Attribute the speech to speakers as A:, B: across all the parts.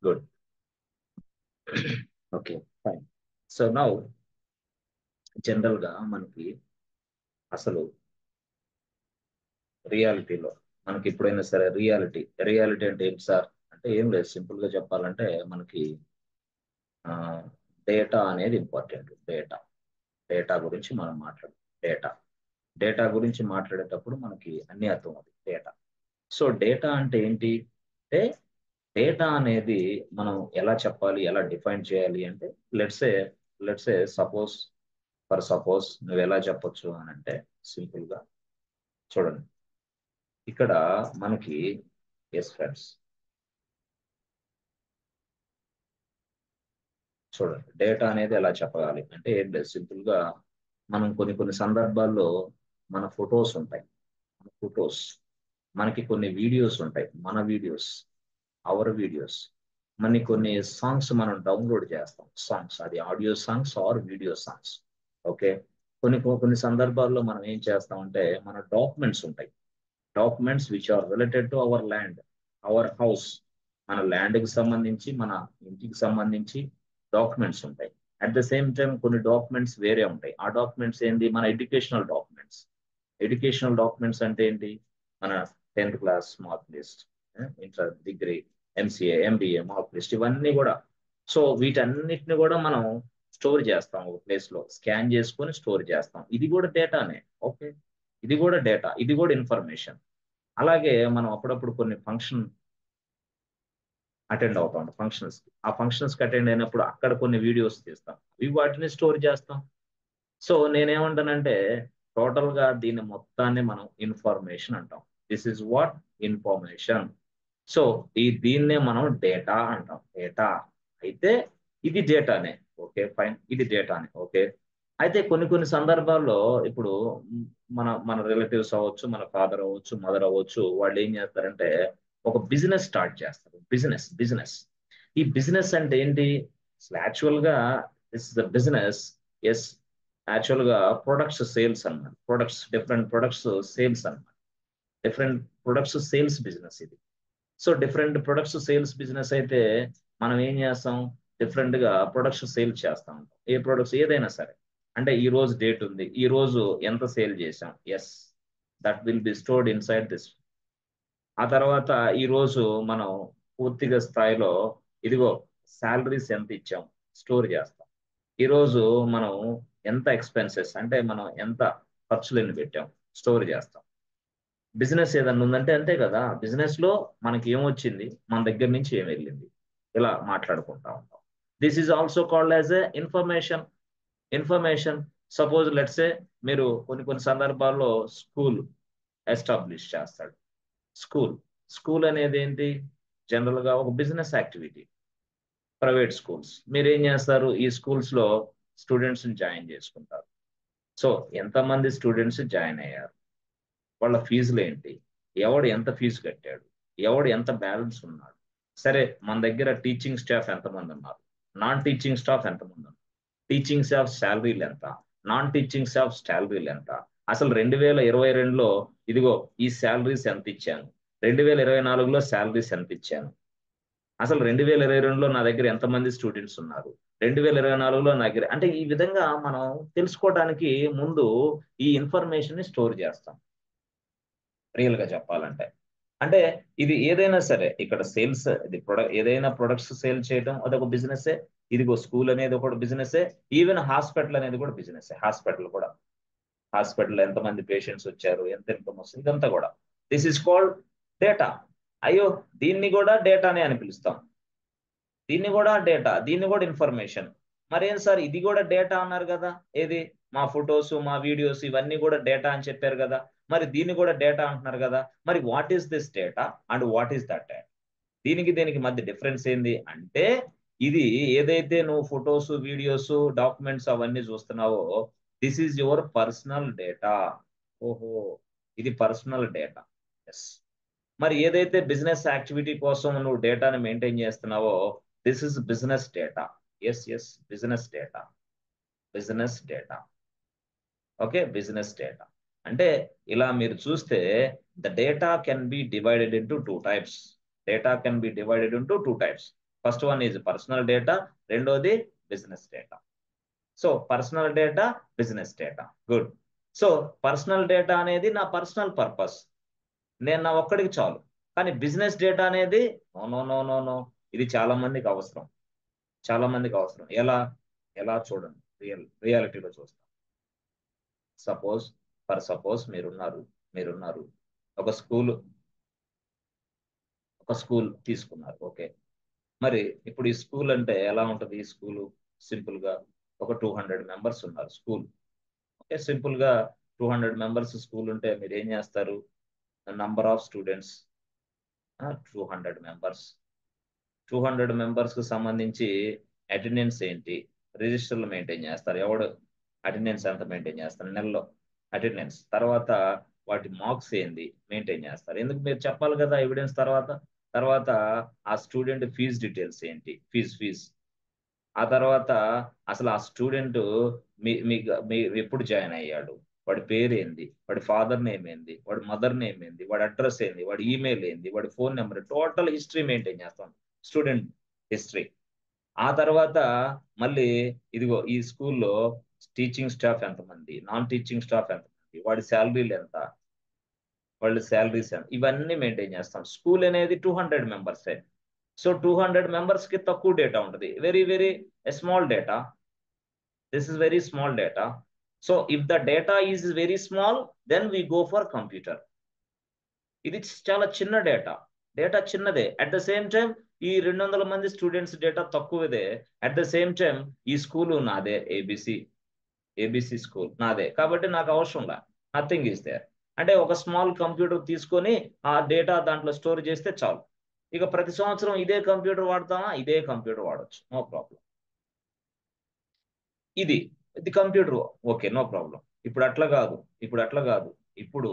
A: Good. Okay, fine. So now, జనరల్గా మనకి అసలు రియాలిటీలో మనకి ఎప్పుడైనా సరే రియాలిటీ అంటే ఏంటి సార్ అంటే ఏం లేదు, సింపుల్ గా చెప్పాలంటే మనకి డేటా అనేది ఇంపార్టెంట్. డేటా గురించి మనం డేటా డేటా గురించి మాట్లాడేటప్పుడు మనకి అన్ని అర్థం అవుతుంది డేటా. సో డేటా అంటే ఏంటి అంటే డేటా అనేది మనం ఎలా చెప్పాలి, ఎలా డిఫైన్ చేయాలి అంటే లెట్సే సపోజ్ నువ్వు ఎలా చెప్పొచ్చు అని అంటే సింపుల్ గా చూడండి. ఇక్కడ మనకి ఎస్ ఫ్రెండ్స్ చూడండి, డేటా అనేది ఎలా చెప్పగాలి అంటే ఏం లేదు, సింపుల్ గా మనం కొన్ని సందర్భాల్లో మన ఫొటోస్ ఉంటాయి, ఫొటోస్ మనకి కొన్ని వీడియోస్ ఉంటాయి, మన వీడియోస్, అవర్ వీడియోస్, మనకి కొన్ని సాంగ్స్ మనం డౌన్లోడ్ చేస్తాం, సాంగ్స్ అది audio songs or video songs. Okay, కొన్ని సందర్భాల్లో మనం ఏం చేస్తామంటే మన డాక్యుమెంట్స్ ఉంటాయి, documents which are related to our land, our house, మన ల్యాండ్కి సంబంధించి మన ఇంటికి సంబంధించి డాక్యుమెంట్స్ ఉంటాయి. అట్ ద సేమ్ టైం కొన్ని డాక్యుమెంట్స్ వేరే ఉంటాయి. ఆ డాక్యుమెంట్స్ ఏంటి, మన ఎడ్యుకేషనల్ డాక్యుమెంట్స్ అంటే ఏంటి, మన 10th class mark list, inter, degree, MCA, MBA mark list, ఇవన్నీ కూడా. సో వీటన్నిటిని కూడా మనం స్టోర్ చేస్తాం ఒక ప్లేస్ లో, స్కాన్ చేసుకొని స్టోర్ చేస్తాం. ఇది కూడా డేటానే. ఓకే, ఇది కూడా డేటా, ఇది కూడా ఇన్ఫర్మేషన్. అలాగే మనం అప్పుడప్పుడు కొన్ని ఫంక్షన్ అటెండ్ అవుతాం, ఫంక్షన్స్ కి. ఆ ఫంక్షన్స్ కి అటెండ్ అయినప్పుడు అక్కడ కొన్ని వీడియోస్ తీస్తాం, ఇవి వాటిని స్టోర్ చేస్తాం. సో నేనేమంటానంటే టోటల్ గా దీన్ని మొత్తాన్ని మనం ఇన్ఫర్మేషన్ అంటాం. This is what, information. So దీన్నే మనం డేటా అంటాం. డేటా అయితే ఇది డేటానే. ఓకే ఫైన్, ఇది డేటానే. ఓకే, అయితే కొన్ని సందర్భాల్లో ఇప్పుడు మన రిలేటివ్స్ అవ్వచ్చు, మన ఫాదర్ అవ్వచ్చు, మదర్ అవ్వచ్చు, వాళ్ళు ఏం చేస్తారంటే ఒక బిజినెస్ స్టార్ట్ చేస్తారు. బిజినెస్ ఈ బిజినెస్ అంటే ఏంటి, యాక్చువల్ గా this the business. Yes, actual గా ప్రొడక్ట్స్ సేల్స్ అన్నమాట. డిఫరెంట్ ప్రొడక్ట్స్ సేల్స్ అన్నమాట. డిఫరెంట్ ప్రొడక్ట్స్ సేల్స్ బిజినెస్ ఇది. So different products sales business అయితే మనం ఏం చేస్తాం, డిఫరెంట్ గా ప్రొడక్ట్స్ సేల్ చేస్తా ఉంటాం. ఏ ప్రొడక్ట్స్ ఏదైనా సరే, అంటే ఈ రోజు డేట్ ఉంది, ఈ రోజు ఎంత సేల్ చేసాం, yes, that will be stored inside this. ఆ తర్వాత ఈ రోజు మనం పూర్తిగా స్థాయిలో ఇదిగో శాలరీస్ ఎంత ఇచ్చాం, స్టోర్ చేస్తాం. ఈ రోజు మనం ఎంత ఎక్స్పెన్సెస్ అంటే మనం ఎంత ఖర్చులు ఎన్ని పెట్టాం, స్టోర్ చేస్తాం. బిజినెస్ ఏదన్నా ఉందంటే అంతే కదా, బిజినెస్ లో మనకి ఏమొచ్చింది, మన దగ్గర నుంచి ఏం వెళ్ళింది, ఇలా మాట్లాడుకుంటా ఉంటాం. This is also called as a information. Suppose let's say మీరు కొన్ని సందర్భాల్లో స్కూల్ ఎస్టాబ్లిష్ చేస్తాడు. స్కూల్ స్కూల్ అనేది ఏంటి, జనరల్ గా ఒక బిజినెస్ యాక్టివిటీ. ప్రైవేట్ స్కూల్స్ మీరు ఏం చేస్తారు, ఈ స్కూల్స్ లో స్టూడెంట్స్ జాయిన్ చేసుకుంటారు. సో ఎంతమంది స్టూడెంట్స్ జాయిన్ అయ్యారు, వాళ్ళ ఫీజులు ఏంటి, ఎవడు ఎంత ఫీజు కట్టాడు, ఎవడు ఎంత బ్యాలెన్స్ ఉన్నాడు, సరే మన దగ్గర టీచింగ్ స్టాఫ్ ఎంతమంది ఉన్నారు, నాన్ టీచింగ్ స్టాఫ్ ఎంతమంది ఉన్నారు, టీచింగ్ స్టాఫ్ శాలరీలు ఎంత, నాన్ టీచింగ్ స్టాఫ్ శాలరీలు ఎంత, అసలు 2022లో ఇదిగో ఈ శాలరీస్ ఎంత ఇచ్చాను, 2024లో శాలరీస్ ఎంత ఇచ్చాను, అసలు 2022లో నా దగ్గర ఎంతమంది స్టూడెంట్స్ ఉన్నారు, 2024లో నా దగ్గర, అంటే ఈ విధంగా మనం తెలుసుకోవడానికి ముందు ఈ ఇన్ఫర్మేషన్ ని స్టోర్ చేస్తాం. రియల్ గా చెప్పాలంటే అంటే ఇది ఏదైనా సరే, ఇక్కడ సేల్స్, ఇది ప్రొడక్ట్, ఏదైనా ప్రొడక్ట్స్ సేల్ చేయడం అదొక బిజినెస్. ఇదిగో స్కూల్ అనేది ఒక బిజినెస్. ఈవెన్ హాస్పిటల్ అనేది కూడా బిజినెస్. హాస్పిటల్ ఎంతమంది పేషెంట్స్ వచ్చారు, ఎంత ఇన్కమ్ వస్తుంది, ఇదంతా కూడా దిస్ ఇస్ కాల్డ్ డేటా. అయ్యో, దీన్ని కూడా డేటానే అని పిలుస్తాం, దీన్ని కూడా డేటా, దీన్ని కూడా ఇన్ఫర్మేషన్. మరేం సార్ ఇది కూడా డేటా అన్నారు కదా, ఏది మా ఫొటోస్, మా వీడియోస్, ఇవన్నీ కూడా డేటా అని చెప్పారు కదా, మరి దీన్ని కూడా డేటా అంటున్నారు కదా, మరి what is this data and what is that data, దీనికి మధ్య డిఫరెన్స్ ఏంది అంటే, ఇది ఏదైతే నువ్వు ఫొటోస్, వీడియోస్, డాక్యుమెంట్స్ అవన్నీ చూస్తున్నావో this is your personal data. ఓహో, ఇది పర్సనల్ డేటా. ఎస్, మరి ఏదైతే బిజినెస్ యాక్టివిటీ కోసం నువ్వు డేటాని మెయింటైన్ చేస్తున్నావో this is business data. Yes, business data. Okay, business data అంటే ఇలా మీరు చూస్తే the data can be divided into two types. First one is personal data, రెండోది business data. So personal data, business data, good. So personal data అనేది నా personal purpose, నేను నా ఒక్కడికి చాలు. కానీ బిజినెస్ డేటా అనేది no no no no no, ఇది చాలా మందికి అవసరం, చాలా మందికి అవసరం. ఎలా ఎలా చూడండి, రియాలిటీలో చూస్తాం. సపోజ్ మీరున్నారు ఒక స్కూల్ తీసుకున్నారు. ఓకే, మరి ఇప్పుడు ఈ స్కూల్ అంటే ఎలా ఉంటుంది? ఈ స్కూల్ సింపుల్ గా ఒక 200 మెంబర్స్ ఉన్నారు స్కూల్. ఓకే, సింపుల్ గా 200 మెంబర్స్ స్కూల్ ఉంటే మీరు ఏం చేస్తారు? Number of students 200 members. 200 members కు సంబంధించి అటెండెన్స్ ఏంటి, రిజిస్టర్లు మెయింటైన్ చేస్తారు. ఎవడు అటెండెన్స్ ఎంత మెయింటైన్ చేస్తారు నెలలో అటెండెన్స్, తర్వాత వాటి మార్క్స్ ఏంది మెయింటైన్ చేస్తారు. ఎందుకు మీరు చెప్పాలి కదా ఎవిడెన్స్. తర్వాత ఆ స్టూడెంట్ ఫీజు డీటెయిల్స్ ఏంటి, ఫీజు. ఆ తర్వాత అసలు ఆ స్టూడెంట్ మీ ఎప్పుడు జాయిన్ అయ్యాడు, వాడి పేరు ఏంది, వాడి ఫాదర్ నేమ్ ఏంది, వాడి మదర్ నేమ్ ఏంది, వాడి అడ్రస్ ఏంది, వాడి ఈమెయిల్ ఏంది, వాడి phone number, total history maintain చేస్తాం, స్టూడెంట్ హిస్టరీ. ఆ తర్వాత మళ్ళీ ఇదిగో ఈ స్కూల్లో టీచింగ్ స్టాఫ్ ఎంతమంది, నాన్ టీచింగ్ స్టాఫ్ ఎంతమంది, వాడి శాలరీలు ఎంత, వాళ్ళ శాలరీస్ ఎంత, ఇవన్నీ మెయింటైన్ చేస్తాం. స్కూల్ అనేది 200 మెంబర్సే. సో 200 మెంబర్స్ కి తక్కువ డేటా ఉంటుంది, very very small data. This is very small data. So if the data is very small, then we go for computer. ఇది చాలా చిన్న డేటా చిన్నదే. అట్ ద సేమ్ టైం ఈ 200 మంది స్టూడెంట్స్ డేటా తక్కువదే. అట్ ద సేమ్ టైం ఈ school నాదే, ABC school నాదే, కాబట్టి నాకు అవసరంలా, నథింగ్ ఈస్ దేర్. అంటే ఒక స్మాల్ కంప్యూటర్ తీసుకొని ఆ డేటా దాంట్లో స్టోర్ చేస్తే చాలు. ఇక ప్రతి సంవత్సరం ఇదే కంప్యూటర్ వాడతామా, ఇదే కంప్యూటర్ వాడచ్చు, నో ప్రాబ్లం. ఇది కంప్యూటర్, ఓకే, నో ప్రాబ్లం. ఇప్పుడు అట్లా కాదు. ఇప్పుడు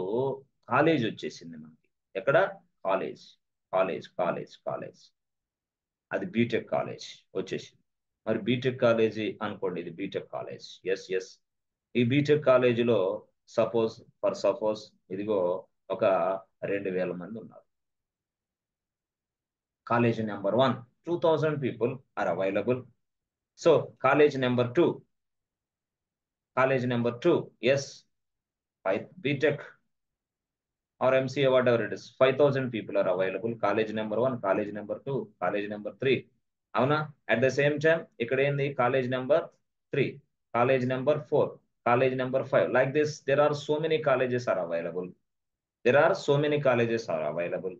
A: కాలేజ్ వచ్చేసింది మనకి. ఎక్కడ? కాలేజ్. కాలేజ్ అది బీటెక్ కాలేజ్ వచ్చేసింది. మరి బీటెక్ కాలేజీ అనుకోండి, ఇది బీటెక్ కాలేజ్. ఎస్. ఈ బీటెక్ కాలేజీలో సపోజ్ ఇదిగో ఒక 2000 మంది ఉన్నారు. College number 1 2000 people are available. So college number 2, yes, BTech or MCA, whatever it is, 5,000 people are available. College number 1, college number 2, college number 3. అవునా? At the same time ఇక్కడ ఏంది? College number 3, college number 4, college number 5. Like this there are so many colleges are available.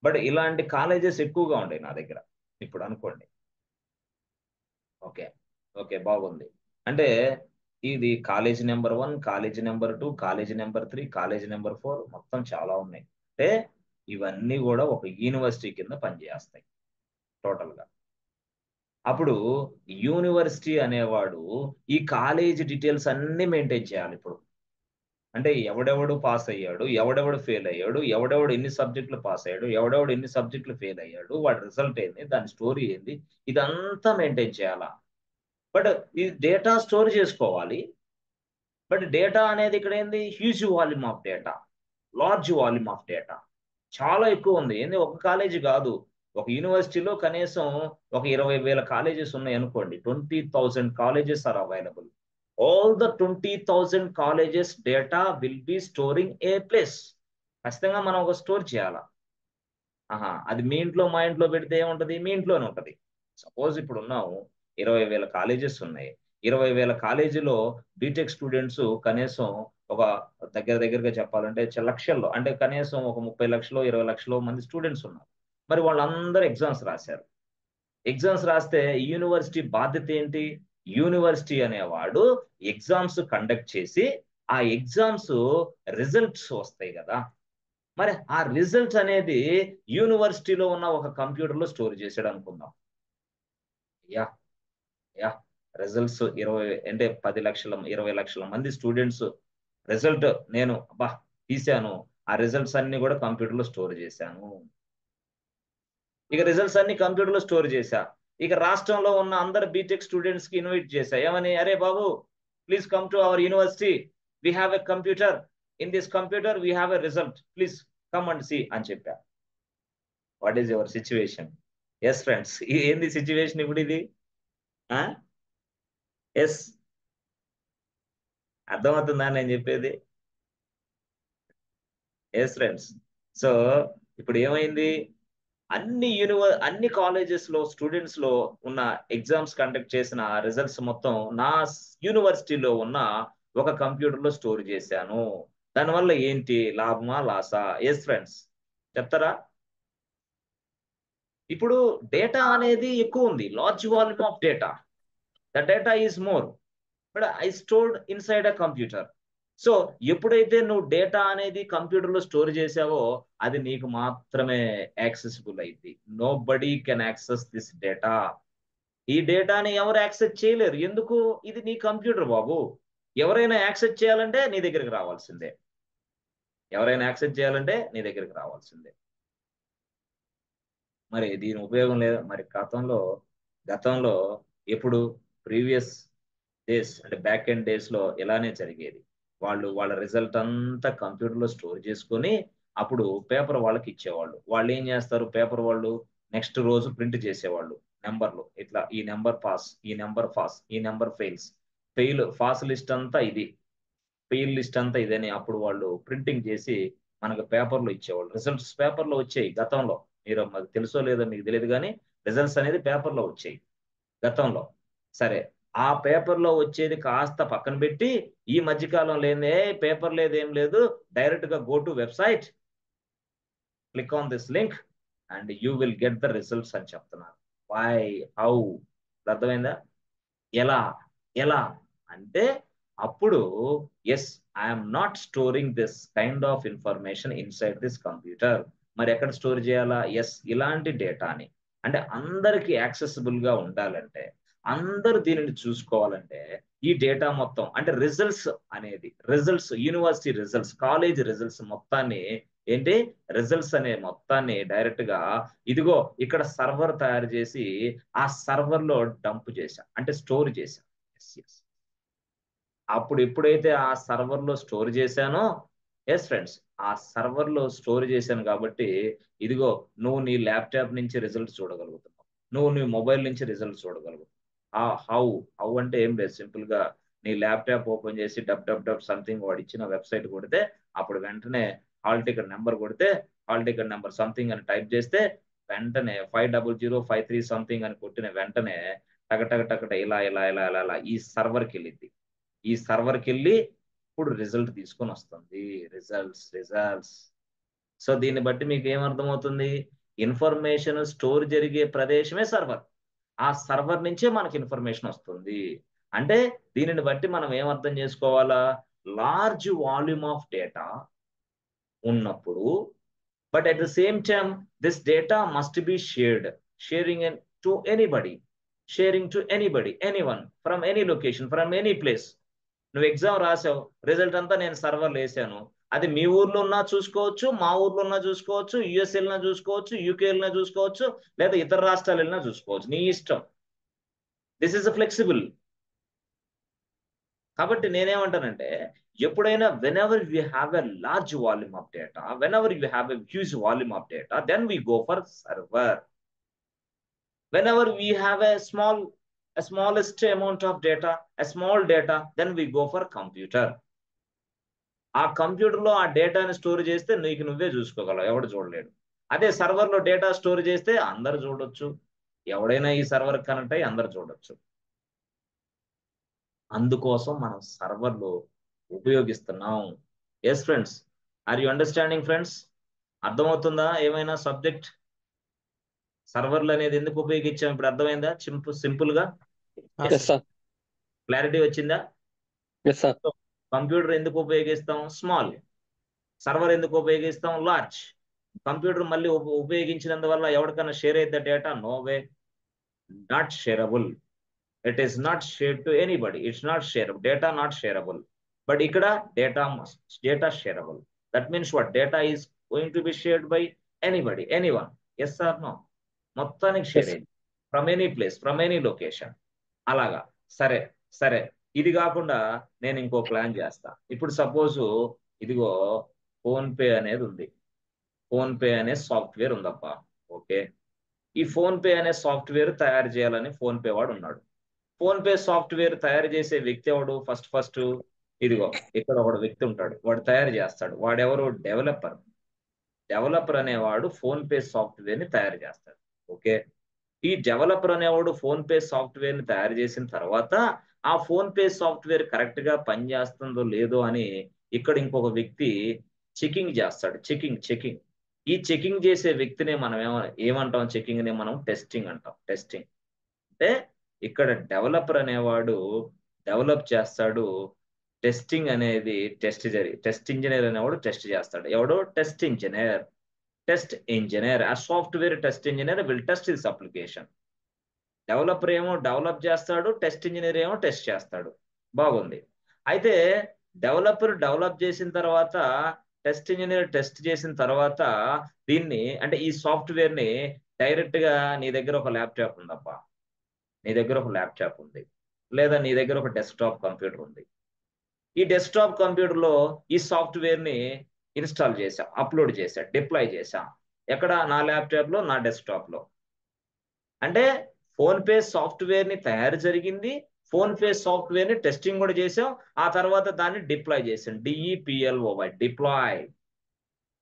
A: But ఇలాంటి colleges ఎక్కువగా ఉంటాయి నా దగ్గర ఇప్పుడు అనుకోండి. ఓకే బాగుంది. అంటే ఇది college number 1, college number 2, college number 3, college number 4, మొత్తం చాలా ఉన్నాయి. అంటే ఇవన్నీ కూడా ఒక యూనివర్సిటీ కింద పనిచేస్తాయి టోటల్ గా. అప్పుడు యూనివర్సిటీ అనేవాడు ఈ కాలేజ్ డీటెయిల్స్ అన్ని మెయింటైన్ చేయాలి ఇప్పుడు. అంటే ఎవడెవడు పాస్ అయ్యాడు, ఎవడెవడు ఫెయిల్ అయ్యాడు, ఎవడెవడు ఎన్ని సబ్జెక్టులు పాస్ అయ్యాడు, ఎవడెవడు ఎన్ని సబ్జెక్టులు ఫెయిల్ అయ్యాడు, వాడి రిజల్ట్ ఏంది, దాని స్టోరీ ఏంది, ఇదంతా మెయింటైన్ చేయాలా. బట్ ఈ డేటా స్టోర్ చేసుకోవాలి. బట్ డేటా అనేది ఇక్కడ ఏంది? Huge volume of data, large volume of data, చాలా ఎక్కువ ఉంది. ఏంది? ఒక కాలేజీ కాదు, ఒక యూనివర్సిటీలో కనీసం ఒక 20,000 కాలేజెస్ ఉన్నాయి అనుకోండి. 20,000 colleges are available. All the 20,000 colleges data will be storing a place. ఖచ్చితంగా మనం ఒక స్టోర్ చేయాలా. అది మీ ఇంట్లో మా ఇంట్లో పెడితే ఏముంటది? మీ ఇంట్లోనే ఉంటది. సపోజ్ ఇప్పుడు ఉన్నాము 20,000 కాలేజెస్ ఉన్నాయి. 20,000 కాలేజీలో బీటెక్ స్టూడెంట్స్ కనీసం ఒక దగ్గరగా చెప్పాలంటే లక్షల్లో, అంటే కనీసం ఒక 30 లక్షలు 20 లక్షల మంది స్టూడెంట్స్ ఉన్నారు. మరి వాళ్ళందరూ ఎగ్జామ్స్ రాశారు. ఎగ్జామ్స్ రాస్తే యూనివర్సిటీ బాధ్యత ఏంటి? యూనివర్సిటీ అనేవాడు ఎగ్జామ్స్ కండక్ట్ చేసి ఆ ఎగ్జామ్స్ రిజల్ట్స్ వస్తాయి కదా. మరి ఆ రిజల్ట్స్ అనేది యూనివర్సిటీలో ఉన్న ఒక కంప్యూటర్లో స్టోర్ చేసాడు అనుకుందాం. యా యా రిజల్ట్స్ 10 లక్షల 20 లక్షల మంది స్టూడెంట్స్ రిజల్ట్ నేను తీశాను. ఆ రిజల్ట్స్ అన్ని కూడా కంప్యూటర్లో స్టోర్ చేశాను. ఇక రిజల్ట్స్ అన్ని కంప్యూటర్లో స్టోర్ చేశా. ఇక రాష్ట్రంలో ఉన్న అందరు బీటెక్ స్టూడెంట్స్ కి ఇన్వైట్ చేశా. ఏమని? అరే బాబు, please come to our university, we have a computer, in this computer we have a result, please come and see అని చెప్పా. What is your situation? Yes friends, ఏంది సిచ్యువేషన్ ఇప్పుడు ఇది? ఎస్, అర్థమవుతుందా నేను చెప్పేది? Yes friends. సో ఇప్పుడు ఏమైంది, అన్ని కాలేజెస్ లో స్టూడెంట్స్ లో ఉన్న ఎగ్జామ్స్ కండక్ట్ చేసిన రిజల్ట్స్ మొత్తం నా యూనివర్సిటీలో ఉన్న ఒక కంప్యూటర్ లో స్టోర్ చేశాను. దానివల్ల ఏంటి లాభమా లాసా? ఎస్ ఫ్రెండ్స్, చెప్తారా? ఇప్పుడు డేటా అనేది ఎక్కువ ఉంది, large volume of data. The data is more, but I stored inside a computer. So ఎప్పుడైతే నువ్వు డేటా అనేది కంప్యూటర్ లో స్టోర్ చేసావో అది నీకు మాత్రమే యాక్సెసిబుల్ అయింది. Nobody can access this data. ఈ డేటాని ఎవరు యాక్సెస్ చేయలేరు. ఎందుకు? ఇది నీ కంప్యూటర్ బాబు. ఎవరైనా యాక్సెస్ చేయాలంటే నీ దగ్గరికి రావాల్సిందే. ఎవరైనా యాక్సెస్ చేయాలంటే నీ దగ్గరికి రావాల్సిందే. మరి దీని ఉపయోగం లేదు. మరి గతంలో ఎప్పుడు ప్రీవియస్ డేస్ అంటే బ్యాక్ ఎండ్ డేస్ లో ఇలానే జరిగేది. వాళ్ళ రిజల్ట్ అంతా కంప్యూటర్ లో స్టోర్ చేసుకొని అప్పుడు పేపర్ వాళ్ళకి ఇచ్చేవాళ్ళు. వాళ్ళు ఏం చేస్తారు, పేపర్ వాళ్ళు నెక్స్ట్ రోజు ప్రింట్ చేసేవాళ్ళు. నెంబర్లు ఇట్లా, ఈ నెంబర్ పాస్, ఈ నెంబర్ పాస్, ఈ నెంబర్ ఫెయిల్స్. పాస్ లిస్ట్ అంతా ఇది, ఫెయిల్ లిస్ట్ అంతా ఇదని అప్పుడు వాళ్ళు ప్రింటింగ్ చేసి మనకు పేపర్లో ఇచ్చేవాళ్ళు. రిజల్ట్స్ పేపర్లో వచ్చాయి గతంలో. మీరు మాకు తెలుసో లేదో మీకు తెలియదు కానీ రిజల్ట్స్ అనేది పేపర్లో వచ్చాయి గతంలో. సరే, ఆ పేపర్లో వచ్చేది కాస్త పక్కన పెట్టి ఈ మధ్యకాలం లేదే పేపర్ లేదు, ఏం లేదు, డైరెక్ట్ గా go to website, click on this link and you will get the results అని చెప్తున్నారు. Why, how? అర్థమైందా? ఎలా? ఎలా అంటే అప్పుడు yes, I'm not storing this kind of information inside this computer. మరి ఎక్కడ స్టోర్ చేయాలా? ఎస్, ఇలాంటి డేటాని అంటే అందరికి యాక్సెసిబుల్ గా ఉండాలంటే, అందరు దీనిని చూసుకోవాలంటే ఈ డేటా మొత్తం అంటే results university results, college results మొత్తాన్ని ఏంటి, రిజల్ట్స్ అనే మొత్తాన్ని డైరెక్ట్ గా ఇదిగో ఇక్కడ సర్వర్ తయారు చేసి ఆ సర్వర్ లో డంప్ చేశా అంటే స్టోర్ చేశా. ఎస్ ఎస్, అప్పుడు ఎప్పుడైతే ఆ సర్వర్ లో స్టోర్ చేశానో, ఎస్ ఫ్రెండ్స్, ఆ సర్వర్ లో స్టోర్ చేశాను కాబట్టి ఇదిగో నువ్వు నీ ల్యాప్టాప్ నుంచి రిజల్ట్ చూడగలుగుతున్నావు, నువ్వు నీ మొబైల్ నుంచి రిజల్ట్ చూడగలుగుతావు. ఆ హౌ? హౌ అంటే ఏం లేదు, సింపుల్ గా నీ ల్యాప్టాప్ ఓపెన్ చేసి డబ్ డబ్ డబ్ సంథింగ్ వాడు ఇచ్చిన వెబ్సైట్ కొడితే అప్పుడు వెంటనే హాల్ టికెట్ నెంబర్ కొడితే హాల్ టికెట్ నెంబర్ సంథింగ్ అని టైప్ చేస్తే వెంటనే 50053 సంథింగ్ అని కొట్టిన వెంటనే టక టక టక ఇలా ఇలా ఇలా ఇలా ఇలా ఈ సర్వర్కి వెళ్ళింది. ఈ సర్వర్కి వెళ్ళి ఇప్పుడు రిజల్ట్ తీసుకొని వస్తుంది. రిజల్ట్స్. సో దీన్ని బట్టి మీకు ఏమర్థమవుతుంది? ఇన్ఫర్మేషన్ స్టోర్ జరిగే ప్రదేశమే సర్వర్. ఆ సర్వర్ నుంచే మనకి ఇన్ఫర్మేషన్ వస్తుంది. అంటే దీనిని బట్టి మనం ఏమర్థం చేసుకోవాలా? లార్జ్ వాల్యూమ్ ఆఫ్ డేటా ఉన్నప్పుడు, but at the same time this data must be sharing to anybody, anyone, from any location, from any place. నువ్వు ఎగ్జామ్ రాసావు, రిజల్ట్ అంతా నేను సర్వర్లో వేసాను. అది మీ ఊర్లో ఉన్నా చూసుకోవచ్చు, మా ఊర్లో ఉన్నా చూసుకోవచ్చు, యుఎస్ వెళ్ళినా చూసుకోవచ్చు, యూకే వెళ్ళినా చూసుకోవచ్చు, లేదా ఇతర రాష్ట్రాలు వెళ్ళినా చూసుకోవచ్చు, నీ ఇష్టం. This is flexible. కాబట్టి నేనేమంటానంటే ఎప్పుడైనా whenever you have a large volume of data, whenever you have a huge volume of data, then we go for server. Whenever we have a smallest amount of data, a small data, then we go for computer. ఆ computer లో ఆ డేటాని store చేస్తే నీకు నువ్వే చూసుకోగలవు, ఎవడు చూడలేడు. అదే సర్వర్ లో డేటా స్టోర్ చేస్తే అందరు చూడొచ్చు, ఎవడైనా ఈ సర్వర్ కనెక్ట్ అయ్యి అందరు చూడొచ్చు. అందుకోసం మనం సర్వర్లు ఉపయోగిస్తున్నాం. Yes friends, are you understanding friends? అర్థమవుతుందా ఏమైనా సబ్జెక్ట్? సర్వర్లు అనేది ఎందుకు ఉపయోగించాం ఇప్పుడు అర్థమైందా? సింపుల్ గా
B: Yes, sir.
A: క్లారిటీ వచ్చిందా?
B: Yes, sir.
A: కంప్యూటర్ ఎందుకు ఉపయోగిస్తాం? స్మాల్. సర్వర్ ఎందుకు ఉపయోగిస్తాం? లార్జ్. కంప్యూటర్ మళ్ళీ ఉపయోగించినందువల్ల ఎవరికైనా షేర్ అయితే data? No way, not shareable. It is not share to anybody, it's not shareable, data not shareable. But ఇక్కడ data shareable. That means what? Data is going to be shared by anybody, anyone. Yes or no? మొత్తానికి share
B: Yes.
A: అయింది, from any place, from any location. అలాగా. సరే సరే, ఇది కాకుండా నేను ఇంకో ప్లాన్ చేస్తా. ఇప్పుడు సపోజ్ ఇదిగో ఫోన్ పే అనేది ఉంది, ఫోన్ పే అనే సాఫ్ట్వేర్ ఉందప్పా. ఓకే, ఈ ఫోన్ పే అనే సాఫ్ట్వేర్ తయారు చేయాలని ఫోన్ పే వాడు ఉన్నాడు. ఫోన్ పే సాఫ్ట్వేర్ తయారు చేసే వ్యక్తి ఎవడు? ఫస్ట్ ఇదిగో ఇక్కడ ఒకడు వ్యక్తి ఉంటాడు, వాడు తయారు చేస్తాడు. వాడెవరు? డెవలపర్. డెవలపర్ అనేవాడు ఫోన్ పే సాఫ్ట్వేర్ ని తయారు చేస్తాడు. ఓకే, ఈ డెవలపర్ అనేవాడు ఫోన్ పే సాఫ్ట్వేర్ ని తయారు చేసిన తర్వాత ఆ ఫోన్ పే సాఫ్ట్వేర్ కరెక్ట్ గా పనిచేస్తుందో లేదో అని ఇక్కడ ఇంకొక వ్యక్తి చెకింగ్ చేస్తాడు. చెకింగ్. ఈ చెకింగ్ చేసే వ్యక్తిని మనం ఏమంటాం? చెకింగ్ ని మనం టెస్టింగ్ అంటాం. టెస్టింగ్ అంటే ఇక్కడ డెవలపర్ అనేవాడు డెవలప్ చేస్తాడు. టెస్టింగ్ అనేది టెస్ట్ ఇంజనీర్ అనేవాడు టెస్ట్ చేస్తాడు. ఎవడు? Test engineer. ఆ software test engineer will test this application. Developer ఏమో డెవలప్ చేస్తాడు, టెస్ట్ ఇంజనీర్ ఏమో టెస్ట్ చేస్తాడు. బాగుంది. అయితే డెవలపర్ డెవలప్ చేసిన తర్వాత, టెస్ట్ ఇంజనీర్ టెస్ట్ చేసిన తర్వాత దీన్ని అంటే ఈ సాఫ్ట్వేర్ ని డైరెక్ట్ గా నీ దగ్గర ఒక ల్యాప్టాప్ ఉందబ్బా, నీ దగ్గర ఒక ల్యాప్టాప్ ఉంది, లేదా నీ దగ్గర ఒక డెస్క్టాప్ కంప్యూటర్ ఉంది. ఈ డెస్క్టాప్ కంప్యూటర్ లో ఈ సాఫ్ట్వేర్ ని ఇన్స్టాల్ చేసా, అప్లోడ్ చేసా, డిప్లాయ్ చేసా. ఎక్కడ? నా ల్యాప్టాప్ లో, నా డెస్క్టాప్ లో. అంటే ఫోన్ పే సాఫ్ట్వేర్ ని తయారు జరిగింది, ఫోన్ పే సాఫ్ట్వేర్ ని టెస్టింగ్ కూడా చేసాం, ఆ తర్వాత దాన్ని డిప్లాయ్ చేసాం. DEPLOY, deploy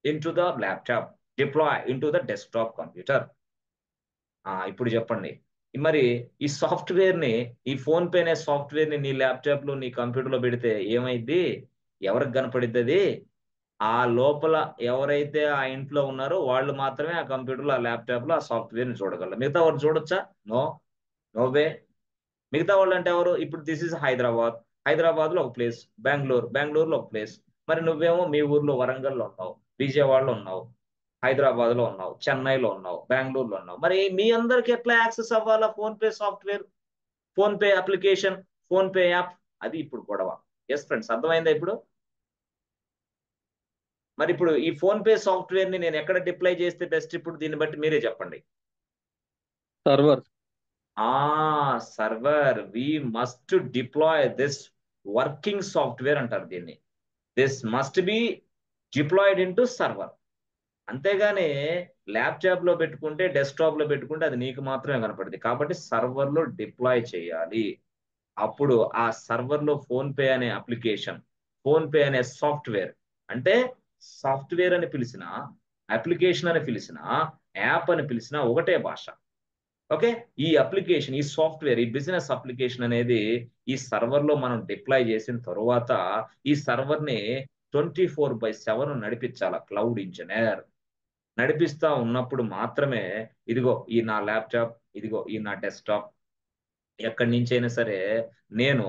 A: into the laptop, deploy into the desktop computer. ఇప్పుడు చెప్పండి, మరి ఈ సాఫ్ట్వేర్ ని, ఈ ఫోన్ పే అనే సాఫ్ట్వేర్ ని నీ ల్యాప్టాప్ లో, నీ కంప్యూటర్ లో పెడితే ఏమైంది? ఎవరికి కనపడిద్ది అది? ఆ లోపల ఎవరైతే ఆ ఇంట్లో ఉన్నారో వాళ్ళు మాత్రమే ఆ కంప్యూటర్ లో, ఆ ల్యాప్టాప్ లో ఆ సాఫ్ట్వేర్ ని చూడగలరు. మిగతా వాళ్ళు చూడొచ్చా? No way. మిగతా వాళ్ళు అంటే ఎవరు? ఇప్పుడు దిస్ ఇస్ హైదరాబాద్ లో ఒక ప్లేస్, బెంగళూరులో ఒక ప్లేస్. మరి నువ్వేమో మీ ఊర్లో వరంగల్లో ఉన్నావు, విజయవాడలో ఉన్నావు, హైదరాబాద్ లో ఉన్నావు, చెన్నైలో ఉన్నావు, బెంగళూరులో ఉన్నావు. మరి మీ అందరికి ఎట్లా యాక్సెస్ అవ్వాలా phone pay software, phone pay application, phone pay app? అది ఇప్పుడు గొడవ. ఎస్ ఫ్రెండ్స్, అర్థమైందా ఇప్పుడు? మరి ఇప్పుడు ఈ ఫోన్ పే సాఫ్ట్వేర్ ని నేను ఎక్కడ డిప్లై చేస్తే బెస్ట్? ఇప్పుడు దీన్ని బట్టి మీరే చెప్పండి.
B: Server.
A: Server. We must deploy this working software అంటారు దీన్ని. This must be deployed in to server. అంతేగాని ల్యాప్టాప్ లో పెట్టుకుంటే, డెస్క్టాప్ లో పెట్టుకుంటే అది నీకు మాత్రమే కనపడుతుంది. కాబట్టి సర్వర్ లో డిప్లాయ్ చేయాలి. అప్పుడు ఆ సర్వర్ లో ఫోన్ పే అనే అప్లికేషన్, ఫోన్ పే అనే సాఫ్ట్వేర్, అంటే సాఫ్ట్వేర్ అని పిలిచిన, అప్లికేషన్ అని పిలిచిన, యాప్ అని పిలిచిన ఒకటే భాష. ఓకే, ఈ అప్లికేషన్, ఈ సాఫ్ట్వేర్, ఈ బిజినెస్ అప్లికేషన్ అనేది ఈ సర్వర్ లో మనం డిప్లాయ్ చేసిన తరువాత ఈ సర్వర్ ని 24/7 నడిపించాల క్లౌడ్ ఇంజనీర్. నడిపిస్తా ఉన్నప్పుడు మాత్రమే ఇదిగో ఈ నా ల్యాప్టాప్, ఇదిగో ఈ నా డెస్క్టాప్, ఎక్కడి నుంచి అయినా సరే నేను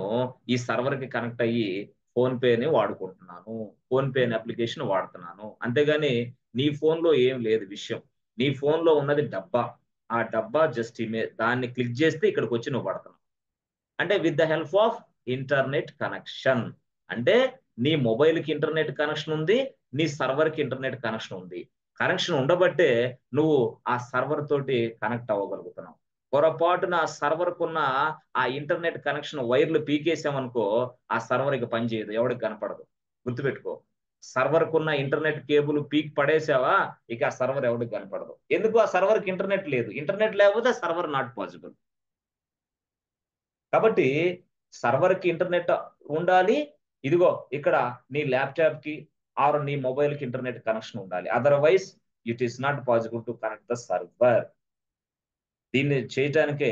A: ఈ సర్వర్ కి కనెక్ట్ అయ్యి ఫోన్ పేని వాడుకుంటున్నాను, ఫోన్ పే అనే అప్లికేషన్ వాడుతున్నాను. అంతేగాని నీ ఫోన్ లో ఏం లేదు విషయం. నీ ఫోన్ లో ఉన్నది డబ్బా. ఆ డబ్బా జస్ట్ ఇమేజ్, దాన్ని క్లిక్ చేస్తే ఇక్కడికి వచ్చి నువ్వు పడుతున్నావు. అంటే with the help of internet connection. అంటే నీ మొబైల్ కి ఇంటర్నెట్ కనెక్షన్ ఉంది, నీ సర్వర్ కి ఇంటర్నెట్ కనెక్షన్ ఉంది. కనెక్షన్ ఉండబట్టే నువ్వు ఆ సర్వర్ తోటి కనెక్ట్ అవ్వగలుగుతున్నావు. పొరపాటున ఆ సర్వర్ కున్న ఆ ఇంటర్నెట్ కనెక్షన్ వైర్లు పీకేసామనుకో, ఆ సర్వర్ ఇక పనిచేయదు, ఎవరికి కనపడదు. గుర్తుపెట్టుకో, సర్వర్ కున్న ఇంటర్నెట్ కేబుల్ పీక్ పడేసావా, ఇక ఆ సర్వర్ ఎవరికి కనపడదు. ఎందుకు? ఆ సర్వర్ కి ఇంటర్నెట్ లేదు. ఇంటర్నెట్ లేకపోతే సర్వర్ నాట్ పాసిబుల్. కాబట్టి సర్వర్ కి ఇంటర్నెట్ ఉండాలి. ఇదిగో ఇక్కడ నీ ల్యాప్టాప్ కి ఆర్ నీ మొబైల్ కి ఇంటర్నెట్ కనెక్షన్ ఉండాలి. Otherwise it is not possible to connect the server. దీన్ని చేయటానికే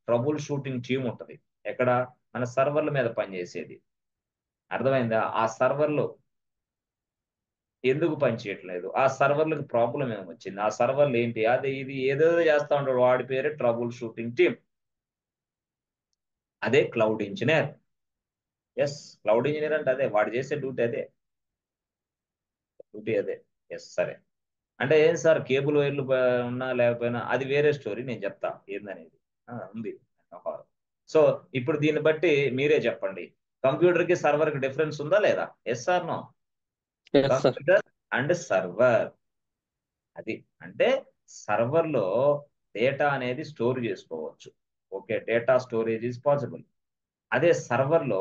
A: ట్రబుల్ షూటింగ్ టీమ్ ఉంటది. ఎక్కడ? మన సర్వర్ల మీద పనిచేసేది. అర్థమైందా? ఆ సర్వర్లు ఎందుకు పని చేయట్లేదు, ఆ సర్వర్లకు ప్రాబ్లం ఏమొచ్చింది, ఆ సర్వర్లు ఏంటి, అది ఇది ఏదేదో చేస్తా ఉంటాడు, వాడి పేరే ట్రబుల్ షూటింగ్ టీమ్. అదే cloud engineer. Yes, cloud engineer అంటే అదే, వాడు చేసే డ్యూటీ అదే. డ్యూటీ అదే. ఎస్, సరే. అంటే ఏం సార్, కేబుల్ వైర్లు ఉన్నా లేకపోయినా అది వేరే స్టోరీ, నేను చెప్తా ఏందనేది. ఉంది. సో ఇప్పుడు దీన్ని బట్టి మీరే చెప్పండి, కంప్యూటర్ కి సర్వర్ కి డిఫరెన్స్ ఉందా లేదా? Yes or no?
B: Yes sir.
A: Computer and server. అది అంటే సర్వర్ లో డేటా అనేది స్టోర్ చేసుకోవచ్చు. Okay, data storage is possible. అదే సర్వర్ లో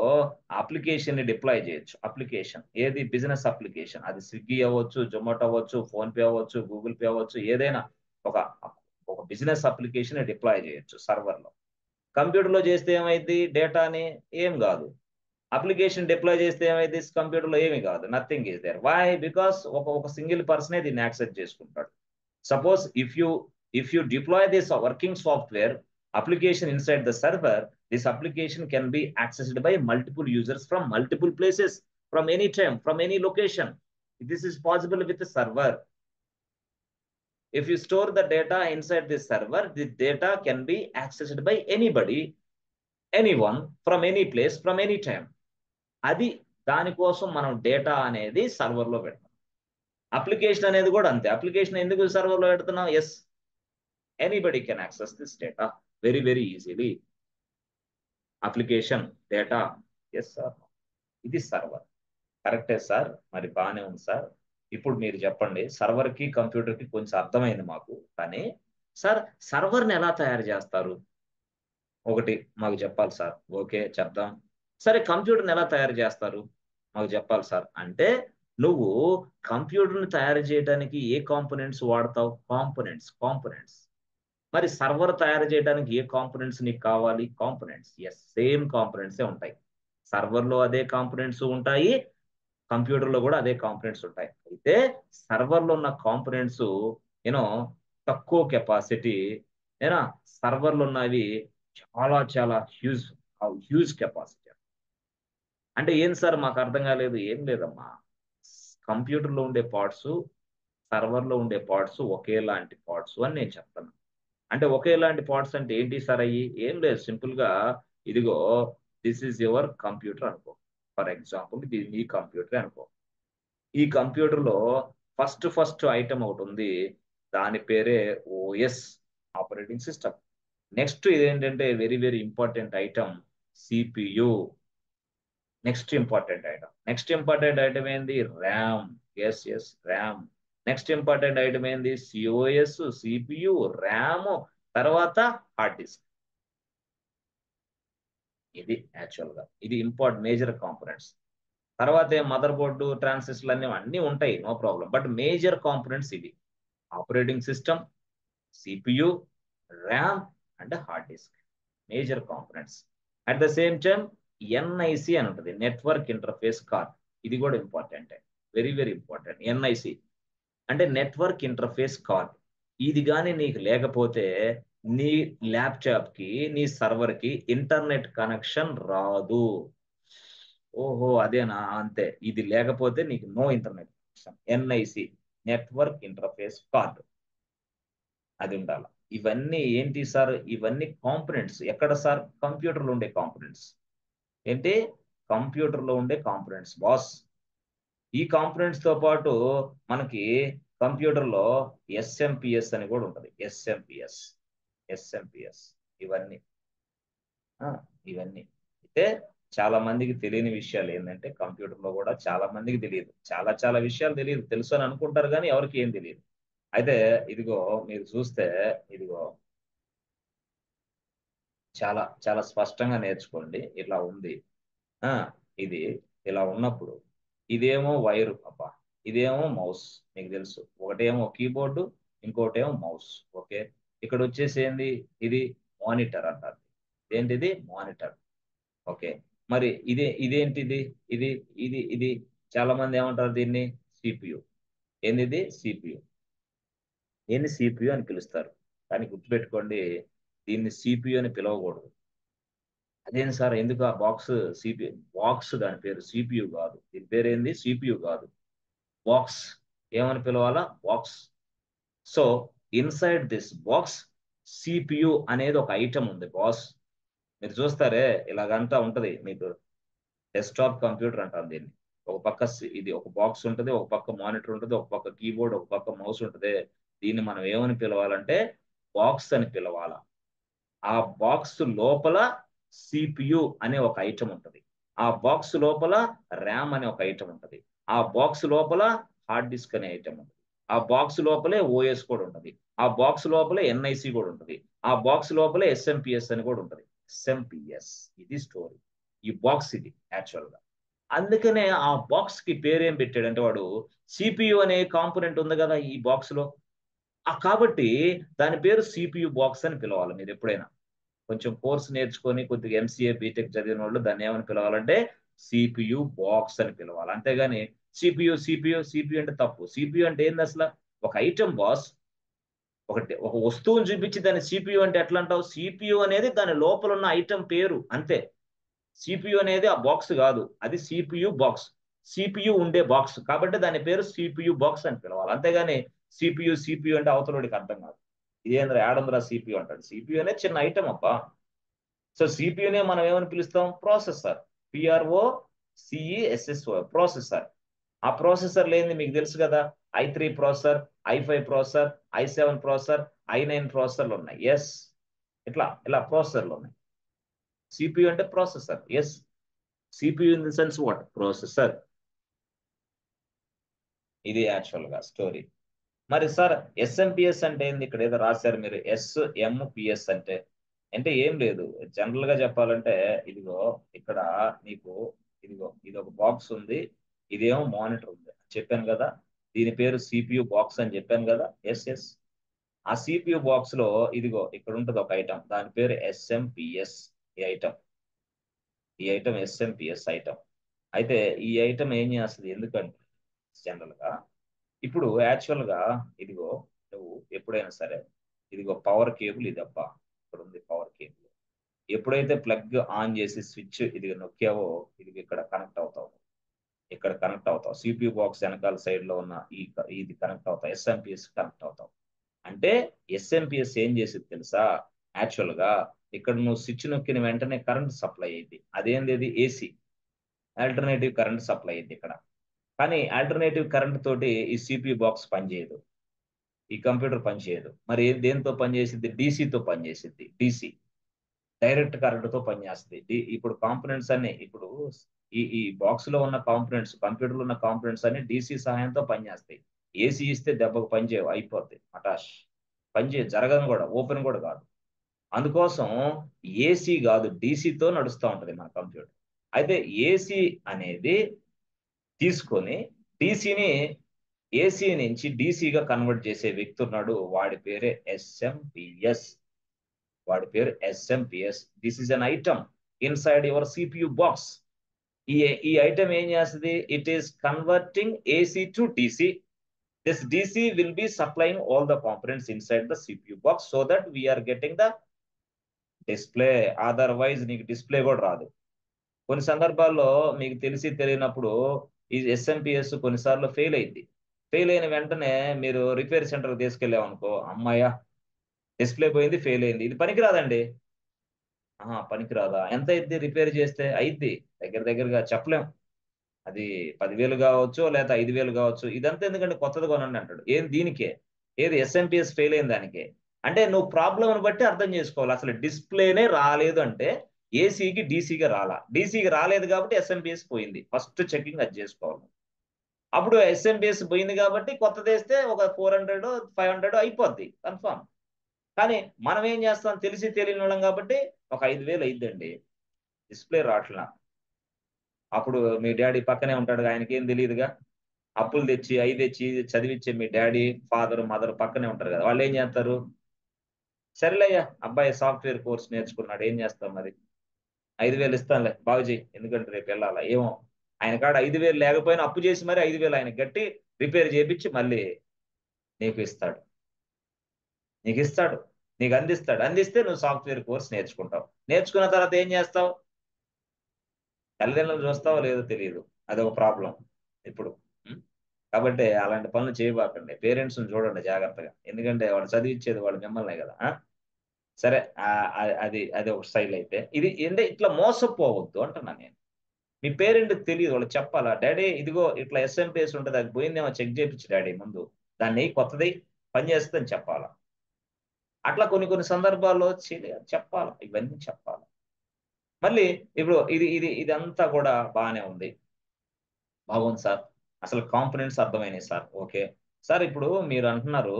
A: అప్లికేషన్ ని డిప్లాయ్ చేయొచ్చు. అప్లికేషన్ ఏది? Business application. అది స్విగ్గీ అవ్వచ్చు, జొమాటో అవ్వచ్చు, ఫోన్ పే అవ్వచ్చు, గూగుల్ పే అవ్వచ్చు, ఏదైనా ఒక ఒక బిజినెస్ అప్లికేషన్ డిప్లాయ్ చేయొచ్చు సర్వర్లో. కంప్యూటర్లో చేస్తే ఏమైంది, డేటాని ఏం కాదు. అప్లికేషన్ డిప్లాయ్ చేస్తే ఏమైంది, కంప్యూటర్లో ఏమి కాదు, nothing is there. Why? Because ఒక సింగిల్ పర్సనే దీన్ని యాక్సెస్ చేసుకుంటాడు. Suppose if you deploy this working software application inside the server, this application can be accessed by multiple users from multiple places, from any time, from any location. This is possible with the server. If you store the data inside this server, the data can be accessed by anybody, anyone, from any place, from any time. అది దానికోసం మనం data అనేది సర్వర్లో పెడతాం. Application అనేది కూడా అంతే. Application ఎందుకు సర్వర్లో పెడుతున్నాం? Yes, anybody can access this data very, very easily. Application, data, yes sir. ఇది సర్వర్. కరెక్టే సార్, మరి బాగానే ఉంది సార్. ఇప్పుడు మీరు చెప్పండి, సర్వర్కి కంప్యూటర్కి కొంచెం అర్థమైంది మాకు, కానీ సార్ సర్వర్ని ఎలా తయారు చేస్తారు ఒకటి మాకు చెప్పాలి సార్. ఓకే చెప్దాం. సరే కంప్యూటర్ని ఎలా తయారు చేస్తారు మాకు చెప్పాలి సార్ అంటే, నువ్వు కంప్యూటర్ని తయారు చేయడానికి ఏ కాంపోనెంట్స్ వాడతావు? కాంపోనెంట్స్. మరి సర్వర్ తయారు చేయడానికి ఏ కాంపోనెంట్స్ నీకు కావాలి? కాంపోనెంట్స్. ఎస్, సేమ్ కాంపోనెంట్సే ఉంటాయి. సర్వర్లో అదే కాంపోనెంట్స్ ఉంటాయి, కంప్యూటర్లో కూడా అదే కాంపోనెంట్స్ ఉంటాయి. అయితే సర్వర్లో ఉన్న కాంపోనెంట్స్ యూనో తక్కువ కెపాసిటీ, ఏనా సర్వర్లో ఉన్నవి చాలా చాలా హ్యూజ్ కెపాసిటీ. అంటే ఏం సార్ మాకు అర్థం కాలేదు. ఏం లేదమ్మా, కంప్యూటర్లో ఉండే పార్ట్స్, సర్వర్లో ఉండే పార్ట్స్ ఒకేలాంటి పార్ట్స్ అని నేను చెప్తాను. అంటే ఒకేలాంటి పార్ట్స్ అంటే ఏంటి సార్? అయ్యి ఏం లేదు, సింపుల్ గా ఇదిగో దిస్ ఈజ్ యువర్ కంప్యూటర్ అనుకో. ఫర్ ఎగ్జాంపుల్ ఇది మీ కంప్యూటర్ అనుకో. ఈ కంప్యూటర్ లో ఫస్ట్ ఐటమ్ ఒకటి ఉంది, దాని పేరే ఓఎస్, ఆపరేటింగ్ సిస్టమ్. నెక్స్ట్ ఇదేంటంటే very very important item CPU. Next important item ఏంది? RAM. Yes RAM. Next important item ఏంది? సిఓఎస్, సిపియు, ర్యామ్, తర్వాత హార్డ్ డిస్క్. ఇది యాక్చువల్ గా ఇది మేజర్ కాంపోనెంట్స్. తర్వాత మదర్ బోర్డు, ట్రాన్సిస్టర్లు అన్నీ ఉంటాయి, no problem. But major components ఇవి: operating system, CPU, RAM and hard disk. Major components. At the same time NIC అని ఉంటుంది, నెట్వర్క్ ఇంటర్ఫేస్ కార్డ్. ఇది కూడా important, very very important. NIC అంటే నెట్వర్క్ ఇంటర్ఫేస్ కార్డ్. ఇది కానీ నీకు లేకపోతే నీ ల్యాప్టాప్ కి, నీ సర్వర్ కి ఇంటర్నెట్ కనెక్షన్ రాదు. ఓహో అదేనా? అంతే. ఇది లేకపోతే నీకు no internet connection. NIC, network interface card, అది ఉండాలి. ఇవన్నీ ఏంటి సార్? ఇవన్నీ కాంపోనెంట్స్. ఎక్కడ సార్? కంప్యూటర్లో ఉండే కాంపోనెంట్స్. ఏంటి? కంప్యూటర్లో ఉండే కాంపోనెంట్స్ బాస్. ఈ కాంపోనెంట్స్ తో పాటు మనకి కంప్యూటర్లో ఎస్ఎంపిఎస్ అని కూడా ఉంటుంది. ఎస్ఎంపిఎస్ ఇవన్నీ అయితే చాలా మందికి తెలియని విషయాలు ఏంటంటే, కంప్యూటర్లో కూడా చాలా మందికి తెలియదు, చాలా విషయాలు తెలియదు. తెలుసు అని అనుకుంటారు కానీ ఎవరికి ఏం తెలియదు. అయితే ఇదిగో మీరు చూస్తే, ఇదిగో చాలా స్పష్టంగా నేర్చుకోండి. ఇట్లా ఉంది, ఇది ఇలా ఉన్నప్పుడు ఇదేమో వైరు అబ్బా, ఇదేమో మౌస్. మీకు తెలుసు, ఒకటేమో కీబోర్డు, ఇంకోటేమో మౌస్. ఓకే, ఇక్కడ వచ్చేసి ఏంది? ఇది మానిటర్ అంటారు. ఏంటిది? మానిటర్. ఓకే, మరి ఇదేంటిది? ఇది ఇది ఇది చాలా మంది ఏమంటారు దీన్ని? సిపియు. ఏంది? సిపియు. దీన్ని సిపియు అని పిలుస్తారు. కానీ గుర్తుపెట్టుకోండి, దీన్ని సిపియు అని పిలవకూడదు. అదేంటి సార్, ఎందుకు ఆ బాక్స్ సిపియు? బాక్స్ దాని పేరు, సిపియు కాదు. దీని పేరు ఏంది? సిపియు కాదు, బాక్స్. ఏమని పిలవాలా? Box. So inside this box CPU అనేది ఒక ఐటమ్ ఉంది బాస్. మీరు చూస్తారే ఇలాగంతా ఉంటది మీకు. డెస్క్టాప్ కంప్యూటర్ అంటారు దీన్ని. ఒక పక్క ఇది ఒక బాక్స్ ఉంటుంది, ఒక పక్క మానిటర్ ఉంటుంది, ఒక పక్క కీబోర్డ్, ఒక పక్క మౌస్ ఉంటుంది. దీన్ని మనం ఏమని పిలవాలంటే బాక్స్ అని పిలవాలా. ఆ బాక్స్ లోపల సిపియు అనే ఒక ఐటమ్ ఉంటుంది. ఆ బాక్స్ లోపల ర్యామ్ అనే ఒక ఐటమ్ ఉంటుంది. ఆ బాక్స్ లోపల హార్డ్ డిస్క్ అనే ఐటమ్ ఉంటుంది. ఆ బాక్స్ లోపలే ఓఎస్ కూడా ఉంటుంది. ఆ బాక్స్ లోపలే ఎన్ఐసి కూడా ఉంటుంది. ఆ బాక్స్ లోపలే ఎస్ఎంపిఎస్ అని కూడా ఉంటుంది. ఎస్ఎంపిఎస్, ఇది స్టోరీ. ఈ బాక్స్ ఇది యాక్చువల్ గా. అందుకనే ఆ బాక్స్ కి పేరేం పెట్టాడంటే వాడు, సిపియు అనే కాంపోనెంట్ ఉంది కదా ఈ బాక్స్ లో, కాబట్టి దాని పేరు CPU బాక్స్ అని పిలవాలి మీరు ఎప్పుడైనా. కొంచెం కోర్స్ నేర్చుకొని కొద్దిగా MCA బీటెక్ చదివిన వాళ్ళు దాన్ని ఏమని పిలవాలంటే CPU బాక్స్ అని పిలవాలి. అంతేగాని CPU అంటే తప్పు. CPU అంటే ఏంది అసలు? ఒక ఐటమ్ బాస్. ఒక వస్తువుని చూపించి దాన్ని CPU అంటే ఎట్లా అంటావు? CPU అనేది దాని లోపల ఉన్న ఐటమ్ పేరు అంతే. CPU అనేది ఆ బాక్స్ కాదు. అది CPU బాక్స్. CPU ఉండే బాక్స్. కాబట్టి దాని పేరు CPU బాక్స్ అని పిలవాలి. అంతేగాని CPU అంటే అవతలోడికి అర్థం కాదు. ఇదేంద్ర యాడంద్ర CPU అంటాడు. CPU అనేది చిన్న ఐటమ్ అబ్బా. సో CPUనే మనం ఏమని పిలుస్తాం? ప్రాసెసర్. PROCESSO processor. ఆ ప్రాసెసర్ లేనిది మీకు తెలుసు కదా, i3 processor, i5 processor, i7 processor, i9 ప్రాసెసర్లు ఉన్నాయి. ఎస్, ఇలా ప్రాసెసర్లు ఉన్నాయి. CPU అంటే processor. Yes, CPU in the sense what? Processor. ఇది యాక్చువల్ గా స్టోరీ. మరి సార్ SMPS అంటే ఏంది? ఇక్కడ ఏదో రాశారు మీరు, SMPS అంటే అంటే ఏం లేదు. జనరల్ గా చెప్పాలంటే ఇదిగో ఇక్కడ నీకు ఇదిగో ఇది ఒక బాక్స్ ఉంది, ఇదేమో మానిటర్ ఉంది చెప్పాను కదా, దీని పేరు CPU బాక్స్ అని చెప్పాను కదా. ఎస్. ఆ CPU బాక్స్ లో ఇదిగో ఇక్కడ ఉంటుంది ఒక ఐటమ్, దాని పేరు SMPS. ఈ ఐటమ్ SMPS ఐటమ్. అయితే ఈ ఐటమ్ ఏం చేస్తుంది? ఎందుకంటే జనరల్ గా ఇప్పుడు యాక్చువల్ గా ఇదిగో నువ్వు ఎప్పుడైనా సరే ఇదిగో పవర్ కేబుల్ ఇదబ్బా, ఇక్కడ ఉంది పవర్ కేబుల్. ఎప్పుడైతే ప్లగ్ ఆన్ చేసి స్విచ్ ఇది నొక్కావో ఇది ఇక్కడ కనెక్ట్ అవుతావు. CPU బాక్స్ వెనకాల సైడ్ లో ఉన్న ఇది కనెక్ట్ అవుతావు. SMPS కనెక్ట్ అవుతావు. అంటే SMPS ఏం చేసేది తెలుసా? యాక్చువల్ గా ఇక్కడ నువ్వు స్విచ్ నొక్కిన వెంటనే కరెంట్ సప్లై అయింది. అదేంది? AC, ఆల్టర్నేటివ్ కరెంట్ సప్లై అయింది ఇక్కడ. కానీ ఆల్టర్నేటివ్ కరెంట్ తోటి ఈ CPU బాక్స్ పనిచేయదు, ఈ కంప్యూటర్ పనిచేయదు. మరి దేంతో పనిచేసిద్ది? డీసీతో పనిచేసిద్ది. డీసీ డైరెక్ట్ కరెంట్తో పనిచేస్తుంది. ఇప్పుడు కాంపోనెంట్స్ అన్ని ఇప్పుడు ఈ బాక్స్ లో ఉన్న కాంపోనెంట్స్, కంప్యూటర్ లో ఉన్న కాంపోనెంట్స్ అన్ని డీసీ సహాయంతో పనిచేస్తాయి. ఏసీ ఇస్తే దెబ్బకు పనిచేయవు, అయిపోద్ది మటాష్. పనిచేయ జరగదు కూడా, ఓపెన్ కూడా కాదు. అందుకోసం ఏసీ కాదు డీసీతో నడుస్తూ ఉంటది మన కంప్యూటర్. అయితే ఏసీ అనేది తీసుకొని డీసీని ఏసీ నుంచి డీసీగా కన్వర్ట్ చేసే వ్యక్తి ఉన్నాడు, వాడి పేరే SMPS. This is an item inside your CPU box. ఈ ఐటమ్ ఏం చేస్తుంది? It is converting AC to DC. This DC will be supplying all the components inside the CPU box so that we're getting the display. Otherwise నీకు display కూడా రాదు. కొన్ని సందర్భాల్లో మీకు తెలిసి తెలియనప్పుడు ఈ SMPS కొన్నిసార్లు ఫెయిల్ అయింది. ఫెయిల్ అయిన వెంటనే మీరు రిపేర్ సెంటర్కి తీసుకెళ్ళామనుకో, అమ్మాయ్యా డిస్ప్లే పోయింది, ఫెయిల్ అయింది, ఇది పనికిరాదండి. పనికిరాదా? ఎంత అయింది రిపేర్ చేస్తే? అయిద్ది దగ్గరగా చెప్పలేం. అది 10,000 కావచ్చు, లేకపోతే 5,000 కావచ్చు. ఇదంతా ఎందుకంటే కొత్తది కొనండి అంటాడు. ఏం దీనికే? ఏది SMPS ఫెయిల్ అయిన దానికే. అంటే నువ్వు ప్రాబ్లంని బట్టి అర్థం చేసుకోవాలి. అసలు డిస్ప్లేనే రాలేదు అంటే ఏసీకి డీసీగా డీసీకి రాలేదు కాబట్టి SMPS పోయింది. ఫస్ట్ చెకింగ్ అది చేసుకోవాలి. అప్పుడు SMPS పోయింది కాబట్టి కొత్తది వేస్తే ఒక 400 500 అయిపోద్ది కన్ఫామ్. కానీ మనం ఏం చేస్తాం? తెలిసి తెలియని వాళ్ళం కాబట్టి ఒక 5,000 అయిద్దండి, డిస్ప్లే రావట్లా. అప్పుడు మీ డాడీ పక్కనే ఉంటాడు, ఆయనకి ఏం తెలియదుగా. అప్పులు తెచ్చి చదివించే మీ డాడీ, ఫాదర్, మదర్ పక్కనే ఉంటారు కదా. వాళ్ళు ఏం చేస్తారు? సరేలేయ్యా అబ్బాయి సాఫ్ట్వేర్ కోర్స్ నేర్చుకున్నాడు, ఏం చేస్తాం మరి, 5,000 ఇస్తానులే బాగు చేయి, ఎందుకంటే రేపు వెళ్ళాలా. ఏమో ఆయన కాడ 5,000 లేకపోయినా అప్పు చేసి మరి 5,000 ఆయన గట్టి రిపేర్ చేయించి మళ్ళీ నీకు ఇస్తాడు. నీకు అందిస్తే నువ్వు సాఫ్ట్వేర్ కోర్స్ నేర్చుకుంటావు. నేర్చుకున్న తర్వాత ఏం చేస్తావు? తల్లిదండ్రులు చూస్తావో లేదో తెలియదు, అదొక ప్రాబ్లం ఇప్పుడు. కాబట్టి అలాంటి పనులు చేయబాకండి. పేరెంట్స్ని చూడండి జాగ్రత్తగా, ఎందుకంటే వాళ్ళు చదివించేది వాళ్ళు మిమ్మల్నే కదా. సరే, అది ఒక స్టైల్. అయితే ఇది ఏంటంటే ఇట్లా మోసపోవద్దు అంటున్నా నేను. మీ పేరెంట్కి తెలియదు, వాళ్ళు చెప్పాలా, డాడీ ఇదిగో ఇట్లా SMPS ఉంటుంది, అది పోయిందేమో చెక్ చేయించు డాడీ ముందు, దాన్ని కొత్తది పని చేస్తుందని చెప్పాలా. అట్లా కొన్ని సందర్భాల్లో చెప్పాలి, ఇవన్నీ చెప్పాలి. మళ్ళీ ఇప్పుడు ఇదంతా కూడా బాగానే ఉంది, బాగుంది సార్, అసలు కాంపోనెంట్స్ అర్థమైనాయి సార్. ఓకే సార్, ఇప్పుడు మీరు అంటున్నారు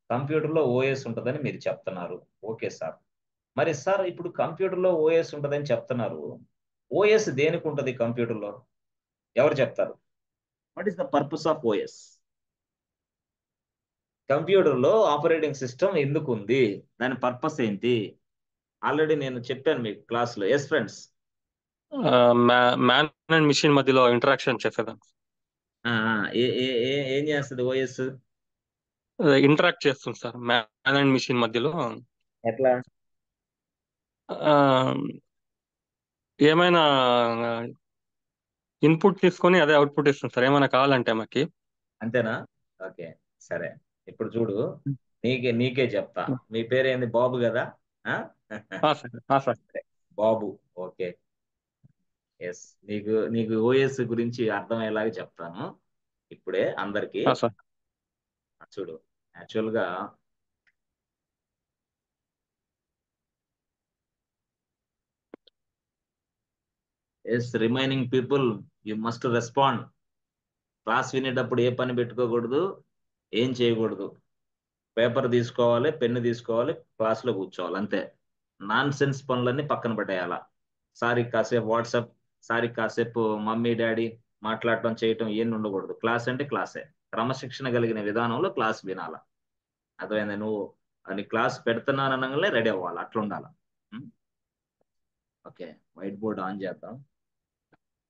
A: కంప్యూటర్లో OS ఉంటుందని మీరు చెప్తున్నారు. ఓకే సార్, మరి సార్ ఇప్పుడు కంప్యూటర్లో OS ఉంటుందని చెప్తున్నారు, OS దేనికి ఉంటుంది కంప్యూటర్లో? ఎవరు చెప్తారు? What is the purpose of OS? కంప్యూటర్లో ఆపరేటింగ్ సిస్టమ్ ఎందుకు ఉంది, దాని పర్పస్ ఏంటి? ఆల్రెడీ నేను చెప్పాను మీకు క్లాస్లో. Yes friends.
B: Man and machine మధ్యలో ఇంటరాక్షన్ చేసేదాన్ని.
A: ఏం చేస్తుంది ఓఎస్?
B: ఇంటరాక్ట్ చేస్తుంది సార్ మ్యాన్ అండ్ మిషన్ మధ్యలో.
A: ఎట్లా?
B: ఆ, ఏమైనా ఇన్పుట్ తీసుకొని అదే అవుట్పుట్ ఇస్తుంది సార్, ఏమైనా కావాలంటే మాకి.
A: అంతేనా? ఓకే, సరే. ఇప్పుడు చూడు, నీకే చెప్తా. మీ పేరేంది? బాబు కదా? ఆ?
B: సార్.
A: సరే, బాబు. ఓకే. ఎస్, నీకు నీకు ఓఎస్ గురించి అర్థమయ్యేలాగా చెప్తాను ఇప్పుడే అందరికి.
B: సార్.
A: చూడు, యాక్చువల్గా yes remaining people, you must respond. Class వినేటప్పుడు ఏ పని పెట్టుకోకూడదు, ఏం చేయకూడదు. పేపర్ తీసుకోవాలి, పెన్ను తీసుకోవాలి, క్లాస్లో కూర్చోవాలి, అంతే. నాన్ సెన్స్ పనులన్నీ పక్కన పెట్టేయాలా. సారి కాసేపు వాట్సాప్, సారి కాసేపు మమ్మీ డాడీ మాట్లాడటం చేయటం ఏం ఉండకూడదు. క్లాస్ అంటే క్లాసే. క్రమశిక్షణ కలిగిన విధానంలో క్లాస్ వినాలా. అర్థమైందా? నువ్వు అని క్లాస్ పెడుతున్నాననగానే రెడీ అవ్వాలి, అట్లా ఉండాలి. ఓకే, వైట్ బోర్డ్ ఆన్ చేద్దాం.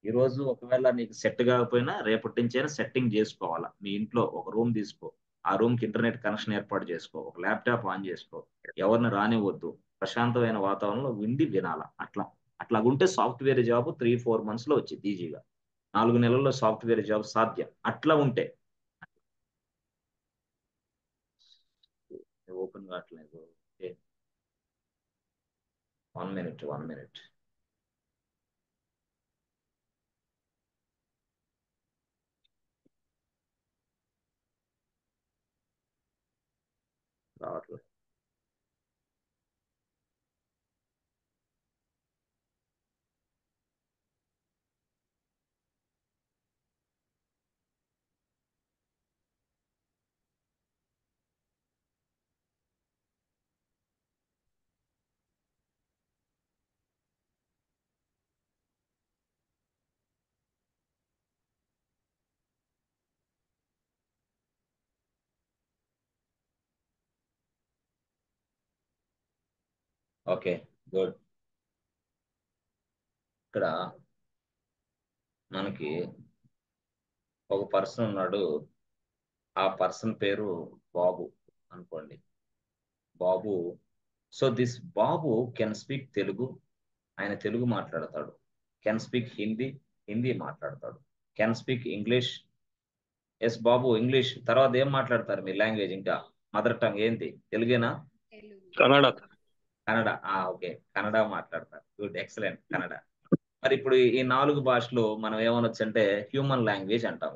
A: ఈరోజు ఒకవేళ నీకు సెట్ కాకపోయినా రేపటి నుంచైనా సెట్టింగ్ చేసుకోవాలా. మీ ఇంట్లో ఒక రూమ్ తీసుకో, ఆ రూమ్కి ఇంటర్నెట్ కనెక్షన్ ఏర్పాటు చేసుకో, ఒక ల్యాప్టాప్ ఆన్ చేసుకో, ఎవరిని రానివ్వద్దు, ప్రశాంతమైన వాతావరణంలో విండి వినాలా. అట్లా ఉంటే సాఫ్ట్వేర్ జాబ్ 3-4 months లో వచ్చింది ఈజీగా. 4 నెలల్లో సాఫ్ట్వేర్ జాబ్ సాధ్యం అట్లా ఉంటే. ఓపెన్ కావట్లేదు. Okay, 1 minute. రావట్లేదు. Okay, good. ఇక్కడ మనకి ఒక పర్సన్ ఉన్నాడు. ఆ పర్సన్ పేరు బాబు అనుకోండి. Babu. So this Babu can speak Telugu. ఆయన తెలుగు మాట్లాడతాడు. కెన్ స్పీక్ హిందీ, హిందీ మాట్లాడతాడు. Can speak English. Yes Babu, English తర్వాత ఏం మాట్లాడతారు మీ లాంగ్వేజ్? ఇంకా మదర్ టంగ్ ఏంటి? తెలుగేనా?
B: కన్నడ.
A: కన్నడ. ఓకే, కన్నడ మాట్లాడతారు. Good, excellent, Kannada. మరి ఇప్పుడు ఈ 4 భాషలు మనం ఏమనొచ్చు అంటే హ్యూమన్ లాంగ్వేజ్ అంటాం.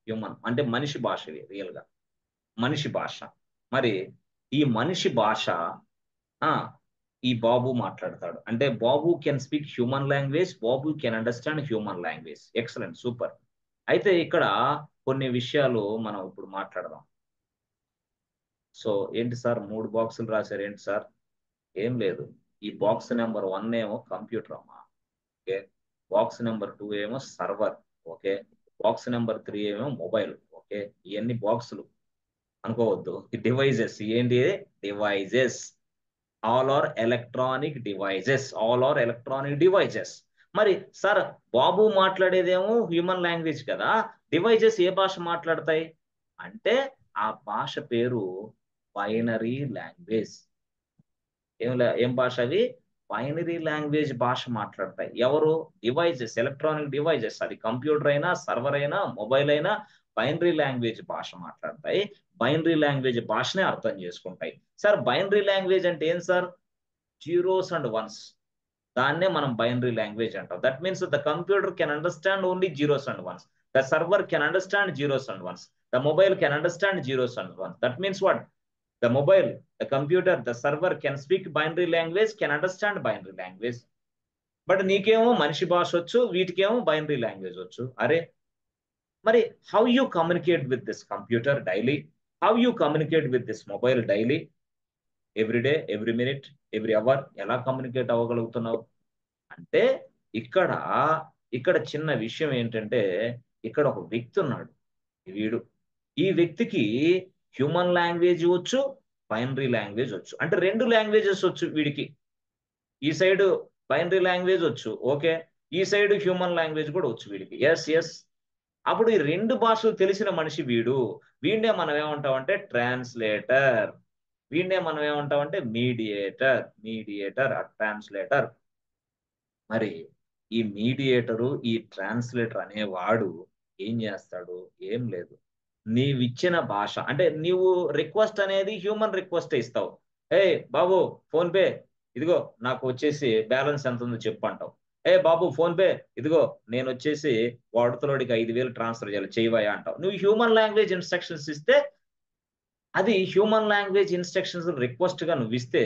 A: హ్యూమన్ అంటే మనిషి భాష, రియల్ గా మనిషి భాష. మరి ఈ మనిషి భాష ఆ ఈ బాబు మాట్లాడతాడు. అంటే Babu can speak human language, Babu can understand human language. Excellent, super. అయితే ఇక్కడ కొన్ని విషయాలు మనం ఇప్పుడు మాట్లాడదాం. సో ఏంటి సార్ 3 బాక్సులు రాశారు ఏంటి సార్? ఏం లేదు. ఈ బాక్స్ నెంబర్ 1 ఏమో కంప్యూటర్ అమ్మా. ఓకే. బాక్స్ నెంబర్ 2 ఏమో సర్వర్. ఓకే. బాక్స్ నెంబర్ 3 ఏమో మొబైల్. ఓకే. ఇవన్నీ బాక్సులు అనుకోవద్దు. డివైజెస్. ఏంటి? Devices. All are electronic devices. All are electronic devices. మరి సార్ బాబు మాట్లాడేదేమో హ్యూమన్ లాంగ్వేజ్ కదా, డివైజెస్ ఏ భాష మాట్లాడతాయి అంటే ఆ భాష పేరు బైనరీ లాంగ్వేజ్. ఏం భాష అది? బైనరీ లాంగ్వేజ్ భాష మాట్లాడతాయి. ఎవరు? Devices, electronic devices. అది కంప్యూటర్ అయినా, సర్వర్ అయినా, మొబైల్ అయినా బైనరీ లాంగ్వేజ్ భాష మాట్లాడతాయి. బైనరీ లాంగ్వేజ్ భాషనే అర్థం చేసుకుంటాయి. సార్ బైనరీ లాంగ్వేజ్ అంటే ఏం సార్? Zeros and once. దాన్నే మనం బైనరీ లాంగ్వేజ్ అంటాం. That means the computer can understand only zeros and once. The server can understand zeros and once. The mobile can understand zeros and ones. That means what? The mobile, the computer, the server can speak binary language, can understand binary language. But నీకేమో మనిషి భాష వచ్చు, వీటికేమో binary language వచ్చు. అరే మరి how you communicate with this computer daily? How you communicate with this mobile daily? Every day, every minute, every hour ఎలా communicate అవ్వగలుగుతున్నావు అంటే ఇక్కడ ఇక్కడ చిన్న విషయం ఏంటంటే ఇక్కడ ఒక వ్యక్తి ఉన్నాడు. వీడు ఈ వ్యక్తికి హ్యూమన్ లాంగ్వేజ్ వచ్చు, బైనరీ లాంగ్వేజ్ వచ్చు. అంటే 2 లాంగ్వేజెస్ వచ్చు వీడికి. ఈ సైడ్ బైనరీ లాంగ్వేజ్ వచ్చు, ఓకే. ఈ సైడ్ హ్యూమన్ లాంగ్వేజ్ కూడా వచ్చు వీడికి. ఎస్. అప్పుడు ఈ 2 భాషలు తెలిసిన మనిషి వీడు. వీడినే మనం ఏమంటామంటే ట్రాన్స్లేటర్. వీడినే మనం ఏమంటామంటే మీడియేటర్ ట్రాన్స్లేటర్. మరి ఈ మీడియేటరు, ఈ ట్రాన్స్లేటర్ అనేవాడు ఏం చేస్తాడు? ఏం లేదు. నీవిచ్చిన భాష అంటే నీవు రిక్వెస్ట్ అనేది హ్యూమన్ రిక్వెస్ట్ ఇస్తావు. బాబు ఫోన్ పే, ఇదిగో నాకు వచ్చేసి బ్యాలెన్స్ ఎంత ఉందో చెప్పు అంటావు. బాబు ఫోన్ పే, ఇదిగో నేను వచ్చేసి వాడుతలోడికి 5,000 ట్రాన్స్ఫర్ చేయాలి చేయవయ్యా అంటావు. నువ్వు హ్యూమన్ లాంగ్వేజ్ ఇన్స్ట్రక్షన్స్ ఇస్తే అది హ్యూమన్ లాంగ్వేజ్ ఇన్స్ట్రక్షన్స్ రిక్వెస్ట్ గా నువ్వు ఇస్తే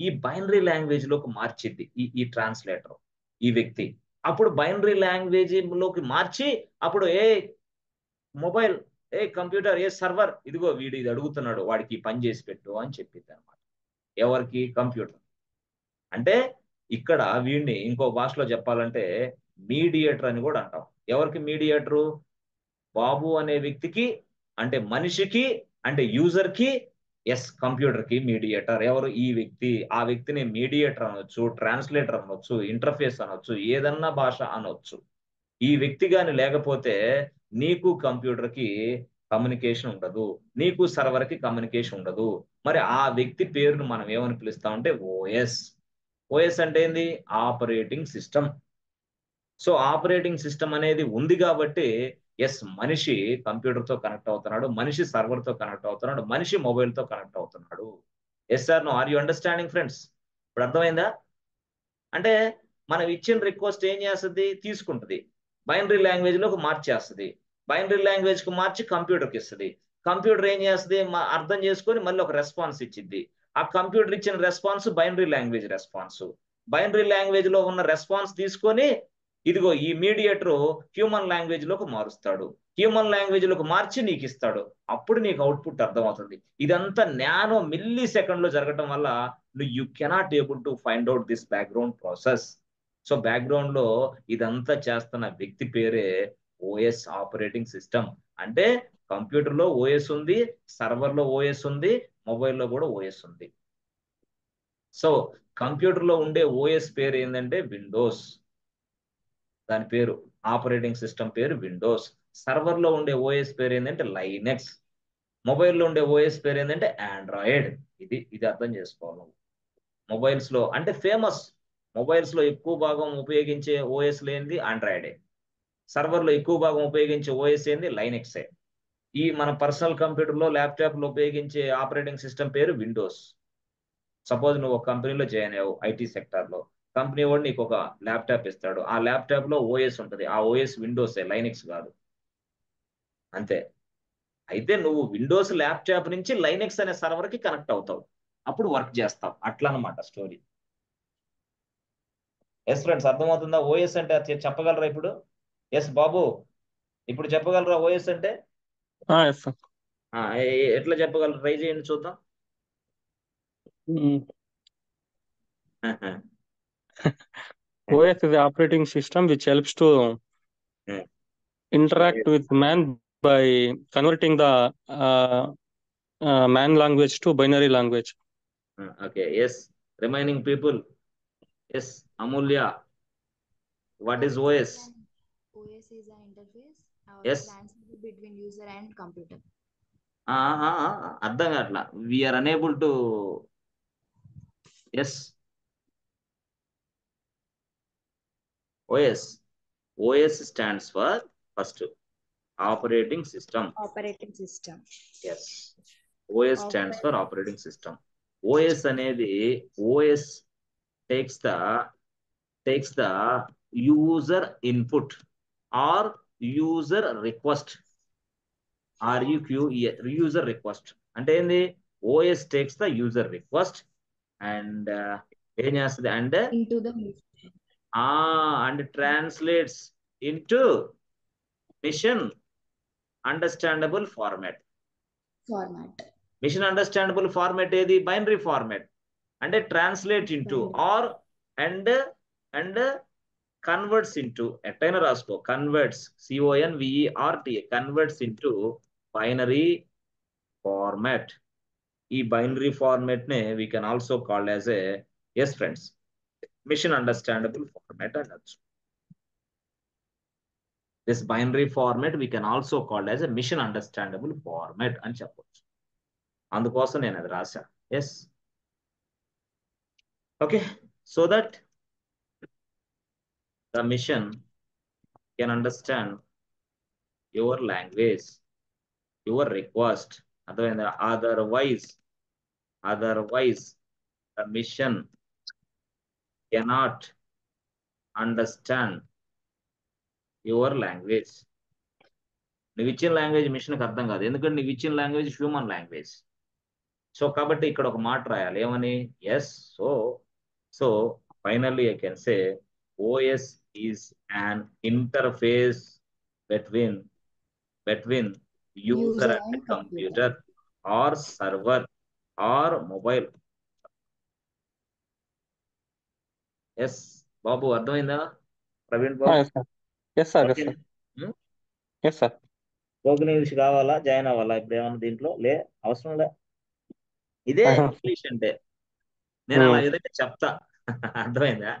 A: ఈ బైనరీ లాంగ్వేజ్ లోకి మార్చిద్ది ఈ ట్రాన్స్లేటర్, ఈ వ్యక్తి. అప్పుడు బైనరీ లాంగ్వేజ్ లోకి మార్చి అప్పుడు మొబైల్, కంప్యూటర్, సర్వర్, ఇదిగో వీడు ఇది అడుగుతున్నాడు, వాడికి ఈ పని చేసి పెట్టు అని చెప్పింది అనమాట. ఎవరికి? కంప్యూటర్. అంటే ఇక్కడ వీడిని ఇంకో భాషలో చెప్పాలంటే మీడియేటర్ అని కూడా అంటాం. ఎవరికి మీడియేటరు? బాబు అనే వ్యక్తికి, అంటే మనిషికి, అంటే యూజర్ కి, కంప్యూటర్ కి మీడియేటర్ ఎవరు? ఈ వ్యక్తి. ఆ వ్యక్తిని మీడియేటర్ అనొచ్చు, ట్రాన్స్లేటర్ అనొచ్చు, ఇంటర్ఫేస్ అనొచ్చు, ఏదన్నా భాష అనొచ్చు. ఈ వ్యక్తి గాని లేకపోతే నీకు కంప్యూటర్ కి కమ్యూనికేషన్ ఉండదు, నీకు సర్వర్ కి కమ్యూనికేషన్ ఉండదు. మరి ఆ వ్యక్తి పేరును మనం ఏమని పిలుస్తామంటే ఓఎస్. ఓఎస్ అంటే ఏంది? Operating system. So operating system అనేది ఉంది కాబట్టి మనిషి కంప్యూటర్ తో కనెక్ట్ అవుతున్నాడు, మనిషి సర్వర్ తో కనెక్ట్ అవుతున్నాడు, మనిషి మొబైల్ తో కనెక్ట్ అవుతున్నాడు. Sir no, are you understanding friends? ఇప్పుడు అర్థమైందా? అంటే మనం ఇచ్చిన రిక్వెస్ట్ ఏం చేస్తుంది? తీసుకుంటుంది, బైనరీ లాంగ్వేజ్ లోకి మార్చేస్తుంది, బైనరీ లాంగ్వేజ్ కు మార్చి కంప్యూటర్కి ఇస్తుంది. కంప్యూటర్ ఏం చేస్తుంది? అర్థం చేసుకొని మళ్ళీ ఒక రెస్పాన్స్ ఇచ్చింది. ఆ కంప్యూటర్ ఇచ్చిన response binary language response. Binary language లో ఉన్న రెస్పాన్స్ తీసుకొని ఇదిగో ఈ మీడియేటర్ హ్యూమన్ లాంగ్వేజ్ లోకి మారుస్తాడు, హ్యూమన్ లాంగ్వేజ్ లోకి మార్చి నీకు ఇస్తాడు. అప్పుడు నీకు అవుట్పుట్ అర్థమవుతుంది. ఇదంతా నానో మిల్లీ సెకండ్ లో జరగటం వల్ల you cannot able to find out this background process. So background లో ఇదంతా చేస్తున్న వ్యక్తి పేరే ఓఎస్, ఆపరేటింగ్ సిస్టమ్. అంటే కంప్యూటర్ లో ఓఎస్ ఉంది, సర్వర్ లో ఓఎస్ ఉంది, మొబైల్లో కూడా ఓఎస్ ఉంది. సో కంప్యూటర్ లో ఉండే ఓఎస్ పేరు ఏంటంటే విండోస్. దాని పేరు ఆపరేటింగ్ సిస్టమ్ పేరు విండోస్. సర్వర్ లో ఉండే ఓఎస్ పేరు ఏంటంటే లైనెక్స్. మొబైల్లో ఉండే ఓఎస్ పేరు ఏంటంటే ఆండ్రాయిడ్. ఇది అర్థం చేసుకోవాలి. మొబైల్స్ లో అంటే ఫేమస్, మొబైల్స్ లో ఎక్కువ భాగం ఉపయోగించే ఓఎస్ లేనిది ఆండ్రాయిడే. సర్వర్ లో ఎక్కువ భాగం ఉపయోగించే ఓఎస్ ఏంది? లైనెక్సే. ఈ మన పర్సనల్ కంప్యూటర్ లో, ల్యాప్టాప్ లో ఉపయోగించే ఆపరేటింగ్ సిస్టమ్ పేరు విండోస్. సపోజ్ నువ్వు ఒక కంపెనీలో జాయిన్ అయ్యావు, ఐటీ సెక్టర్ లో. కంపెనీ వాడు నీకు ఒక ల్యాప్టాప్ ఇస్తాడు, ఆ ల్యాప్టాప్ లో ఓఎస్ ఉంటుంది, ఆ ఓఎస్ విండోసే, లైనెక్స్ కాదు. అంతే. అయితే నువ్వు విండోస్ ల్యాప్టాప్ నుంచి లైనెక్స్ అనే సర్వర్ కి కనెక్ట్ అవుతావు, అప్పుడు వర్క్ చేస్తావు. అట్లా అనమాట స్టోరీ. ఫ్రెండ్స్ అర్థమవుతుందా? ఓఎస్ అంటే చెప్పగలరా ఇప్పుడు? బాబు ఇప్పుడు చెప్పగలరా ఓఎస్ అంటే?
B: Yes sir.
A: ఎట్లా చెప్పగలరు? ట్రై చేయండి చూద్దాం.
B: OS is the operating system which helps to interact with man by converting the man language to binary language.
A: Okay, remaining people. Amulya, what is OS?
C: OS is an interface or
A: Yes.
C: transfer between user and computer.
A: అర్థం కావట్లా. We're unable to OS stands for first operating system.
C: Operating system.
A: Yes, OS stands for operating system. OS అనేది OS takes the user input or user request. user request అంటే ఏంది? OS takes the user request and ఏం చేస్తుంది అంటే
C: into the
A: and translates into mission understandable format. Mission understandable format ఏది? Binary format. అంటే translate into or and converts into, ఎట్టైనా రాసుకో, converts, CONVERT, converts into binary format. ఈ binary format నే we can also called as a, yes friends, machine understandable format అనొచ్చు. This binary format we can also called as a machine understandable format అని చెప్పొచ్చు. అందుకోసం నేను అది రాశా. Yes, okay. So that the machine can understand your language, your request. అర్థమైందా? Otherwise the machine cannot understand your language. నువ్వు ఇచ్చిన language మిషన్కి అర్థం కాదు, ఎందుకంటే నువ్వు ఇచ్చిన లాంగ్వేజ్ హ్యూమన్ లాంగ్వేజ్. సో కాబట్టి ఇక్కడ ఒక మాట రాయాలి, ఏమని? Yes. So finally I can say OS is an interface between user
C: User
A: and
C: and
A: computer or server or mobile. Yes Babu, అర్థమైందా? Praveen Babu,
B: yes sir.
A: Okay.
B: Yes sir.
A: Spoken English కావాలా? Join అవ్వాలా? ఇప్పుడు ఏమన్నా దీంట్లో అవసరం లే. ఇదే ఇంగ్లీష్ అంటే. నేను అలా విధంగా చెప్తా. అర్థమైందా?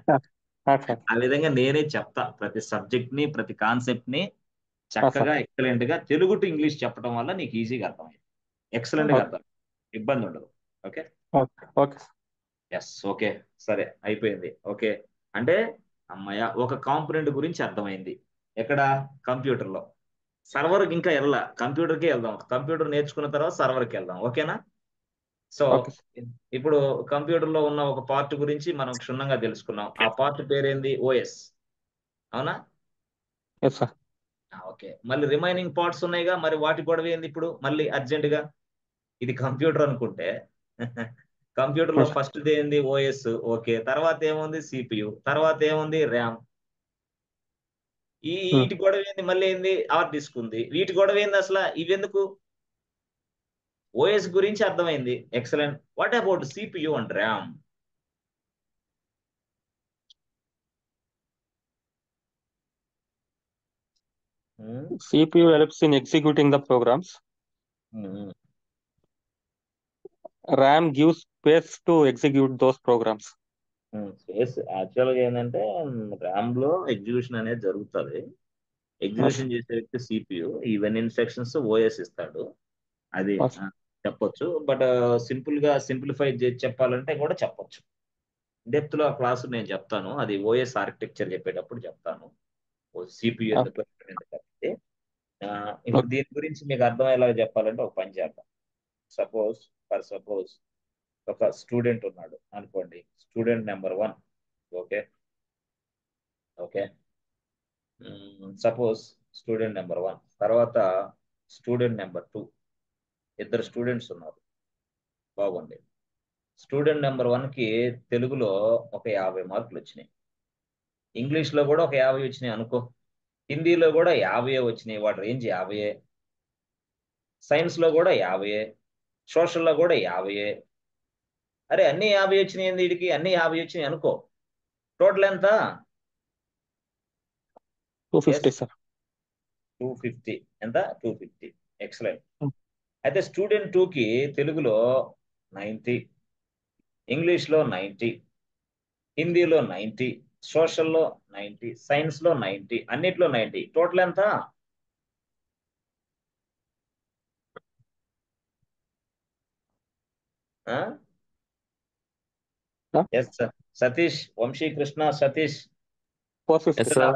A: ఆ విధంగా నేనే చెప్తా. ప్రతి సబ్జెక్ట్ ని, ప్రతి కాన్సెప్ట్ ని చక్కగా ఎక్సలెంట్ గా తెలుగు టు ఇంగ్లీష్ చెప్పడం వల్ల నీకు ఈజీగా అర్థమైంది, ఎక్సలెంట్ గా అర్థం, ఇబ్బంది ఉండదు. ఓకే.
B: ఓకే.
A: Yes, okay. సరే, అయిపోయింది. ఓకే అంటే అమ్మయ్య, ఒక కాంపోనెంట్ గురించి అర్థమైంది. ఎక్కడ? కంప్యూటర్ లో. సర్వర్కి ఇంకా వెళ్ళా, కంప్యూటర్కి వెళ్దాం. కంప్యూటర్ నేర్చుకున్న తర్వాత సర్వర్కి వెళ్దాం. ఓకేనా? సో ఇప్పుడు కంప్యూటర్ లో ఉన్న ఒక పార్ట్ గురించి మనం క్షుణ్ణంగా తెలుసుకున్నాం. ఆ పార్ట్ పేరేంది? ఓఎస్. అవునా?
B: Yes sir.
A: ఓకే. మళ్ళీ రిమైనింగ్ పార్ట్స్ ఉన్నాయిగా, మరి వాటి గొడవ ఏంది ఇప్పుడు మళ్ళీ అర్జెంట్ గా? ఇది కంప్యూటర్ అనుకుంటే కంప్యూటర్ లో ఫస్ట్ ఏంది? ఓఎస్. ఓకే. తర్వాత ఏముంది? సిపియు. తర్వాత ఏముంది? ర్యామ్. వీటి గొడవ ఏంది? మళ్ళీ ఏంది? హార్డ్ డిస్క్ ఉంది. వీటి గొడవ ఏంది అసలు? ఇవెందుకు? ఓఎస్ గురించి అర్థమైంది, excellent. What about CPU and RAM?
B: CPU helps in executing the programs. RAM gives space to execute those programs.
A: Space యాక్చువల్గా ఏంటంటే ర్యామ్ లో ఎగ్జిక్యూషన్ అనేది జరుగుతుంది. ఎగ్జిక్యూషన్ చేసే వ్యక్తి సిపియు, ఈవెన్ ఇన్స్ట్రక్షన్స్ ఓఎస్ ఇస్తాడు. అది చెప్పొచ్చు. బట్ సింపుల్ గా సింప్లిఫై చేసి చెప్పాలంటే కూడా చెప్పొచ్చు. డెప్త్ లో ఆ క్లాసు నేను చెప్తాను, అది ఓఎస్ ఆర్కిటెక్చర్ చెప్పేటప్పుడు చెప్తాను. సిపియు ఎందుకు కాబట్టి. ఇప్పుడు దీని గురించి మీకు అర్థమయ్యేలాగా చెప్పాలంటే ఒక పని చేద్దాం. సపోజ్ ఒక స్టూడెంట్ ఉన్నాడు అనుకోండి, student number 1. Okay. Suppose student number 1, తర్వాత స్టూడెంట్ నెంబర్ 2. ఇద్దరు స్టూడెంట్స్ ఉన్నారు. బాగుంది. స్టూడెంట్ నెంబర్ 1కి తెలుగులో ఒక 50 మార్కులు వచ్చినాయి, ఇంగ్లీష్లో కూడా ఒక 50 వచ్చినాయి అనుకో, హిందీలో కూడా 50 వచ్చినాయి, వాడి రేంజ్ 50. సైన్స్లో కూడా 50, సోషల్లో కూడా 50. అరే అన్ని 50 వచ్చినాయి, వీడికి అన్ని 50 వచ్చినాయి అనుకో. టోటల్ ఎంత?
B: 250 సార్.
A: 250. ఎంత? 250. ఎక్సలెంట్. అయితే స్టూడెంట్ 2కి తెలుగులో 90, ఇంగ్లీష్లో 90, హిందీలో 90, సోషల్లో 90, సైన్స్లో 90, అన్నిట్లో 90. టోటల్ ఎంత? సతీష్, వంశీ, కృష్ణ, సతీష్
B: 450.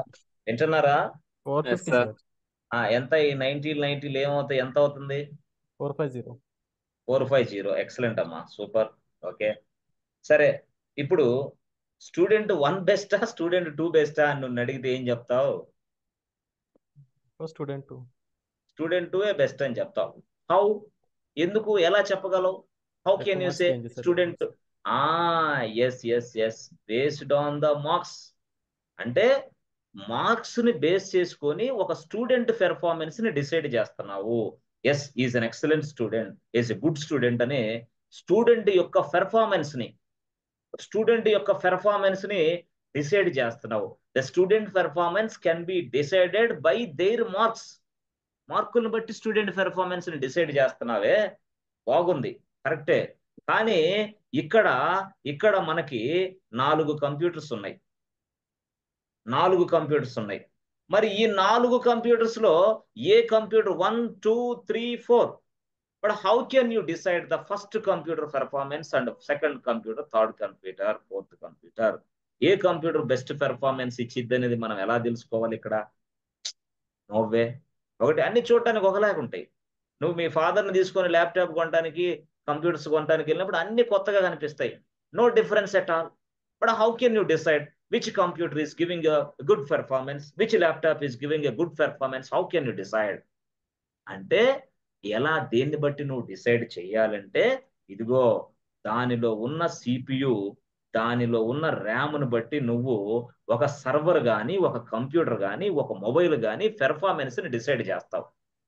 A: వింటున్నారా?
D: 450 సార్.
A: ఎంత? ఈ 90 ఏమవుతాయి? ఎంత అవుతుంది?
D: 450.
A: 450. ఎక్సలెంట్ అమ్మా, సూపర్. ఓకే. సరే, ఇప్పుడు స్టూడెంట్ 1 బెస్టా, స్టూడెంట్ 2 బెస్టా అని నువ్వు అడిగితే ఏం చెప్తావు?
D: స్టూడెంట్ 2.
A: స్టూడెంట్ 2 బెస్ట్ అని చెప్తావు. హౌ? ఎందుకు? ఎలా చెప్పగలవు? How can you say student? Yes, based on the marks. అంటే మార్క్స్ ని బేస్ చేసుకొని ఒక స్టూడెంట్ పెర్ఫార్మెన్స్ ని డిసైడ్ చేస్తున్నావు. Yes, is an excellent student, is a good student అని స్టూడెంట్ యొక్క పెర్ఫార్మెన్స్ ని డిసైడ్ చేస్తున్నావు. The student performance can be decided by their marks. మార్కులను బట్టి స్టూడెంట్ పెర్ఫార్మెన్స్ ని డిసైడ్ చేస్తున్నావే, బాగుంది, కరెక్టే. కానీ ఇక్కడ ఇక్కడ మనకి 4 కంప్యూటర్స్ ఉన్నాయి, 4 కంప్యూటర్స్ ఉన్నాయి. మరి ఈ 4 కంప్యూటర్స్ లో ఏ computer 1 2 3 4, but how can you decide the first computer performance and second computer, third computer, fourth computer? ఏ కంప్యూటర్ బెస్ట్ పెర్ఫార్మెన్స్ ఇచ్చిద్ది అనేది మనం ఎలా తెలుసుకోవాలి ఇక్కడ? నోవే. ఒకటి అన్ని చూడటానికి ఒకలాగా ఉంటాయి. నువ్వు మీ ఫాదర్ని తీసుకొని ల్యాప్టాప్ కొనడానికి, కంప్యూటర్స్ కొనడానికి వెళ్ళినప్పుడు అన్ని కొత్తగా కనిపిస్తాయి, no difference at all. But how can you decide which computer is giving a good performance, which laptop is giving a good performance? How can you decide అంటే ఎలా, దేన్ని బట్టి నువ్వు డిసైడ్ చేయాలంటే, ఇదిగో దానిలో ఉన్న సిపియు, దానిలో ఉన్న ర్యామ్ను బట్టి నువ్వు ఒక సర్వర్ కానీ, ఒక కంప్యూటర్ కానీ, ఒక మొబైల్ కానీ పెర్ఫార్మెన్స్ని డిసైడ్ చేస్తావు.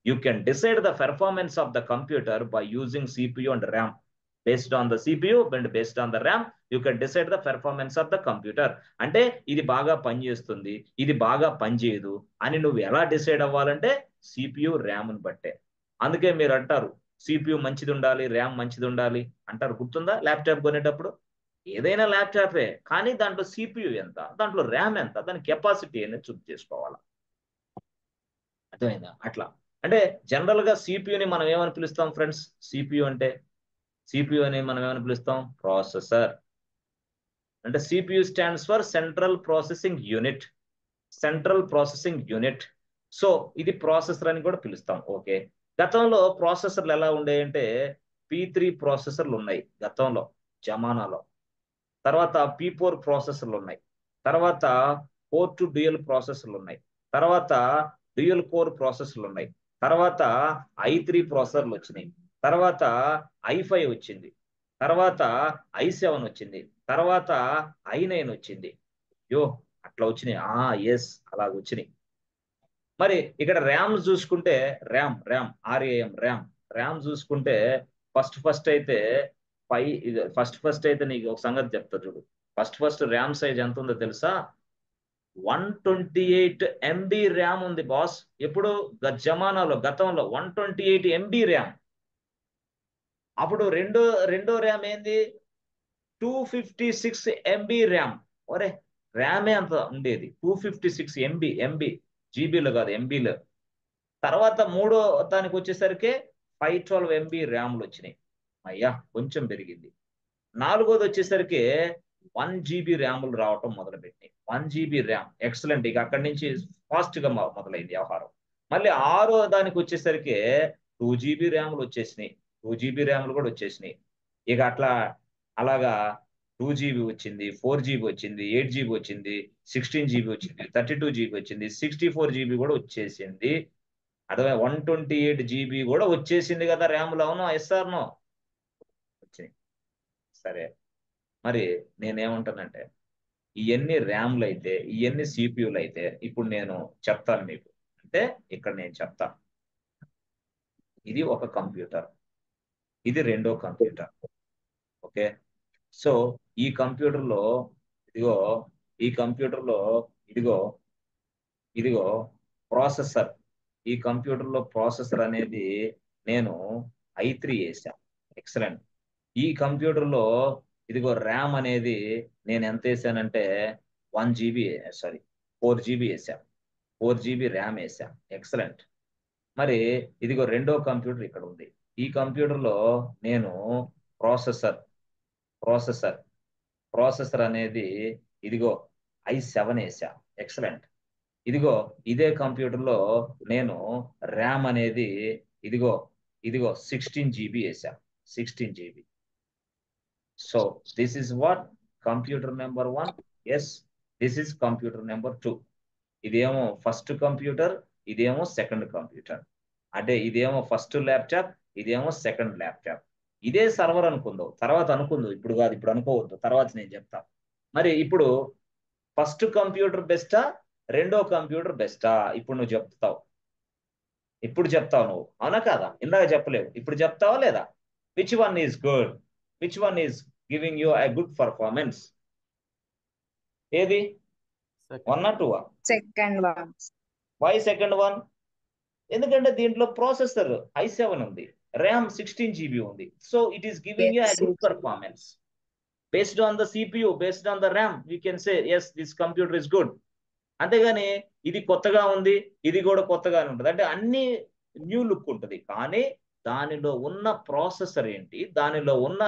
A: You can decide the performance of the computer by using CPU and RAM. Based on the CPU and based on the RAM you can decide the performance of the computer. అంటే ఇది బాగా పనిచేస్తుంది, ఇది బాగా పనిచేయదు అని నువ్వు ఎలా డిసైడ్ అవ్వాలంటే సిపియు ర్యామ్ను బట్టే. అందుకే మీరు అంటారు సిపియు మంచిది ఉండాలి, ర్యామ్ మంచిది ఉండాలి అంటారు, గుర్తుందా? ల్యాప్టాప్ కొనేటప్పుడు ఏదైనా ల్యాప్టాపే, కానీ దాంట్లో సిపియు ఎంత, దాంట్లో ర్యామ్ ఎంత, దాని కెపాసిటీ అనేది చూస్ చేసుకోవాలి. అర్థమైందా? అట్లా అంటే జనరల్ గా సిపియుని మనం ఏమని పిలుస్తాం ఫ్రెండ్స్? సిపియు అంటే, సిపియు అని మనం ఏమని పిలుస్తాం? ప్రాసెసర్. అంటే CPU stands for central processing unit, central processing unit. So ఇది ప్రాసెసర్ అని కూడా పిలుస్తాం. ఓకే, గతంలో ప్రాసెసర్లు ఎలా ఉండేయంటే P3 ప్రాసెసర్లు ఉన్నాయి గతంలో, జమానాలో. తర్వాత P4 ప్రాసెసర్లు ఉన్నాయి, తర్వాత కోర్ టు డ్యూయల్ ప్రాసెసర్లు ఉన్నాయి, తర్వాత డ్యూయల్ కోర్ ప్రాసెసర్లు ఉన్నాయి, తర్వాత i3 ప్రాసెసర్లు వచ్చినాయి, తర్వాత i5 వచ్చింది, తర్వాత i7 వచ్చింది, తర్వాత i9 వచ్చింది. యో అట్లా వచ్చినాయి. ఎస్, అలాగ వచ్చినాయి. మరి ఇక్కడ ర్యామ్ చూసుకుంటే, ర్యామ్ ర్యామ్ చూసుకుంటే ఫస్ట్ అయితే ఫస్ట్ అయితే నీకు ఒక సంగతి చెప్తా చూడు. ఫస్ట్ ర్యామ్ సైజ్ ఎంత ఉందో తెలుసా? 128 MB ర్యామ్ ఉంది బాస్. ఎప్పుడు? జమానాలో, గతంలో 128 MB ర్యామ్. అప్పుడు రెండో ర్యామ్ ఏంది? 256 MB ర్యామ్. ఒరే, ర్యామే అంత ఉండేది, 256 MB, జీబీలో కాదు, ఎంబీలో. తర్వాత మూడో దానికి వచ్చేసరికి 512 MB ర్యామ్లు వచ్చినాయి. అయ్యా కొంచెం పెరిగింది. నాలుగోది వచ్చేసరికి 1 GB ర్యాములు రావటం మొదలుపెట్టినాయి. 1 GB ర్యామ్, ఎక్సలెంట్. ఇక అక్కడి నుంచి ఫాస్ట్ గా మొదలైంది వ్యవహారం. మళ్ళీ ఆరో దానికి వచ్చేసరికి 2 GB ర్యాములు వచ్చేసినాయి, 2 GB ర్యాములు కూడా వచ్చేసినాయి. ఇక అలాగా 2 GB వచ్చింది, 4 GB వచ్చింది, 8 GB వచ్చింది, 16 GB వచ్చింది, 32 GB వచ్చింది, 64 GB కూడా వచ్చేసింది. అర్థమే? 128 GB కూడా వచ్చేసింది కదా ర్యాములు. అవును, ఎస్ఆర్నో వచ్చినాయి. సరే, మరి నేనేమంటానంటే ఇవన్నీ ర్యామ్లు అయితే, ఇవన్నీ సిపియులు అయితే, ఇప్పుడు నేను చెప్తాను మీకు. అంటే ఇక్కడ నేను చెప్తా, ఇది ఒక కంప్యూటర్, ఇది రెండో కంప్యూటర్. ఓకే, సో ఈ కంప్యూటర్లో ఇదిగో ప్రాసెసర్. ఈ కంప్యూటర్లో ప్రాసెసర్ అనేది నేను i3 వేసాను. ఎక్సలెంట్. ఈ కంప్యూటర్లో ఇదిగో ర్యామ్ అనేది నేను ఎంత వేసానంటే 4 GB వేసాను, 4 GB ర్యామ్ వేసాను. ఎక్సలెంట్. మరి ఇదిగో రెండో కంప్యూటర్ ఇక్కడ ఉంది. ఈ కంప్యూటర్లో నేను ప్రాసెసర్ అనేది ఇదిగో i7 వేసా. ఎక్సలెంట్. ఇదిగో ఇదే కంప్యూటర్లో నేను ర్యామ్ అనేది ఇదిగో 16 GB వేసా, 16 GB. So this is what computer number 1. Yes, this is computer number 2. ఇదేమో ఫస్ట్ కంప్యూటర్, ఇదేమో సెకండ్ కంప్యూటర్. అంటే ఇదేమో ఫస్ట్ ల్యాప్టాప్, ఇదేమో సెకండ్ ల్యాప్టాప్. ఇదే సర్వర్ అనుకుందాం, తర్వాత అనుకుందాం, ఇప్పుడు కాదు, ఇప్పుడు అనుకోవద్దు, తర్వాత నేను చెప్తా. మరి ఇప్పుడు ఫస్ట్ కంప్యూటర్ బెస్టా, రెండో కంప్యూటర్ బెస్టా? ఇప్పుడు నువ్వు చెప్తావు, ఇప్పుడు చెప్తావు నువ్వు, అవునా కాదా? ఇందాక చెప్పలేవు, ఇప్పుడు చెప్తావా లేదా? Which one is good, which one is giving you a good performance? ఏది? 1 or 2?
C: Second one.
A: Why second one? ఎందుకంటే దీంట్లో ప్రాసెసర్ i7 ఉంది, ర్యామ్ 16 GB ఉంది. So it is giving you good performance based on the CPU, based on the RAM, we can say yes, this computer is good. అంతేగాని ఇది కొత్తగా ఉంది, ఇది కూడా కొత్తగానే ఉంటుంది అంటే అన్ని న్యూ లుక్ ఉంటుంది, కానీ దానిలో ఉన్న ప్రాసెసర్ ఏంటి, దానిలో ఉన్న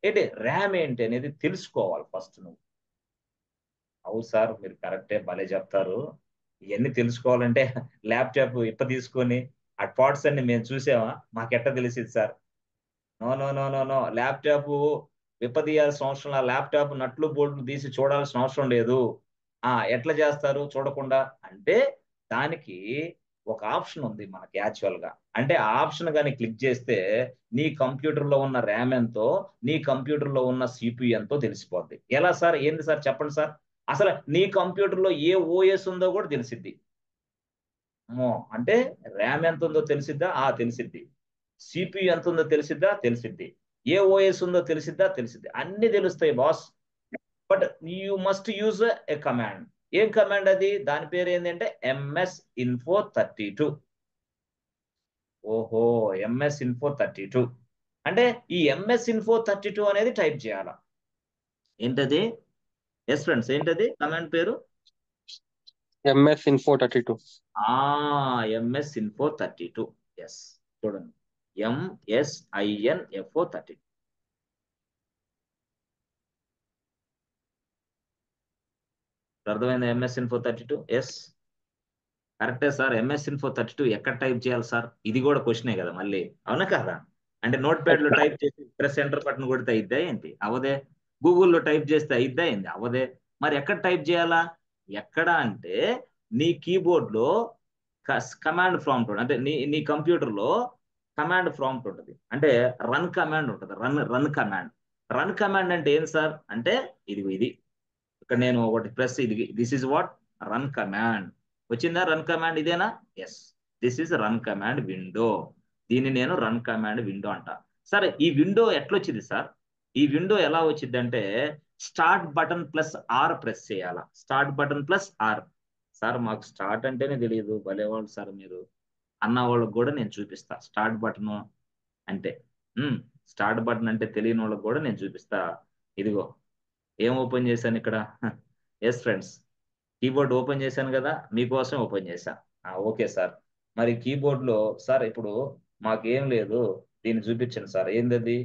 A: ఏంటి ర్యామ్ ఏంటి అనేది తెలుసుకోవాలి ఫస్ట్ నువ్వు. అవును సార్ మీరు కరెక్టే, భలే చెప్తారు. ఇవన్నీ తెలుసుకోవాలంటే ల్యాప్టాప్ తీసుకొని ఆ పార్ట్స్ అన్ని మేము చూసామా, మాకెట్ట తెలిసింది సార్? No no no no no, laptop విప్పదీయాల్సిన అవసరం, ల్యాప్టాప్ నట్లు బోల్ట్లు తీసి చూడాల్సిన అవసరం లేదు. ఎట్లా చేస్తారు చూడకుండా అంటే, దానికి ఒక ఆప్షన్ ఉంది మనకి యాక్చువల్ గా. అంటే ఆ ఆప్షన్ కానీ క్లిక్ చేస్తే నీ కంప్యూటర్ లో ఉన్న ర్యామ్ ఎంతో, నీ కంప్యూటర్ లో ఉన్న CPU ఎంతో తెలిసిపోద్ది. ఎలా సార్, ఏంది సార్ చెప్పండి సార్? అసలు నీ కంప్యూటర్ లో ఏ ఓఎస్ ఉందో కూడా తెలిసిద్ది. అంటే ర్యామ్ ఎంత ఉందో తెలిసిద్దా? తెలిసిద్ది. CPU ఎంత ఉందో తెలిసిద్దా? తెలిసిద్ది. ఏ ఓఎస్ ఉందో తెలిసిద్దా? తెలిసిద్ది. అన్ని తెలుస్తాయి boss. But you must use a command. ఏం కమాండ్ అది? దాని పేరు ఏంటంటే MS-Info32. ఓహో, MS-Info32 అంటే ఈ MS-Info32 అనేది టైప్ చేయాలా? ఏంటది? ఎస్ ఫ్రెండ్స్, ఏంటది కమాండ్ పేరు?
B: MS-Info32.
A: MS-Info32. ఎస్, చూడండి, MSINFO32. అర్థమైంది? MS-Info32. ఎస్, కరెక్టే సార్. MS-Info32 ఎక్కడ టైప్ చేయాలి సార్? ఇది కూడా క్వశ్చనే కదా మళ్ళీ, అవునా కదా? అంటే నోట్ ప్యాడ్ లో టైప్ చేసి ప్రెస్ ఎంటర్ బటన్ కొడితే అయిద్దా ఏంటి? అవదే. గూగుల్లో టైప్ చేస్తే అయిద్దా ఏంటి? అవదే. మరి ఎక్కడ టైప్ చేయాలా? ఎక్కడ అంటే నీ కీబోర్డ్ లో కమాండ్ ప్రాంప్ట్ ఉంటుంది. అంటే నీ కంప్యూటర్ లో కమాండ్ ప్రాంప్ట్ ఉంటుంది. అంటే రన్ కమాండ్ ఉంటుంది. Run command. రన్ కమాండ్ అంటే ఏం సార్ అంటే, ఇది ఇక్కడ నేను ఒకటి press, this is what run command. వచ్చిందా రన్ కమాండ్? ఇదేనా? Yes, this is run command window. దీన్ని నేను రన్ కమాండ్ విండో అంట. సరే, ఈ విండో ఎట్లొచ్చింది సార్? ఈ విండో ఎలా వచ్చింది అంటే, start button plus R press చేయాలా. Start button plus R. Sir మాకు స్టార్ట్ అంటేనే తెలియదు, భలేవాళ్ళు సార్ మీరు అన్న వాళ్ళకి కూడా నేను చూపిస్తా స్టార్ట్ బటన్ అంటే. స్టార్ట్ బటన్ అంటే తెలియని వాళ్ళకి కూడా నేను చూపిస్తా. ఇదిగో ఏం ఓపెన్ చేశాను ఇక్కడ? ఎస్ ఫ్రెండ్స్, కీబోర్డ్ ఓపెన్ చేశాను కదా, మీకోసం ఓపెన్ చేశా. Okay sir. మరి కీబోర్డ్ లో సార్ ఇప్పుడు మాకేం లేదు, దీన్ని చూపించండి సార్. ఏందది?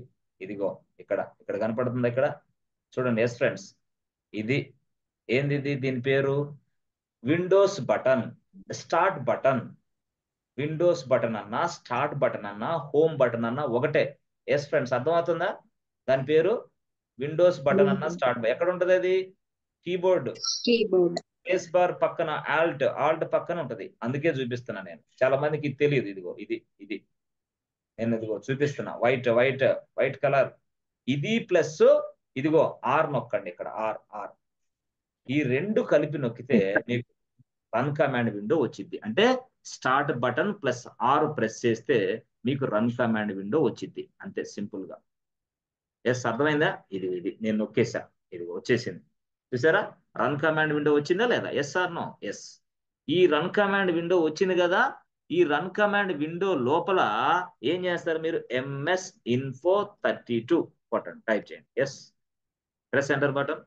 A: ఇదిగో ఇక్కడ ఇక్కడ కనపడుతుంది ఇక్కడ, చూడండి. ఎస్ ఫ్రెండ్స్, ఇది ఏంది? దీని పేరు Windows button, start button. Windows button అన్నా, స్టార్ట్ బటన్ అన్నా, హోమ్ బటన్ అన్నా ఒకటే. ఎస్ ఫ్రెండ్స్, అర్థమవుతుందా? దాని పేరు విండోస్ బటన్ అన్నా, స్టార్ట్. ఎక్కడ ఉంటుంది అది? కీబోర్డ్ స్పేస్ బార్ పక్కన ఆల్ట్ పక్కన ఉంటది. అందుకే చూపిస్తున్నా నేను, చాలా మందికి ఇది తెలియదు. ఇదిగో ఇది నేను ఇదిగో చూపిస్తున్నా, వైట్ కలర్. ఇది ప్లస్ ఇదిగో ఆర్ నొక్కండి ఇక్కడ, ఆర్. ఈ రెండు కలిపి నొక్కితే మీకు రన్ కమాండ్ విండో వచ్చింది. అంటే start button plus R press చేస్తే మీకు రన్ కమాండ్ విండో వచ్చింది. అంతే సింపుల్ గా. ఎస్, అర్థమైందా? ఇది నేను నొక్కేసా, ఇది వచ్చేసింది. చూసారా? రన్ కమాండ్ విండో వచ్చిందా లేదా? Yes or no? ఎస్. ఈ రన్ కమాండ్ విండో వచ్చింది కదా. ఈ రన్ కమాండ్ విండో లోపల ఏం చేస్తారు మీరు? MS-Info32 కొట్టండి, టైప్ చేయండి. Yes, press enter button.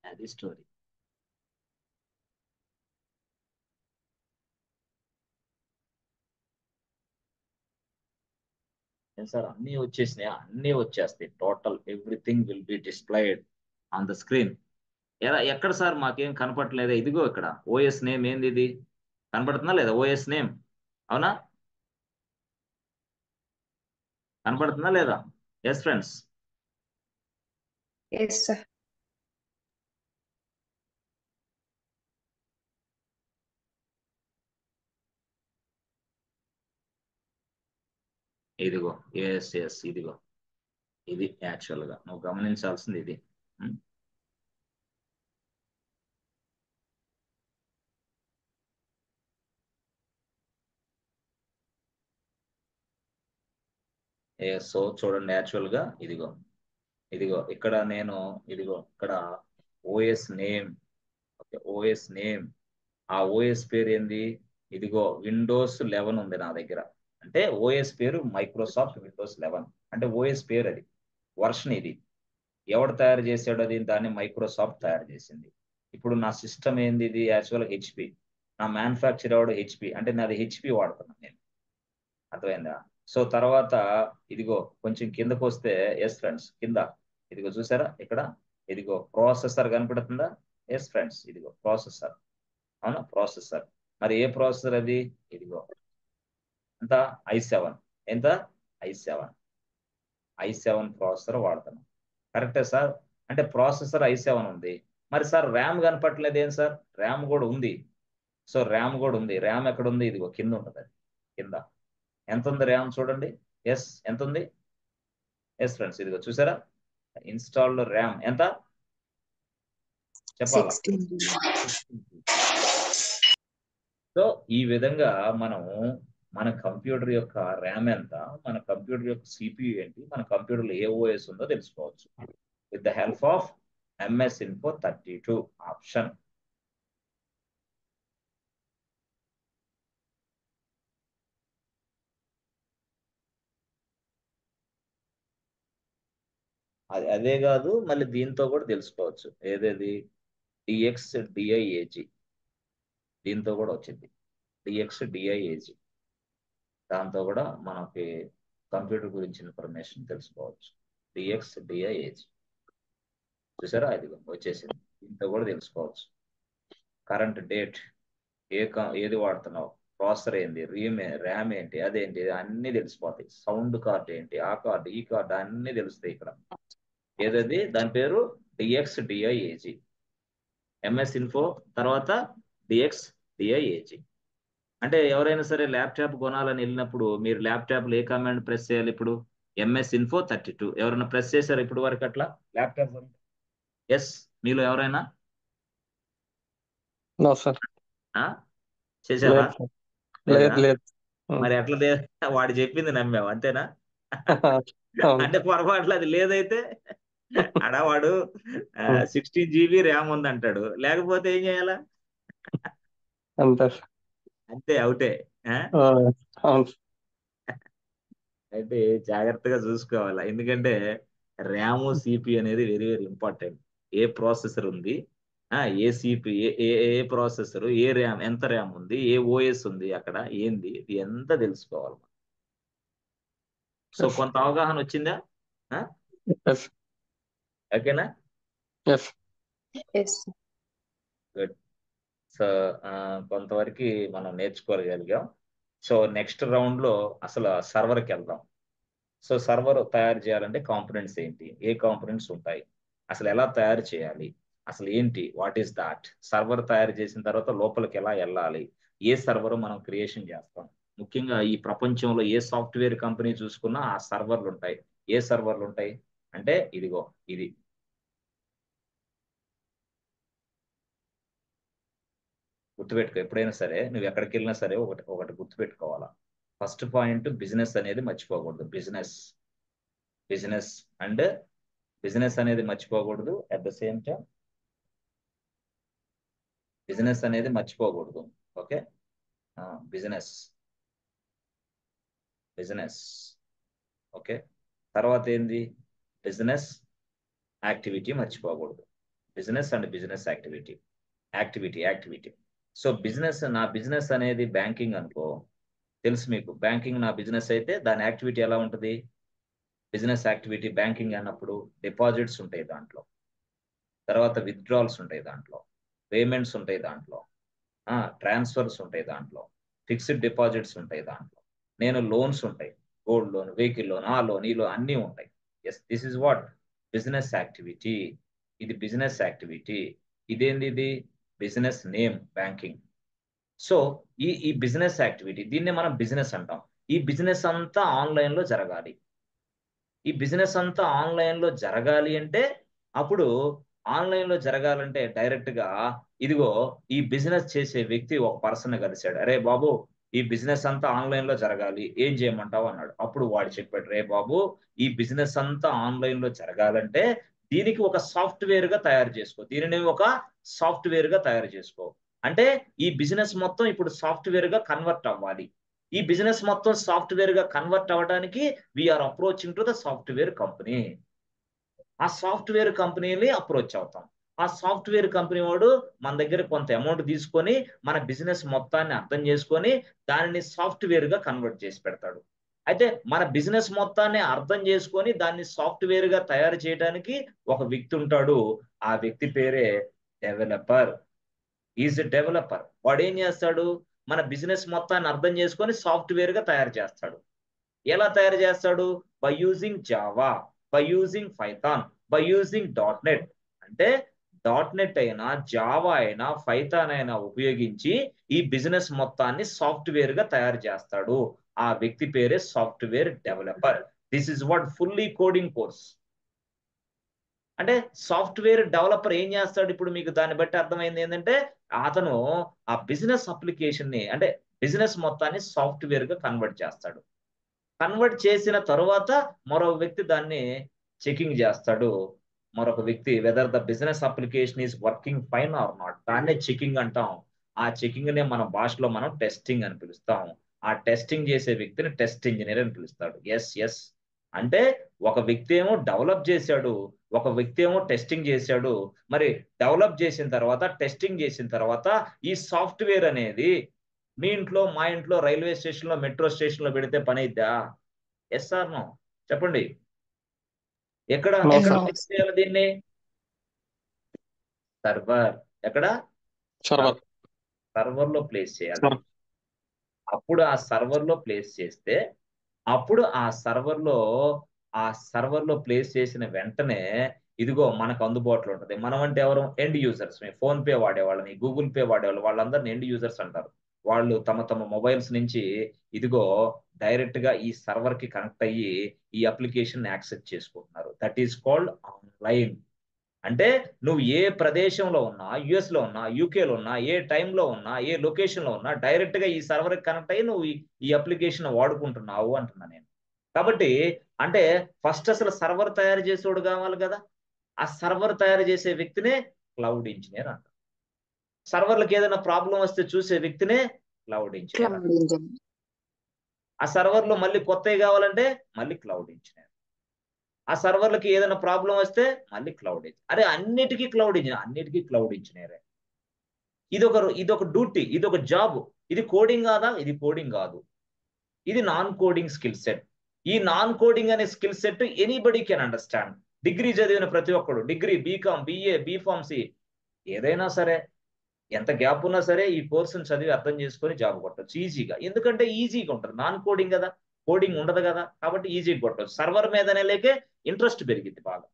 A: అది స్టోరీ. సార్ అన్నీ వచ్చేసినాయి, అన్నీ వచ్చేస్తాయి. Total everything will be displayed on the screen. ఎక్కడ సార్ మాకేం కనపడలేదా? ఇదిగో ఇక్కడ ఓఎస్ నేమ్ ఏంది? ఇది కనపడుతుందా లేదా? ఓఎస్ నేమ్, అవునా? కనపడుతుందా లేదా? ఎస్ ఫ్రెండ్స్, ఇదిగో. ఎస్, ఇదిగో. ఇది యాక్చువల్ గా నువ్వు గమనించాల్సింది ఇది. సో చూడండి, యాక్చువల్ గా ఇదిగో ఇక్కడ నేను, ఇదిగో ఇక్కడ ఓఎస్ నేమ్. ఓఎస్ నేమ్, ఆ ఓఎస్ పేరు ఏంది? ఇదిగో విండోస్ 11 ఉంది నా దగ్గర. అంటే ఓఎస్ పేరు మైక్రోసాఫ్ట్ విండోస్ 11. అంటే ఓఎస్ పేరు అది, వర్షన్ ఇది. ఎవడు తయారు చేశాడు అది? దాన్ని మైక్రోసాఫ్ట్ తయారు చేసింది. ఇప్పుడు నా సిస్టమ్ ఏంది? ఇది యాక్చువల్గా హెచ్పి. నా మ్యానుఫ్యాక్చర్ ఎవడు? హెచ్పి. అంటే నాది హెచ్పి వాడుతున్నాను నేను. అర్థమైందా? సో తర్వాత ఇదిగో కొంచెం కిందకు వస్తే, ఎస్ ఫ్రెండ్స్, కింద ఇదిగో చూసారా ఇక్కడ, ఇదిగో ప్రాసెసర్ కనపడుతుందా? ఎస్ ఫ్రెండ్స్, ఇదిగో ప్రాసెసర్. అవునా, ప్రాసెసర్. మరి ఏ ప్రాసెసర్ అది? ఇదిగో ఎంత? i7. ఎంత? i7. i7 ప్రాసెసర్ వాడుతున్నాం. కరెక్టే సార్. అంటే ప్రాసెసర్ i7 ఉంది. మరి సార్ ర్యామ్ కనపట్లేదు ఏం సార్? ర్యామ్ కూడా ఉంది. సో ర్యామ్ కూడా ఉంది. ర్యామ్ ఎక్కడ ఉంది? ఇదిగో కింద ఉంటుంది అది, కింద. ఎంత ఉంది ర్యామ్ చూడండి. ఎస్, ఎంత ఉంది? ఎస్ ఫ్రెండ్స్, ఇదిగో చూసారా, ఇన్స్టాల్డ్ ర్యామ్ ఎంత చెప్పాలా?
C: 16.
A: సో ఈ విధంగా మనం మన కంప్యూటర్ యొక్క ర్యామ్ ఎంత, మన కంప్యూటర్ యొక్క సిపియు ఏంటి, మన కంప్యూటర్లో ఏ ఓఎస్ ఉందో తెలుసుకోవచ్చు with the help of MS info 32 option. అదే కాదు, మళ్ళీ దీంతో కూడా తెలుసుకోవచ్చు. ఏదేది? డిఎక్స్ డిఐఏజీ, దీంతో కూడా వచ్చింది. డిఎక్స్ డిఐఏజీ, దాంతో కూడా మనకి కంప్యూటర్ గురించి ఇన్ఫర్మేషన్ తెలుసుకోవచ్చు. డిఎక్స్ డిఐఏజీ చూసారా, అది వచ్చేసింది. దీంతో కూడా తెలుసుకోవచ్చు. కరెంట్ డేట్, ఏది వాడుతున్నావు, ప్రాసెసర్ ఏంది, ర్యామ్ ఏంటి, అదేంటి, అన్ని తెలిసిపోతాయి. సౌండ్ కార్డ్ ఏంటి, ఆ కార్డు ఈ కార్డు అన్ని తెలుస్తాయి ఇక్కడ. ఏదది? దాని పేరు డిఎక్స్ డిఐఏజీ, ఎంఎస్ ఇన్ఫో తర్వాత డిఎక్స్ డిఐఏజీ. అంటే ఎవరైనా సరే ల్యాప్టాప్ కొనాలని వెళ్ళినప్పుడు మీరు ల్యాప్టాప్లో ఏ కమాండ్ ప్రెస్ చేయాలి? ఇప్పుడు ఎంఎస్ ఇన్ఫో 32. ఎవరైనా ప్రెస్ చేశారు ఇప్పుడు వరకు అట్లా ల్యాప్టాప్? ఎస్, మీలో ఎవరైనా
B: నో సార్.
A: చేశారా?
B: లేదు సార్. లేదు లేదు.
A: మరి ఎట్లా వాడు చెప్పింది నమ్మావు అంతేనా?
B: అవును.
A: అంటే పొరపాట్లు అది లేదైతే వాడు 16 GB ర్యామ్ ఉంది అంటాడు, లేకపోతే ఏం చేయాలా?
B: అంతే సార్.
A: అంతే, అవుటే.
B: అవును.
A: అయితే జాగ్రత్తగా చూసుకోవాలా, ఎందుకంటే ర్యామ్ సిపి అనేది వెరీ వెరీ ఇంపార్టెంట్. ఏ ప్రాసెసర్ ఉంది, ఏ సిపి, ఏ ప్రాసెసర్, ఏ ర్యామ్, ఎంత ర్యామ్ ఉంది, ఏ ఓఎస్ ఉంది అక్కడ, ఏంది ఇది ఎంత తెలుసుకోవాలి. సో కొంత అవగాహన వచ్చిందా?
B: Yes.
A: ఓకేనా?
B: Yes.
C: Yes.
A: గుడ్. సో కొంతవరకు మనం నేర్చుకోగలిగాం. సో నెక్స్ట్ రౌండ్ లో అసలు సర్వర్కి వెళ్దాం. సో సర్వర్ తయారు చేయాలంటే కాంపోనెంట్స్ ఏంటి, ఏ కాంపోనెంట్స్ ఉంటాయి, అసలు ఎలా తయారు చేయాలి, అసలు ఏంటి, వాట్ ఈస్ దాట్, సర్వర్ తయారు చేసిన తర్వాత లోపలికి ఎలా వెళ్ళాలి, ఏ సర్వర్ మనం క్రియేషన్ చేస్తాం. ముఖ్యంగా ఈ ప్రపంచంలో ఏ సాఫ్ట్వేర్ కంపెనీ చూసుకున్నా ఆ సర్వర్లు ఉంటాయి. ఏ సర్వర్లు ఉంటాయి అంటే ఇదిగో ఇది. గుర్తుపెట్టుకో, ఎప్పుడైనా సరే నువ్వు ఎక్కడికి వెళ్ళినా సరే ఒకటి గుర్తుపెట్టుకోవాలా. ఫస్ట్ పాయింట్, బిజినెస్ అనేది మర్చిపోకూడదు. బిజినెస్ అండ్ బిజినెస్ అనేది మర్చిపోకూడదు. At the same time business అనేది మర్చిపోకూడదు. Okay, business okay. తర్వాత ఏంది? బిజినెస్ యాక్టివిటీ మర్చిపోకూడదు. Business and business activity. So నా బిజినెస్ అనేది బ్యాంకింగ్ అనుకో, తెలుసు మీకు. బ్యాంకింగ్ నా బిజినెస్ అయితే దాని యాక్టివిటీ ఎలా ఉంటుంది? బిజినెస్ యాక్టివిటీ బ్యాంకింగ్ అన్నప్పుడు డిపాజిట్స్ ఉంటాయి దాంట్లో, తర్వాత విత్డ్రాల్స్ ఉంటాయి దాంట్లో, పేమెంట్స్ ఉంటాయి దాంట్లో, ట్రాన్స్ఫర్స్ ఉంటాయి దాంట్లో, ఫిక్స్డ్ డిపాజిట్స్ ఉంటాయి దాంట్లో, లోన్స్ ఉంటాయి, గోల్డ్ లోన్, వెహికల్ లోన్, ఆ లోన్, ఈ లోన్ అన్నీ ఉంటాయి. Yes, this is what business activity. ఇది బిజినెస్ యాక్టివిటీ. ఇదేంది? ఇది బిజినెస్ నేమ్ బ్యాంకింగ్. సో ఈ బిజినెస్ యాక్టివిటీ, దీన్నే మనం బిజినెస్ అంటాం. ఈ బిజినెస్ అంతా ఆన్లైన్ లో జరగాలి. ఈ బిజినెస్ అంతా ఆన్లైన్ లో జరగాలి అంటే అప్పుడు ఆన్లైన్ లో జరగాలంటే డైరెక్ట్ గా ఇదిగో ఈ బిజినెస్ చేసే వ్యక్తి ఒక పర్సన్ కలిశాడు. అరే బాబు, ఈ బిజినెస్ అంతా ఆన్లైన్ లో జరగాలి, ఏం చేయమంటావు అన్నాడు. అప్పుడు వాడు చెప్పాడు, రే బాబు, ఈ బిజినెస్ అంతా ఆన్లైన్ లో జరగాలంటే దీనికి ఒక సాఫ్ట్వేర్ గా తయారు చేసుకో, దీనిని ఒక సాఫ్ట్వేర్ గా తయారు చేసుకో. అంటే ఈ బిజినెస్ మొత్తం ఇప్పుడు సాఫ్ట్వేర్ గా కన్వర్ట్ అవ్వాలి. ఈ బిజినెస్ మొత్తం సాఫ్ట్వేర్ గా కన్వర్ట్ అవ్వడానికి we're approaching to the software company. ఆ సాఫ్ట్వేర్ కంపెనీని అప్రోచ్ అవుతాం. ఆ సాఫ్ట్వేర్ కంపెనీ వాడు మన దగ్గర కొంత అమౌంట్ తీసుకొని మన బిజినెస్ మొత్తాన్ని అర్థం చేసుకొని దానిని సాఫ్ట్వేర్ గా కన్వర్ట్ చేసి పెడతాడు. అయితే మన బిజినెస్ మొత్తాన్ని అర్థం చేసుకొని దాన్ని సాఫ్ట్వేర్ గా తయారు చేయడానికి ఒక వ్యక్తి ఉంటాడు. ఆ వ్యక్తి పేరే డెవలపర్. Is developer. వాడు ఏం చేస్తాడు? మన బిజినెస్ మొత్తాన్ని అర్థం చేసుకొని సాఫ్ట్వేర్ గా తయారు చేస్తాడు. ఎలా తయారు చేస్తాడు? By using Java, by using Python, by using .NET. అంటే .NET అయినా జావా అయినా పైథాన్ అయినా ఉపయోగించి ఈ బిజినెస్ మొత్తాన్ని సాఫ్ట్వేర్ గా తయారు చేస్తాడు. ఆ వ్యక్తి పేరే software developer. This is what fully coding course. అంటే సాఫ్ట్వేర్ డెవలపర్ ఏం చేస్తాడు? ఇప్పుడు మీకు దాన్ని బట్టి అర్థమైంది ఏంటంటే అతను ఆ బిజినెస్ అప్లికేషన్ ని అంటే బిజినెస్ మొత్తాన్ని సాఫ్ట్వేర్ గా కన్వర్ట్ చేస్తాడు. కన్వర్ట్ చేసిన తరువాత మరో వ్యక్తి దాన్ని చెకింగ్ చేస్తాడు. మరొక వ్యక్తి whether the business application is working fine or not, దాన్నే చెకింగ్ అంటాం. ఆ చెకింగ్ నే మన భాషలో మనం టెస్టింగ్ అని పిలుస్తాం. ఆ టెస్టింగ్ చేసే వ్యక్తిని టెస్ట్ ఇంజనీర్ అని పిలుస్తాడు. ఎస్. అంటే ఒక వ్యక్తి ఏమో డెవలప్ చేశాడు, ఒక వ్యక్తి ఏమో టెస్టింగ్ చేశాడు. మరి డెవలప్ చేసిన తర్వాత టెస్టింగ్ చేసిన తర్వాత ఈ సాఫ్ట్వేర్ అనేది మీ ఇంట్లో మా ఇంట్లో రైల్వే స్టేషన్ లో మెట్రో స్టేషన్ లో పెడితే పని అయిద్దా? Yes or no? చెప్పండి. ఎక్కడ
B: No,
A: ఎక్కడ
B: sir.
A: ప్లేస్ చేయాలి దీన్ని? సర్వర్. ఎక్కడ?
B: సర్వర్.
A: సర్వర్ లో ప్లేస్ చేయాలి.
B: Sir.
A: అప్పుడు ఆ సర్వర్ లో ప్లేస్ చేస్తే అప్పుడు ఆ సర్వర్ లో ప్లేస్ చేసిన వెంటనే ఇదిగో మనకు అందుబాటులో ఉంటుంది. మనం అంటే ఎవరు? End users. ఫోన్ పే వాడేవాళ్ళని, గూగుల్ పే వాడేవాళ్ళు, వాళ్ళందరినీ ఎండ్ యూజర్స్ అంటారు. వాళ్ళు తమ తమ మొబైల్స్ నుంచి ఇదిగో డైరెక్ట్ గా ఈ సర్వర్ కి కనెక్ట్ అయ్యి ఈ అప్లికేషన్ యాక్సెస్ చేసుకుంటున్నారు. That is called online. అంటే నువ్వు ఏ ప్రదేశంలో ఉన్నా, యుఎస్ లో ఉన్నా, యూకేలో ఉన్నా, ఏ టైంలో ఉన్నా, ఏ లొకేషన్ లో ఉన్నా డైరెక్ట్ గా ఈ సర్వర్ కనెక్ట్ అయ్యి నువ్వు ఈ అప్లికేషన్ వాడుకుంటున్నావు అంటున్నా నేను. కాబట్టి అంటే ఫస్ట్ అసలు సర్వర్ తయారు చేసేవాడు కావాలి కదా. ఆ సర్వర్ తయారు చేసే వ్యక్తినే క్లౌడ్ ఇంజనీర్ అంటారు. సర్వర్లకు ఏదైనా ప్రాబ్లం వస్తే చూసే వ్యక్తినే క్లౌడ్ ఇంజనీర్
C: క్లౌడ్
A: అంటారు.
C: ఇంజనీర్.
A: ఆ సర్వర్లో మళ్ళీ కొత్తవి కావాలంటే మళ్ళీ క్లౌడ్ ఇంజనీర్. ఆ సర్వర్లకి ఏదైనా ప్రాబ్లం వస్తే మళ్ళీ క్లౌడ్ ఇంజనీర్. అరే అన్నిటికీ క్లౌడ్ ఇంజనీరే. ఇదొక డ్యూటీ, ఇదొక జాబ్. ఇది కోడింగ్ కాదా? ఇది కోడింగ్ కాదు. ఇది నాన్ కోడింగ్ స్కిల్ సెట్. ఈ నాన్ కోడింగ్ అనే skill set anybody can understand. Degree చదివిన ప్రతి ఒక్కడు, డిగ్రీ, బీకామ్, బిఏ, బీఫార్మసీ ఏదైనా సరే, ఎంత గ్యాప్ ఉన్నా సరే ఈ కోర్సును చదివి అర్థం చేసుకొని జాబ్ కొట్టచ్చు ఈజీగా. ఎందుకంటే ఈజీగా ఉంటుంది. నాన్ కోడింగ్ కదా, కోడింగ్ ఉండదు కదా, కాబట్టి ఈజీగా కొట్టచ్చు. సర్వర్ మీదనే లేకే ఇంట్రెస్ట్ పెరిగింది బాగా.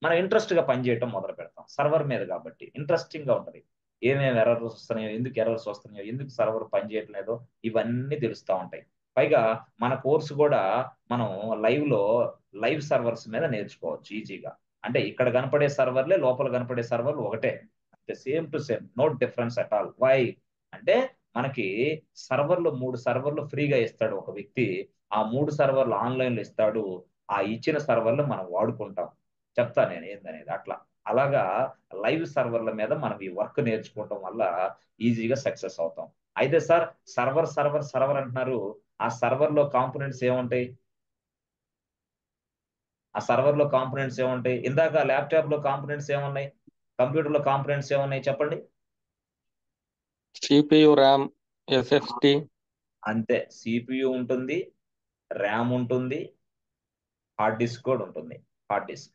A: మనం ఇంట్రెస్ట్ గా పనిచేయటం మొదలు పెడతాం సర్వర్ మీద. కాబట్టి ఇంట్రెస్టింగ్ గా ఉంటుంది. ఏమేమి ఎర్రర్స్ వస్తున్నాయో, ఎందుకు ఎర్రర్స్ వస్తున్నాయో, ఎందుకు సర్వర్ పనిచేయట్లేదో ఇవన్నీ తెలుస్తూ ఉంటాయి. పైగా మన కోర్సు కూడా మనం లైవ్ సర్వర్స్ మీద నేర్చుకోవచ్చు ఈజీగా. అంటే ఇక్కడ కనపడే సర్వర్లే లోపల కనపడే సర్వర్లు ఒకటే, అంటే same to same, no difference at all. Why అంటే మనకి సర్వర్లు 3 సర్వర్లు ఫ్రీగా ఇస్తాడు ఒక వ్యక్తి. ఆ 3 సర్వర్లు ఆన్లైన్లో ఇస్తాడు. ఆ ఇచ్చిన సర్వర్లు మనం వాడుకుంటాం. చెప్తా నేను ఏందనేది. అలాగా లైవ్ సర్వర్ల మీద మనం ఈ వర్క్ నేర్చుకోవటం వల్ల ఈజీగా సక్సెస్ అవుతాం. అయితే సార్ సర్వర్ అంటున్నారు. ఆ సర్వర్ లో కాంపోనెంట్స్ ఏముంటాయి? ఆ సర్వర్ లో కాంపోనెంట్స్ ఏముంటాయి? ఇందాక ల్యాప్టాప్ లో కాంపోనెంట్స్ ఏమున్నాయి? కంప్యూటర్ లో కాంపోనెంట్స్ ఏమున్నాయి చెప్పండి?
B: CPU, RAM, SSD.
A: అంతే. సిపియు ఉంటుంది, ర్యామ్ ఉంటుంది, హార్డ్ డిస్క్ కూడా ఉంటుంది. Hard disk,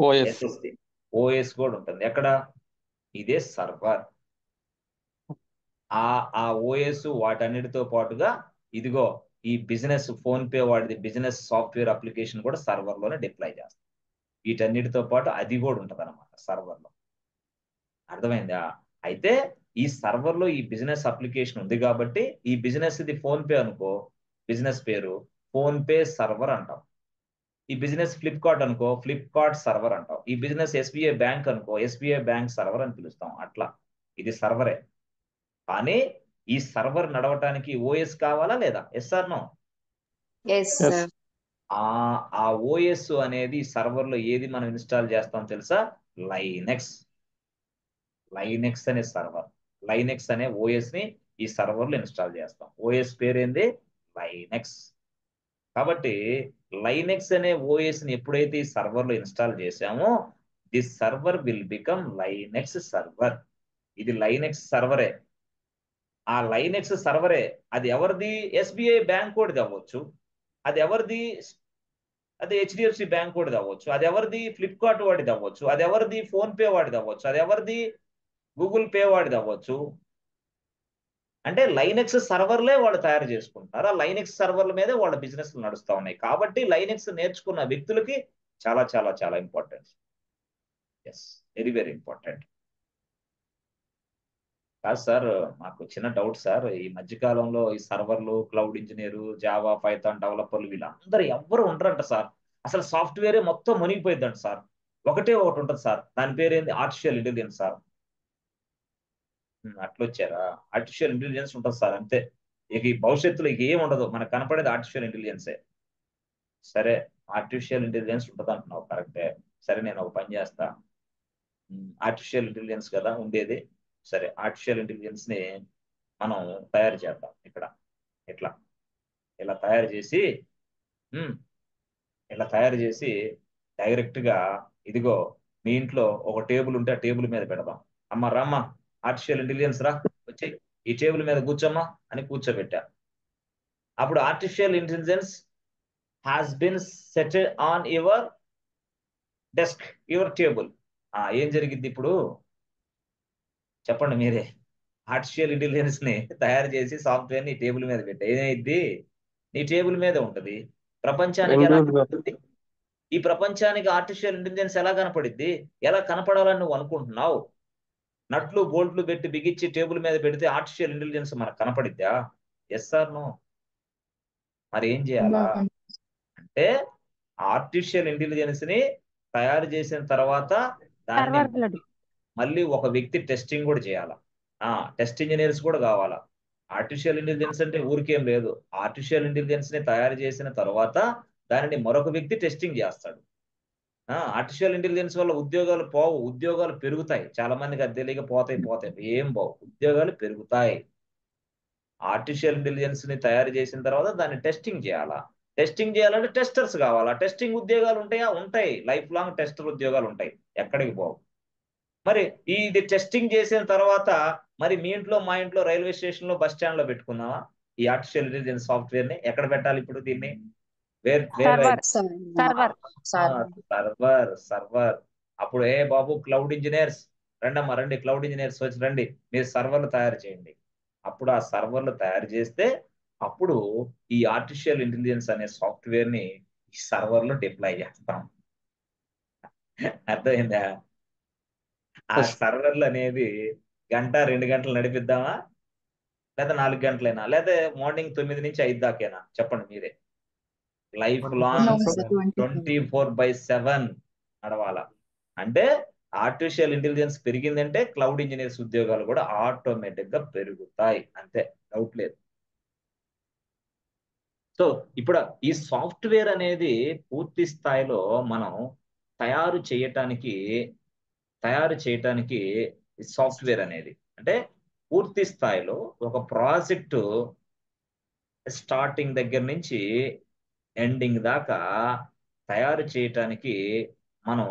B: OS.
A: SSD, OS కూడా ఉంటుంది. ఎక్కడ? ఇదే సర్వర్. ఆ ఓఎస్ వాటన్నిటితో పాటుగా ఇదిగో ఈ బిజినెస్ ఫోన్ పే వాడిది బిజినెస్ సాఫ్ట్వేర్ అప్లికేషన్ కూడా సర్వర్ లోనే డిప్లాయ్ చేస్తాం. వీటన్నిటితో పాటు అది కూడా ఉంటుంది అనమాట సర్వర్ లో. అర్థమైందా? అయితే ఈ సర్వర్ లో ఈ బిజినెస్ అప్లికేషన్ ఉంది కాబట్టి ఈ బిజినెస్ ఇది ఫోన్ పే అనుకో, బిజినెస్ పేరు ఫోన్ పే సర్వర్ అంటాం. ఈ బిజినెస్ ఫ్లిప్కార్ట్ అనుకో, ఫ్లిప్కార్ట్ సర్వర్ అంటాం. ఈ బిజినెస్ ఎస్బీఐ బ్యాంక్ అనుకో, ఎస్బీఐ బ్యాంక్ సర్వర్ అని పిలుస్తాం. అట్లా ఇది సర్వరే. కానీ ఈ సర్వర్ నడవటానికి ఓఎస్ కావాలా లేదా? Yes or no?
C: Yes
B: Yes.
C: Sir.
A: ఆ ఓఎస్ అనేది సర్వర్ లో ఏది మనం ఇన్స్టాల్ చేస్తాం తెలుసా? లైనెక్స్. లైనెక్స్ అనే సర్వర్, లైనెక్స్ అనే ఓఎస్ ని ఈ సర్వర్ లో ఇన్స్టాల్ చేస్తాం. ఓఎస్ పేరేంది? లైనెక్స్. కాబట్టి లైనెక్స్ అనే ఓఎస్ ని ఎప్పుడైతే ఈ సర్వర్ లో ఇన్స్టాల్ చేసామో this server will become Linux server. ఇది లైనెక్స్ సర్వరే. ఆ లైనెక్స్ సర్వరే అది ఎవరిది? ఎస్బీఐ బ్యాంక్ కోడ్ది అవ్వచ్చు, అది ఎవరిది? అది హెచ్డిఎఫ్సి బ్యాంక్ కోడ్ది అవ్వచ్చు, అది ఎవరిది? ఫ్లిప్కార్ట్ వాడిది అవ్వచ్చు, అది ఎవరిది? ఫోన్ పే వాడిది అవ్వచ్చు, అది ఎవరిది? గూగుల్ పే వాడిది అవ్వచ్చు. అంటే లైనెక్స్ సర్వర్లే వాళ్ళు తయారు చేసుకుంటున్నారు. ఆ లైనెక్స్ సర్వర్ల మీదే వాళ్ళ బిజినెస్ నడుస్తూ ఉన్నాయి. కాబట్టి లైనెక్స్ నేర్చుకున్న వ్యక్తులకి చాలా చాలా చాలా important. Yes, very very important. కాదు సార్, మాకు చిన్న డౌట్ సార్. ఈ మధ్యకాలంలో ఈ సర్వర్లు, క్లౌడ్ ఇంజనీరు, జావా, పైథాన్ డెవలపర్లు వీళ్ళందరూ ఎవ్వరు ఉండరంట సార్. అసలు సాఫ్ట్వేరే మొత్తం మునిగిపోయిద్దంట సార్. ఒకటే ఒకటి ఉంటుంది సార్, దాని పేరేంది? Artificial intelligence sir. అట్లొచ్చారా? ఆర్టిఫిషియల్ ఇంటెలిజెన్స్ ఉంటుంది సార్, అంతే. ఇక ఈ భవిష్యత్తులో ఇక ఏం ఉండదు, మనకు కనపడేది ఆర్టిఫిషియల్ ఇంటెలిజెన్సే. సరే, ఆర్టిఫిషియల్ ఇంటెలిజెన్స్ ఉంటుంది అంటున్నావు, కరెక్టే. సరే, నేను ఒక పని చేస్తా. ఆర్టిఫిషియల్ ఇంటెలిజెన్స్ కదా ఉండేది. సరే, ఆర్టిఫిషియల్ ఇంటెలిజెన్స్ ని మనం తయారు చేద్దాం. ఇక్కడ ఇట్లా ఇలా తయారు చేసి ఇలా తయారు చేసి డైరెక్ట్ గా ఇదిగో మీ ఇంట్లో ఒక టేబుల్ ఉంటే ఆ టేబుల్ మీద పెడదాం. అమ్మ రమ్మ, ఆర్టిఫిషియల్ ఇంటెలిజెన్స్ రా, వచ్చి ఈ టేబుల్ మీద కూర్చోమ్మా అని కూర్చోబెట్టా. అప్పుడు artificial intelligence has been set on your desk, your table. ఏం జరిగింది ఇప్పుడు చెప్పండి మీరే. ఆర్టిఫిషియల్ ఇంటెలిజెన్స్ ని తయారు చేసి సాఫ్ట్వేర్ ని టేబుల్ మీద పెట్టా, ఏమైంది? నీ టేబుల్ మీద ఉంటుంది. ప్రపంచానికి ఎలా కనపడుతుంది? ఈ ప్రపంచానికి ఆర్టిఫిషియల్ ఇంటెలిజెన్స్ ఎలా కనపడిద్ది? ఎలా కనపడాలని నువ్వు అనుకుంటున్నావు? నట్లు బోల్ట్లు పెట్టి బిగించి టేబుల్ మీద పెడితే ఆర్టిఫిషియల్ ఇంటెలిజెన్స్ మనకు కనపడిద్దా? Yes sir no? మరి ఏం చేయాలా అంటే ఆర్టిఫిషియల్ ఇంటెలిజెన్స్ ని తయారు చేసిన తర్వాత దాన్ని మళ్ళీ ఒక వ్యక్తి టెస్టింగ్ కూడా చేయాలా. టెస్ట్ ఇంజనీర్స్ కూడా కావాలా. ఆర్టిఫిషియల్ ఇంటెలిజెన్స్ అంటే ఊరికేం లేదు. ఆర్టిఫిషియల్ ఇంటెలిజెన్స్ ని తయారు చేసిన తర్వాత దానిని మరొక వ్యక్తి టెస్టింగ్ చేస్తాడు. ఆర్టిఫిషియల్ ఇంటెలిజెన్స్ వల్ల ఉద్యోగాలు పోవు, ఉద్యోగాలు పెరుగుతాయి. చాలా మందికి అది తెలియక పోతాయి. ఏం పోవు, ఉద్యోగాలు పెరుగుతాయి. ఆర్టిఫిషియల్ ఇంటెలిజెన్స్ ని తయారు చేసిన తర్వాత దాన్ని టెస్టింగ్ చేయాలా. టెస్టింగ్ చేయాలంటే టెస్టర్స్ కావాలా. టెస్టింగ్ ఉద్యోగాలు ఉంటాయా? ఉంటాయి. లైఫ్ లాంగ్ టెస్టర్ ఉద్యోగాలు ఉంటాయి, ఎక్కడికి పోవు. మరి ఇది టెస్టింగ్ చేసిన తర్వాత మరి మీ ఇంట్లో, మా ఇంట్లో, రైల్వే స్టేషన్ లో, బస్ స్టాండ్ లో పెట్టుకుందామా ఈ ఆర్టిఫిషియల్ ఇంటెలిజెన్స్ సాఫ్ట్వేర్ ని? ఎక్కడ పెట్టాలి ఇప్పుడు దీన్ని? సర్వర్. అప్పుడు బాబు క్లౌడ్ ఇంజనీర్స్ రండమ్మా, రండి, క్లౌడ్ ఇంజనీర్స్ వచ్చి రండి, మీరు సర్వర్లు తయారు చేయండి. అప్పుడు ఆ సర్వర్లు తయారు చేస్తే అప్పుడు ఈ ఆర్టిఫిషియల్ ఇంటెలిజెన్స్ అనే సాఫ్ట్వేర్ ని ఈ సర్వర్లో డిప్లాయ్ చేస్తాం. అర్థమైందా? ఆ సర్వర్లు అనేది గంట 2 గంటలు నడిపిద్దామా, లేదా 4 గంటలైనా, లేదా మార్నింగ్ 9 నుంచి 5 దాకేనా? చెప్పండి మీరే. Life long 24/7 నడవాలా. అంటే ఆర్టిఫిషియల్ ఇంటెలిజెన్స్ పెరిగిందంటే క్లౌడ్ ఇంజనీర్స్ ఉద్యోగాలు కూడా ఆటోమేటిక్ గా పెరుగుతాయి, అంతే, డౌట్ లేదు. సో ఇప్పుడు ఈ సాఫ్ట్వేర్ అనేది పూర్తి స్థాయిలో మనం తయారు చేయటానికి సాఫ్ట్వేర్ అనేది అంటే పూర్తి స్థాయిలో ఒక ప్రాజెక్టు స్టార్టింగ్ దగ్గర నుంచి ఎండింగ్ దాకా తయారు చేయటానికి మనం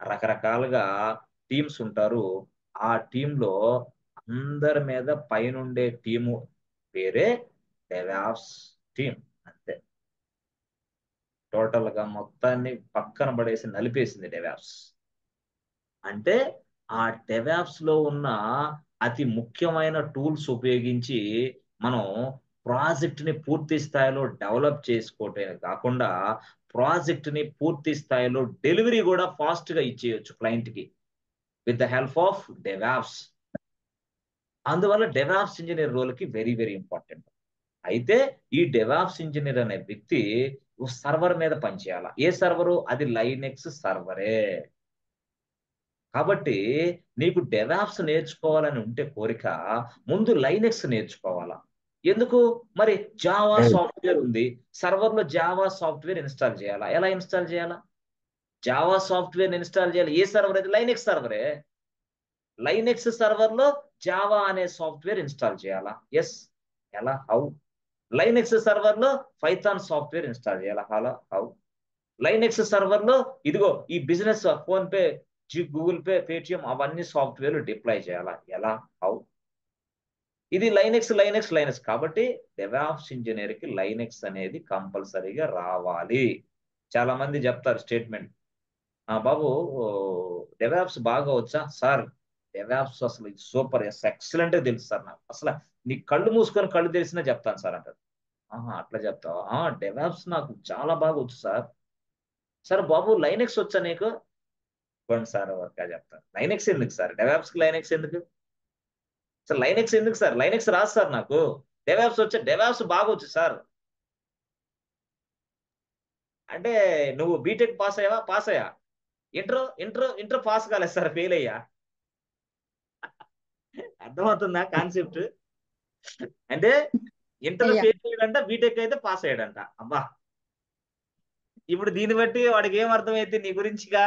A: రకరకాలుగా టీమ్స్ ఉంటారు. ఆ టీంలో అందరి మీద పైనుండే టీము పేరే డెవాప్స్ టీమ్, అంతే. టోటల్ గా మొత్తాన్ని పక్కన పడేసి నలిపేసింది డెవాప్స్. అంటే ఆ డెవాప్స్ లో ఉన్న అతి ముఖ్యమైన టూల్స్ ఉపయోగించి మనం ప్రాజెక్ట్ ని పూర్తి స్థాయిలో డెవలప్ చేసుకోవటమే కాకుండా ప్రాజెక్ట్ ని పూర్తి స్థాయిలో డెలివరీ కూడా ఫాస్ట్ గా ఇచ్చేయచ్చు క్లయింట్ కి with the help of DevOps. అందువల్ల డెవాప్స్ ఇంజనీర్ రోల్ కి వెరీ వెరీ ఇంపార్టెంట్. అయితే ఈ డెవాప్స్ ఇంజనీర్ అనే వ్యక్తి సర్వర్ మీద పనిచేయాలా. ఏ సర్వరు? అది లైనెక్స్ సర్వరే. కాబట్టి నీకు డెవాప్స్ నేర్చుకోవాలని ఉంటే కోరిక, ముందు లైనెక్స్ నేర్చుకోవాలా. ఎందుకు? మరి జావా సాఫ్ట్వేర్ ఉంది, సర్వర్ లో జావా సాఫ్ట్వేర్ ఇన్స్టాల్ చేయాలా. ఎలా ఇన్స్టాల్ చేయాలా? జావా సాఫ్ట్వేర్ ఇన్స్టాల్ చేయాలి. ఏ సర్వర్? అది లైనెక్స్ సర్వరే. లైనెక్స్ సర్వర్ లో జావా అనే సాఫ్ట్వేర్ ఇన్స్టాల్ చేయాలా. ఎస్, ఎలా? హౌ? లైనెక్స్ సర్వర్ లో పైథాన్ సాఫ్ట్వేర్ ఇన్స్టాల్ చేయాలి. హౌ లైనెక్స్ సర్వర్ లో ఇదిగో ఈ business phone pay, Google pay, Paytm అవన్నీ సాఫ్ట్వేర్ డిప్లాయ్ చేయాలా? ఎలా? హౌ? ఇది లైనెక్స్ కాబట్టి డెవాప్స్ ఇంజనీర్ కి లైనెక్స్ అనేది కంపల్సరీగా రావాలి. చాలా మంది చెప్తారు స్టేట్మెంట్, బాబు డెవాప్స్ బాగా వచ్చా సార్? డెవాప్స్ అసలు సూపర్ ఎక్సలెంట్ తెలుసు సార్ నాకు. అసలు నీ కళ్ళు మూసుకొని కళ్ళు తెరిసినా చెప్తాను సార్ అంటారు. అట్లా చెప్తావా? డెవాప్స్ నాకు చాలా బాగా వచ్చు సార్. సార్ బాబు లైనెక్స్ వచ్చా నీకు? ఇవ్వండి సార్ వర్క్గా చెప్తాను. లైనెక్స్ ఎందుకు సార్? డెవాప్స్ కి లైనెక్స్ ఎందుకు సార్? లైనెక్స్ ఎందుకు సార్? లైనెక్స్ రాదు సార్ నాకు. డెవాప్స్ వచ్చా? డెవాప్స్ బాగా వచ్చు సార్. అంటే నువ్వు బీటెక్ పాస్ అయ్యావా? పాస్ అయ్యా. ఇంటర్ పాస్ కాలేదు సార్, ఫెయిల్ అయ్యా. అర్థమవుతుందా కాన్సెప్ట్? అంటే ఇంటర్
C: అయ్యా
A: ఫెయిల్ అయ్యాడంట, బీటెక్ అయితే పాస్ అయ్యాడంట. అబ్బా, ఇప్పుడు దీన్ని బట్టి వాడికి ఏం అర్థమైంది నీ గురించిగా?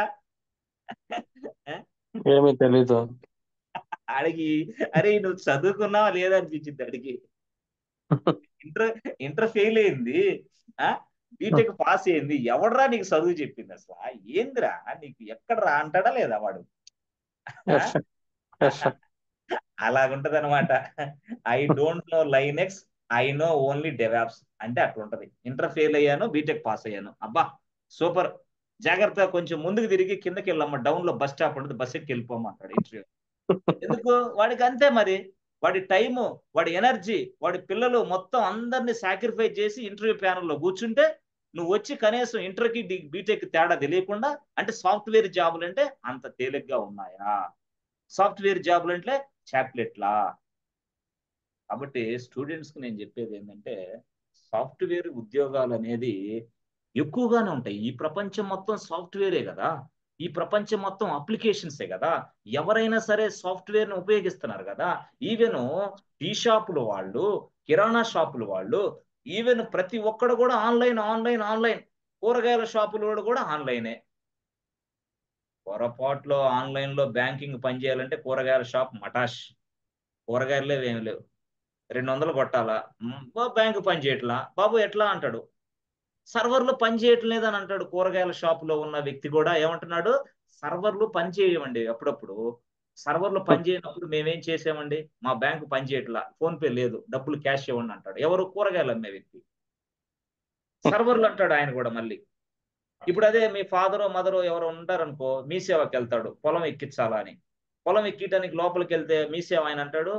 B: ఏమీ తెలీదు.
A: ఆడికి అరే నువ్వు చదువుకున్నావా లేదా అనిపించింది ఆడికి. ఇంటర్ ఫెయిల్ అయింది, బీటెక్ పాస్ అయింది, ఎవడరా నీకు చదువు చెప్పింది అసలు? ఏందిరా నీకు ఎక్కడరా అంటాడా లేదా వాడు?
B: Yes, sir. Yes, sir.
A: అలాగుంటది అనమాట. I don't know Linux, I know only DevOps అంటే అట్లుంటది. ఇంటర్ ఫెయిల్ అయ్యాను, బీటెక్ పాస్ అయ్యాను. అబ్బా సూపర్, జాగ్రత్తగా కొంచెం ముందుకు తిరిగి కిందకి వెళ్ళమ్మా, డౌన్ లో బస్ స్టాప్ ఉంటుంది, బస్ ఎక్కి వెళ్ళిపోమంటాడు ఇంటర్వ్యూ. ఎందుకు? వాడికి అంతే మరి. వాడి టైము, వాడి ఎనర్జీ, వాడి పిల్లలు మొత్తం అందరినీ సాక్రిఫైస్ చేసి ఇంటర్వ్యూ ప్యానల్లో కూర్చుంటే నువ్వు వచ్చి కనీసం ఇంటర్కి బీటెక్ తేడా తెలియకుండా, అంటే సాఫ్ట్వేర్ జాబులు అంటే అంత తేలిగ్గా ఉన్నాయా? సాఫ్ట్వేర్ జాబులు అంటే చాప్లెట్లా? కాబట్టి స్టూడెంట్స్ కి నేను చెప్పేది ఏంటంటే, సాఫ్ట్వేర్ ఉద్యోగాలు అనేది ఎక్కువగానే ఉంటాయి. ఈ ప్రపంచం మొత్తం సాఫ్ట్వేరే కదా, ఈ ప్రపంచం మొత్తం అప్లికేషన్సే కదా. ఎవరైనా సరే సాఫ్ట్వేర్ ని ఉపయోగిస్తున్నారు కదా. ఈవెన్ టీ షాపులు వాళ్ళు, కిరాణా షాపులు వాళ్ళు, ఈవెన్ ప్రతి ఒక్కడు కూడా ఆన్లైన్. కూరగాయల షాపులు కూడా ఆన్లైనే. పొరపాట్లో ఆన్లైన్ లో బ్యాంకింగ్ పనిచేయాలంటే కూరగాయల షాప్ మటాష్. కూరగాయలు లేవు, ఏమి లేవు, 200 కొట్టాలా. బ్యాంకు పని చేయట్లా బాబు, ఎట్లా అంటాడు? సర్వర్లు పని చేయట్లేదు అని అంటాడు. కూరగాయల షాప్ లో ఉన్న వ్యక్తి కూడా ఏమంటున్నాడు? సర్వర్లు పని చేయమండి. అప్పుడప్పుడు సర్వర్లు పని చేయనప్పుడు మేమేం చేసామండి, మా బ్యాంకు పని చేయట్లా, ఫోన్ పే లేదు, డబ్బులు క్యాష్ ఇవ్వండి అంటాడు. ఎవరు? కూరగాయలు అమ్మే వ్యక్తి. సర్వర్లు అంటాడు ఆయన కూడా మళ్ళీ. ఇప్పుడు అదే మీ ఫాదరో మదరో ఎవరో ఉంటారనుకో, మీ సేవకి వెళ్తాడు పొలం ఎక్కించాలా అని. పొలం ఎక్కియటానికి లోపలికి వెళ్తే మీ సేవ ఆయన అంటాడు,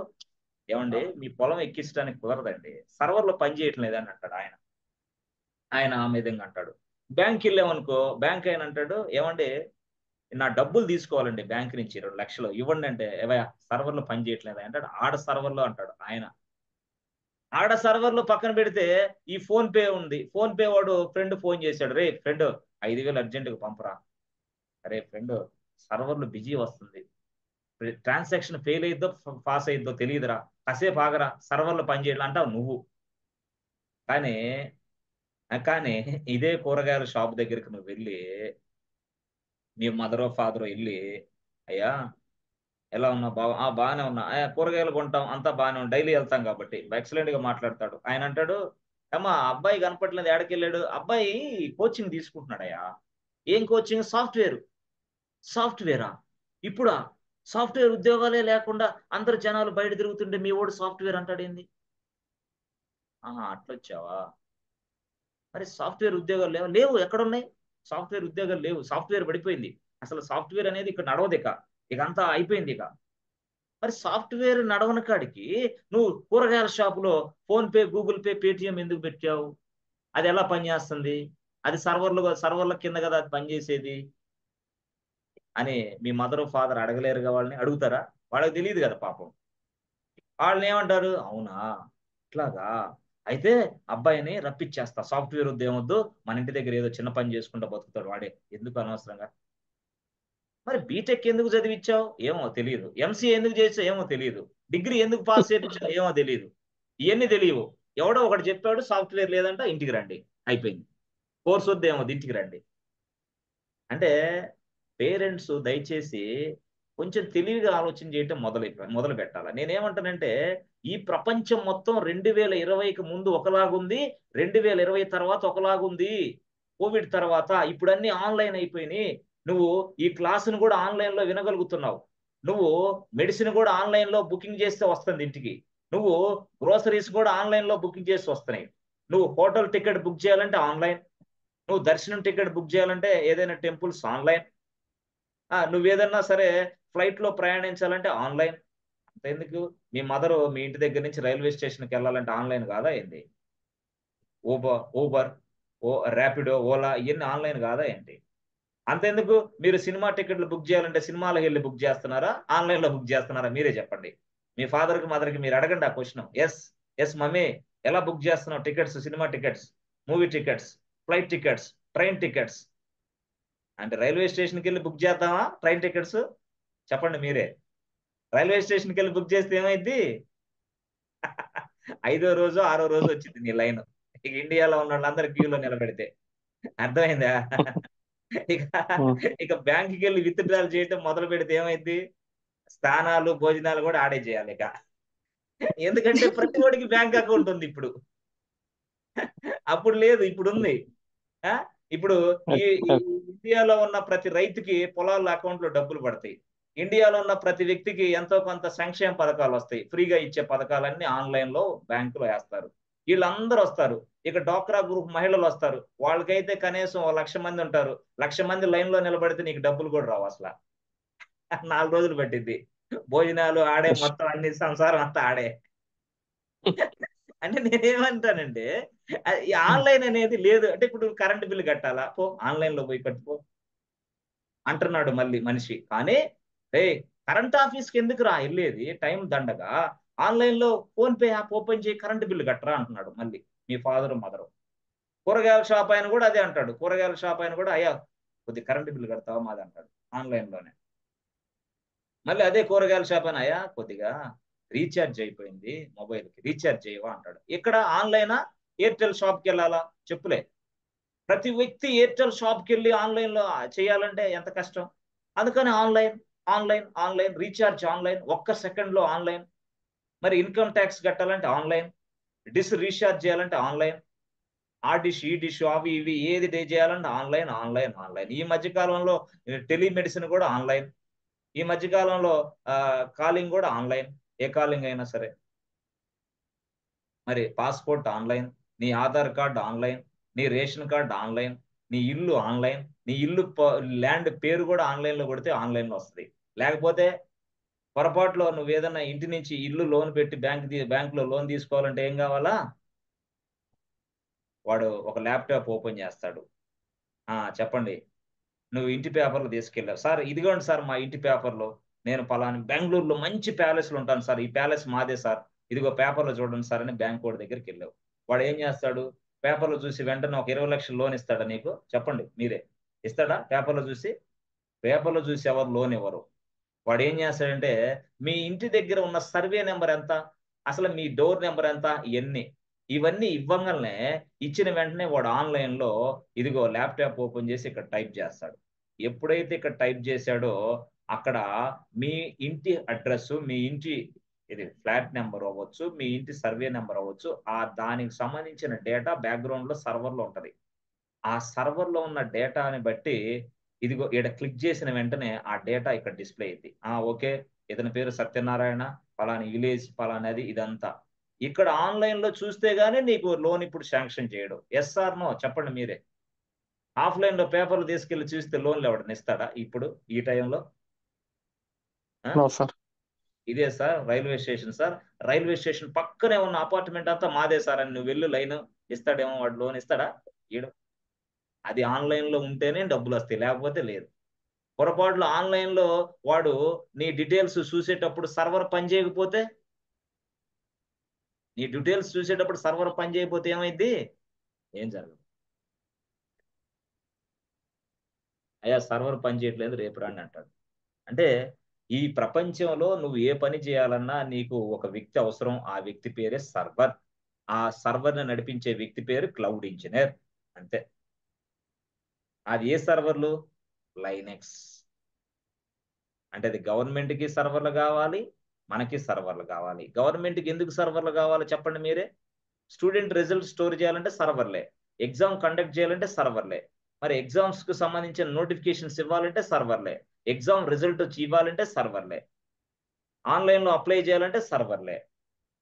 A: ఏమండి మీ పొలం ఎక్కించడానికి కుదరదండి, సర్వర్లో పని చేయటం లేదని అంటాడు ఆయన. ఆ విధంగా అంటాడు. బ్యాంక్ వెళ్ళామనుకో, బ్యాంక్ ఆయన అంటాడు, ఏమండి నా డబ్బులు తీసుకోవాలండి బ్యాంక్ నుంచి 2 లక్షలు ఇవ్వండి అంటే, ఏవయ్యా సర్వర్లో పని చేయట్లేదు అంటాడు. ఆడ సర్వర్లో అంటాడు ఆయన. ఆడ సర్వర్లో పక్కన పెడితే ఈ ఫోన్ పే ఉంది. ఫోన్ పే వాడు ఫ్రెండ్ ఫోన్ చేశాడు, రే ఫ్రెండ్ 5,000 అర్జెంటుగా పంపరా. అరే ఫ్రెండ్ సర్వర్లు బిజీ వస్తుంది, ట్రాన్సాక్షన్ ఫెయిల్ అయిద్దో పాస్ అయిద్దో తెలియదురా, కాసేపు ఆగరా, సర్వర్లో పనిచేయాలి అంటావు నువ్వు. కానీ కానీ ఇదే కూరగాయల షాప్ దగ్గరికి నువ్వు వెళ్ళి, మీ మదరో ఫాదరో వెళ్ళి, అయ్యా ఎలా ఉన్నా బాగానే ఉన్నా, కూరగాయలు కొంటాం అంతా బాగానే ఉంది, డైలీ వెళ్తాం కాబట్టి ఎక్సలెంట్ గా మాట్లాడతాడు. ఆయన అంటాడు, అమ్మా అబ్బాయి కనపట్లేదు, ఎక్కడికెళ్ళాడు? అబ్బాయి కోచింగ్ తీసుకుంటున్నాడయ్యా. ఏం కోచింగ్? సాఫ్ట్వేరా? ఇప్పుడా? సాఫ్ట్వేర్ ఉద్యోగాలే లేకుండా అందరు జనాలు బయట తిరుగుతుంటే మీ వాడు సాఫ్ట్వేర్ అంటాడేంది? అట్లొచ్చావా? మరి సాఫ్ట్వేర్ ఉద్యోగాలు లేవు, ఎక్కడున్నాయి? సాఫ్ట్వేర్ ఉద్యోగాలు లేవు, సాఫ్ట్వేర్ పడిపోయింది. అసలు సాఫ్ట్వేర్ అనేది ఇక్కడ నడవదు, ఇక అంతా అయిపోయింది ఇక. మరి సాఫ్ట్వేర్ నడవని కాడికి నువ్వు కూరగాయల షాపులో phone pay, Google pay, Paytm ఎందుకు పెట్టావు? అది ఎలా పనిచేస్తుంది? అది సర్వర్ల కింద కదా అది పనిచేసేది అని మీ మదర్ ఫాదర్ అడగలేరుగా? వాళ్ళని అడుగుతారా? వాళ్ళకి తెలియదు కదా పాపం. వాళ్ళని ఏమంటారు, అవునా ఇట్లాగా, అయితే అబ్బాయిని రప్పించేస్తా, సాఫ్ట్వేర్ ఉద్యోగం వద్దు, మన ఇంటి దగ్గర ఏదో చిన్న పని చేసుకుంటూ బతుకుతాడు వాడే, ఎందుకు అనవసరంగా. మరి బీటెక్ ఎందుకు చదివించావు? ఏమో తెలియదు. ఎంసీఏ ఎందుకు చేసావు? ఏమో తెలియదు. డిగ్రీ ఎందుకు పాస్ చేయించావు? ఏమో తెలియదు. ఇవన్నీ తెలియవు. ఎవడో ఒకటి చెప్పాడు సాఫ్ట్వేర్ లేదంట, ఇంటికి రండి, అయిపోయింది. కోర్స్ వద్దేమో, ఇంటికి రండి. అంటే పేరెంట్స్ దయచేసి కొంచెం తెలివిగా ఆలోచన చేయటం మొదలు పెట్టాలి. నేనేమంటానంటే, ఈ ప్రపంచం మొత్తం 2020కి ముందు ఒకలాగుంది, 2020 తర్వాత ఒకలాగుంది. కోవిడ్ తర్వాత ఇప్పుడు అన్ని ఆన్లైన్ అయిపోయినాయి. నువ్వు ఈ క్లాసును కూడా ఆన్లైన్లో వినగలుగుతున్నావు. నువ్వు మెడిసిన్ కూడా ఆన్లైన్లో బుకింగ్ చేస్తే వస్తుంది ఇంటికి. నువ్వు గ్రోసరీస్ కూడా ఆన్లైన్లో బుకింగ్ చేసి వస్తున్నాయి. నువ్వు హోటల్ టికెట్ బుక్ చేయాలంటే ఆన్లైన్. నువ్వు దర్శనం టికెట్ బుక్ చేయాలంటే ఏదైనా టెంపుల్స్ ఆన్లైన్. నువ్వేదన్నా సరే ఫ్లైట్లో ప్రయాణించాలంటే ఆన్లైన్. అంతెందుకు, మీ మదరు మీ ఇంటి దగ్గర నుంచి రైల్వే స్టేషన్కి వెళ్ళాలంటే ఆన్లైన్ కాదా ఏంటి? ఊబర్, ర్యాపిడో, ఓలా ఇవన్నీ ఆన్లైన్ కాదా ఏంటి? అంతెందుకు, మీరు సినిమా టికెట్లు బుక్ చేయాలంటే సినిమాలకు వెళ్ళి బుక్ చేస్తున్నారా, ఆన్లైన్లో బుక్ చేస్తున్నారా? మీరే చెప్పండి. మీ ఫాదర్కి మదర్కి మీరు అడగండి ఆ క్వశ్చన్. ఎస్ మమ్మీ, ఎలా బుక్ చేస్తున్నావు tickets? Cinema tickets, movie tickets, flight tickets, train tickets. అంటే రైల్వే స్టేషన్కి వెళ్ళి బుక్ చేద్దామా ట్రైన్ టికెట్స్? చెప్పండి మీరే. రైల్వే స్టేషన్కి వెళ్ళి బుక్ చేస్తే ఏమైంది? 5వ రోజు 6వ రోజు వచ్చింది నీ లైన్. ఇక ఇండియాలో ఉన్న వాళ్ళందరూ క్యూలో నిలబెడితే. అర్థమైందా? ఇక ఇక బ్యాంకుకి వెళ్ళి విత్ డ్రాల్ చేయటం మొదలు పెడితే ఏమైంది? స్నానాలు భోజనాలు కూడా ఆడే చేయాలి ఇక. ఎందుకంటే ప్రతి ఒడికి బ్యాంక్ అకౌంట్ ఉంది ఇప్పుడు. అప్పుడు లేదు, ఇప్పుడు ఉంది. ఇప్పుడు ఈ ఇండియాలో ఉన్న ప్రతి రైతుకి పొలాల అకౌంట్ లో డబ్బులు పడతాయి. ఇండియాలో ఉన్న ప్రతి వ్యక్తికి ఎంతో కొంత సంక్షేమ పథకాలు వస్తాయి. ఫ్రీగా ఇచ్చే పథకాలన్నీ ఆన్లైన్ లో బ్యాంకులో వేస్తారు. వీళ్ళందరూ వస్తారు. ఇక డ్వాక్రా గ్రూప్ మహిళలు వస్తారు. వాళ్ళకైతే కనీసం 1,00,000 మంది ఉంటారు. 1,00,000 మంది లైన్ లో నిలబడితే నీకు డబ్బులు కూడా రావు అసలు. 4 రోజులు పట్టింది. భోజనాలు ఆడే, మొత్తం అన్ని సంసారం అంతా ఆడే. అంటే నేనేమంటానంటే ఈ ఆన్లైన్ అనేది లేదు. అంటే ఇప్పుడు కరెంట్ బిల్లు కట్టాలా, పో ఆన్లైన్ లో పోయి కట్టుకో అంటున్నాడు మళ్ళీ మనిషి. కానీ కరెంట్ ఆఫీస్కి ఎందుకు రా వెళ్ళేది, టైం దండగా, ఆన్లైన్ లో ఫోన్ పే యాప్ ఓపెన్ చేయి, కరెంట్ బిల్లు కట్టరా అంటున్నాడు మళ్ళీ మీ ఫాదర్ మదరు. కూరగాయల షాప్ ఆయన కూడా అదే అంటాడు. కూరగాయల షాప్ ఆయన కూడా, అయ్యా కొద్ది కరెంట్ బిల్లు కడతావా మాది అంటాడు ఆన్లైన్ లోనే. మళ్ళీ అదే కూరగాయల షాప్ అయినా, అయ్యా కొద్దిగా రీఛార్జ్ అయిపోయింది మొబైల్కి, రీఛార్జ్ చేయవా అంటాడు. ఇక్కడ ఆన్లైనా, ఎయిర్టెల్ షాప్కి వెళ్ళాలా? చెప్పులే. ప్రతి వ్యక్తి ఎయిర్టెల్ షాప్కి వెళ్ళి ఆన్లైన్లో చేయాలంటే ఎంత కష్టం. అందుకని online online online, recharge online, ఒక్క సెకండ్లో ఆన్లైన్. మరి ఇన్కమ్ ట్యాక్స్ కట్టాలంటే ఆన్లైన్, డిష్ రీఛార్జ్ చేయాలంటే ఆన్లైన్, ఆ డిష్ ఈ డిష్ అవి ఇవి ఏది చేయాలంటే ఆన్లైన్ ఆన్లైన్ ఆన్లైన్. ఈ మధ్యకాలంలో టెలిమెడిసిన్ కూడా ఆన్లైన్. ఈ మధ్యకాలంలో కాలింగ్ కూడా ఆన్లైన్, ఏ కాలింగ్ అయినా సరే. మరి పాస్పోర్ట్ ఆన్లైన్, నీ ఆధార్ కార్డ్ ఆన్లైన్, నీ రేషన్ కార్డ్ ఆన్లైన్, నీ ఇల్లు ఆన్లైన్, నీ ఇల్లు ల్యాండ్ పేరు కూడా ఆన్లైన్లో కొడితే ఆన్లైన్లో వస్తుంది. లేకపోతే పొరపాటులో నువ్వు ఏదన్నా ఇంటి నుంచి ఇల్లు లోన్ పెట్టి బ్యాంకులో లోన్ తీసుకోవాలంటే ఏం కావాలా? వాడు ఒక ల్యాప్టాప్ ఓపెన్ చేస్తాడు. చెప్పండి, నువ్వు ఇంటి పేపర్లు తీసుకెళ్ళావు. సార్ ఇదిగోండి సార్ మా ఇంటి పేపర్లో, నేను పలానా బెంగళూరులో మంచి ప్యాలెస్లో ఉంటాను సార్, ఈ ప్యాలెస్ మాదే సార్, ఇదిగో పేపర్లో చూడండి సార్ అని బ్యాంక్ వాడి దగ్గరికి వెళ్ళావు. వాడు ఏం చేస్తాడు? పేపర్లో చూసి వెంటనే ఒక 20 లక్షలు లోన్ ఇస్తాడా నీకు? చెప్పండి మీరే. ఇస్తాడా? పేపర్లో చూసి ఎవరు లోన్ ఇవ్వరు. వాడు ఏం చేస్తాడంటే, మీ ఇంటి దగ్గర ఉన్న సర్వే నెంబర్ ఎంత, అసలు మీ డోర్ నెంబర్ ఎంత, ఇవన్నీ ఇవ్వగానే ఇచ్చిన వెంటనే వాడు ఆన్లైన్లో ఇదిగో ల్యాప్టాప్ ఓపెన్ చేసి ఇక్కడ టైప్ చేస్తాడు. ఎప్పుడైతే ఇక్కడ టైప్ చేశాడో అక్కడ మీ ఇంటి అడ్రస్, మీ ఇంటి ఫ్లాట్ నెంబర్ అవ్వచ్చు, మీ ఇంటి సర్వే నెంబర్ అవ్వచ్చు, దానికి సంబంధించిన డేటా బ్యాక్గ్రౌండ్ లో సర్వర్లో ఉంటది. ఆ సర్వర్లో ఉన్న డేటాని బట్టి ఇదిగో ఇక్కడ క్లిక్ చేసిన వెంటనే ఆ డేటా ఇక్కడ డిస్ప్లే అయింది. ఓకే, ఇతని పేరు సత్యనారాయణ, పలాని విలేజ్, పలానది, ఇదంతా ఇక్కడ ఆన్లైన్ లో చూస్తే గానీ నీకు లోన్ ఇప్పుడు శాంక్షన్ చేయడు. ఎస్ ఆర్ నో చెప్పండి మీరే. ఆఫ్లైన్ లో పేపర్లు తీసుకెళ్లి చూస్తే లోన్లు ఎవడని ఇస్తాడా ఇప్పుడు ఈ టైంలో? ఇదే sir railway station sir, railway station పక్కనే ఉన్న అపార్ట్మెంట్ అంతా మాదే సార్ అని నువ్వు వెళ్ళి లైన్ ఇస్తాడేమో వాడు, లోన్ ఇస్తాడా? ఈడు. అది ఆన్లైన్ లో ఉంటేనే డబ్బులు వస్తాయి, లేకపోతే లేదు. పొరపాటులో ఆన్లైన్ లో వాడు నీ డీటెయిల్స్ చూసేటప్పుడు సర్వర్ పనిచేయకపోతే, సర్వర్ పనిచేయకపోతే ఏమైంది? ఏం జరగదు. అయ్యా సర్వర్ పనిచేయట్లేదు రేపు రండి అంటాడు. అంటే ఈ ప్రపంచంలో నువ్వు ఏ పని చేయాలన్నా నీకు ఒక వ్యక్తి అవసరం. ఆ వ్యక్తి పేరే సర్వర్. ఆ సర్వర్ని నడిపించే వ్యక్తి పేరు క్లౌడ్ ఇంజనీర్. అంతే. అది ఏ సర్వర్లు? లైనెక్స్. అంటే అది గవర్నమెంట్కి సర్వర్లు కావాలి, మనకి సర్వర్లు కావాలి. గవర్నమెంట్కి ఎందుకు సర్వర్లు కావాలి చెప్పండి మీరే. స్టూడెంట్ రిజల్ట్ స్టోర్ చేయాలంటే సర్వర్లే, ఎగ్జామ్ కండక్ట్ చేయాలంటే సర్వర్లే, మరి ఎగ్జామ్స్ కు సంబంధించిన నోటిఫికేషన్స్ ఇవ్వాలంటే సర్వర్లే, ఎగ్జామ్ రిజల్ట్ వచ్చి ఇవ్వాలంటే సర్వర్లే, ఆన్లైన్ లో అప్లై చేయాలంటే సర్వర్లే,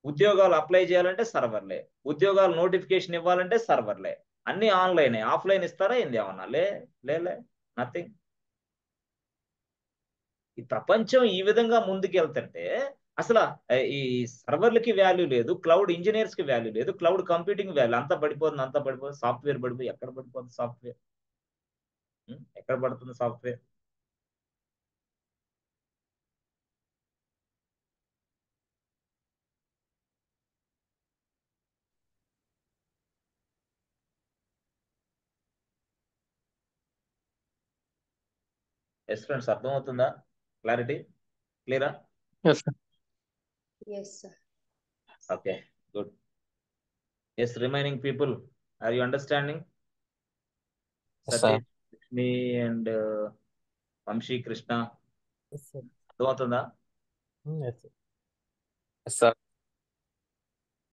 A: ఉద్యోగాలు అప్లై చేయాలంటే సర్వర్లే, ఉద్యోగాలు నోటిఫికేషన్ ఇవ్వాలంటే సర్వర్లే. అన్ని ఆన్లైనే. ఆఫ్లైన్ ఇస్తారా ఏంది ఏమన్నా? లేలే, నథింగ్. ఈ ప్రపంచం ఈ విధంగా ముందుకెళ్తుంటే అసలు ఈ సర్వర్లకి వాల్యూ లేదు, క్లౌడ్ ఇంజనీర్స్ కి వాల్యూ లేదు, క్లౌడ్ కంప్యూటింగ్ వాల్యూ అంతా పడిపోతుంది, సాఫ్ట్వేర్ పడిపోయి ఎక్కడ పడిపోతుంది సాఫ్ట్వేర్? ఎక్కడ పడుతుంది సాఫ్ట్వేర్? ఎస్ ఫ్రెండ్స్, అర్థమవుతుందా? క్లారిటీ క్లియరా?
B: Yes, sir.
C: Yes, sir.
A: Okay, good. Yes, remaining people, are you understanding?
B: Yes, sir.
A: Satish, Lakshmi and Vamsi, Krishna,
D: Yes, sir.
A: అర్థమవుతుందా?
D: Yes, sir.
B: Yes, sir.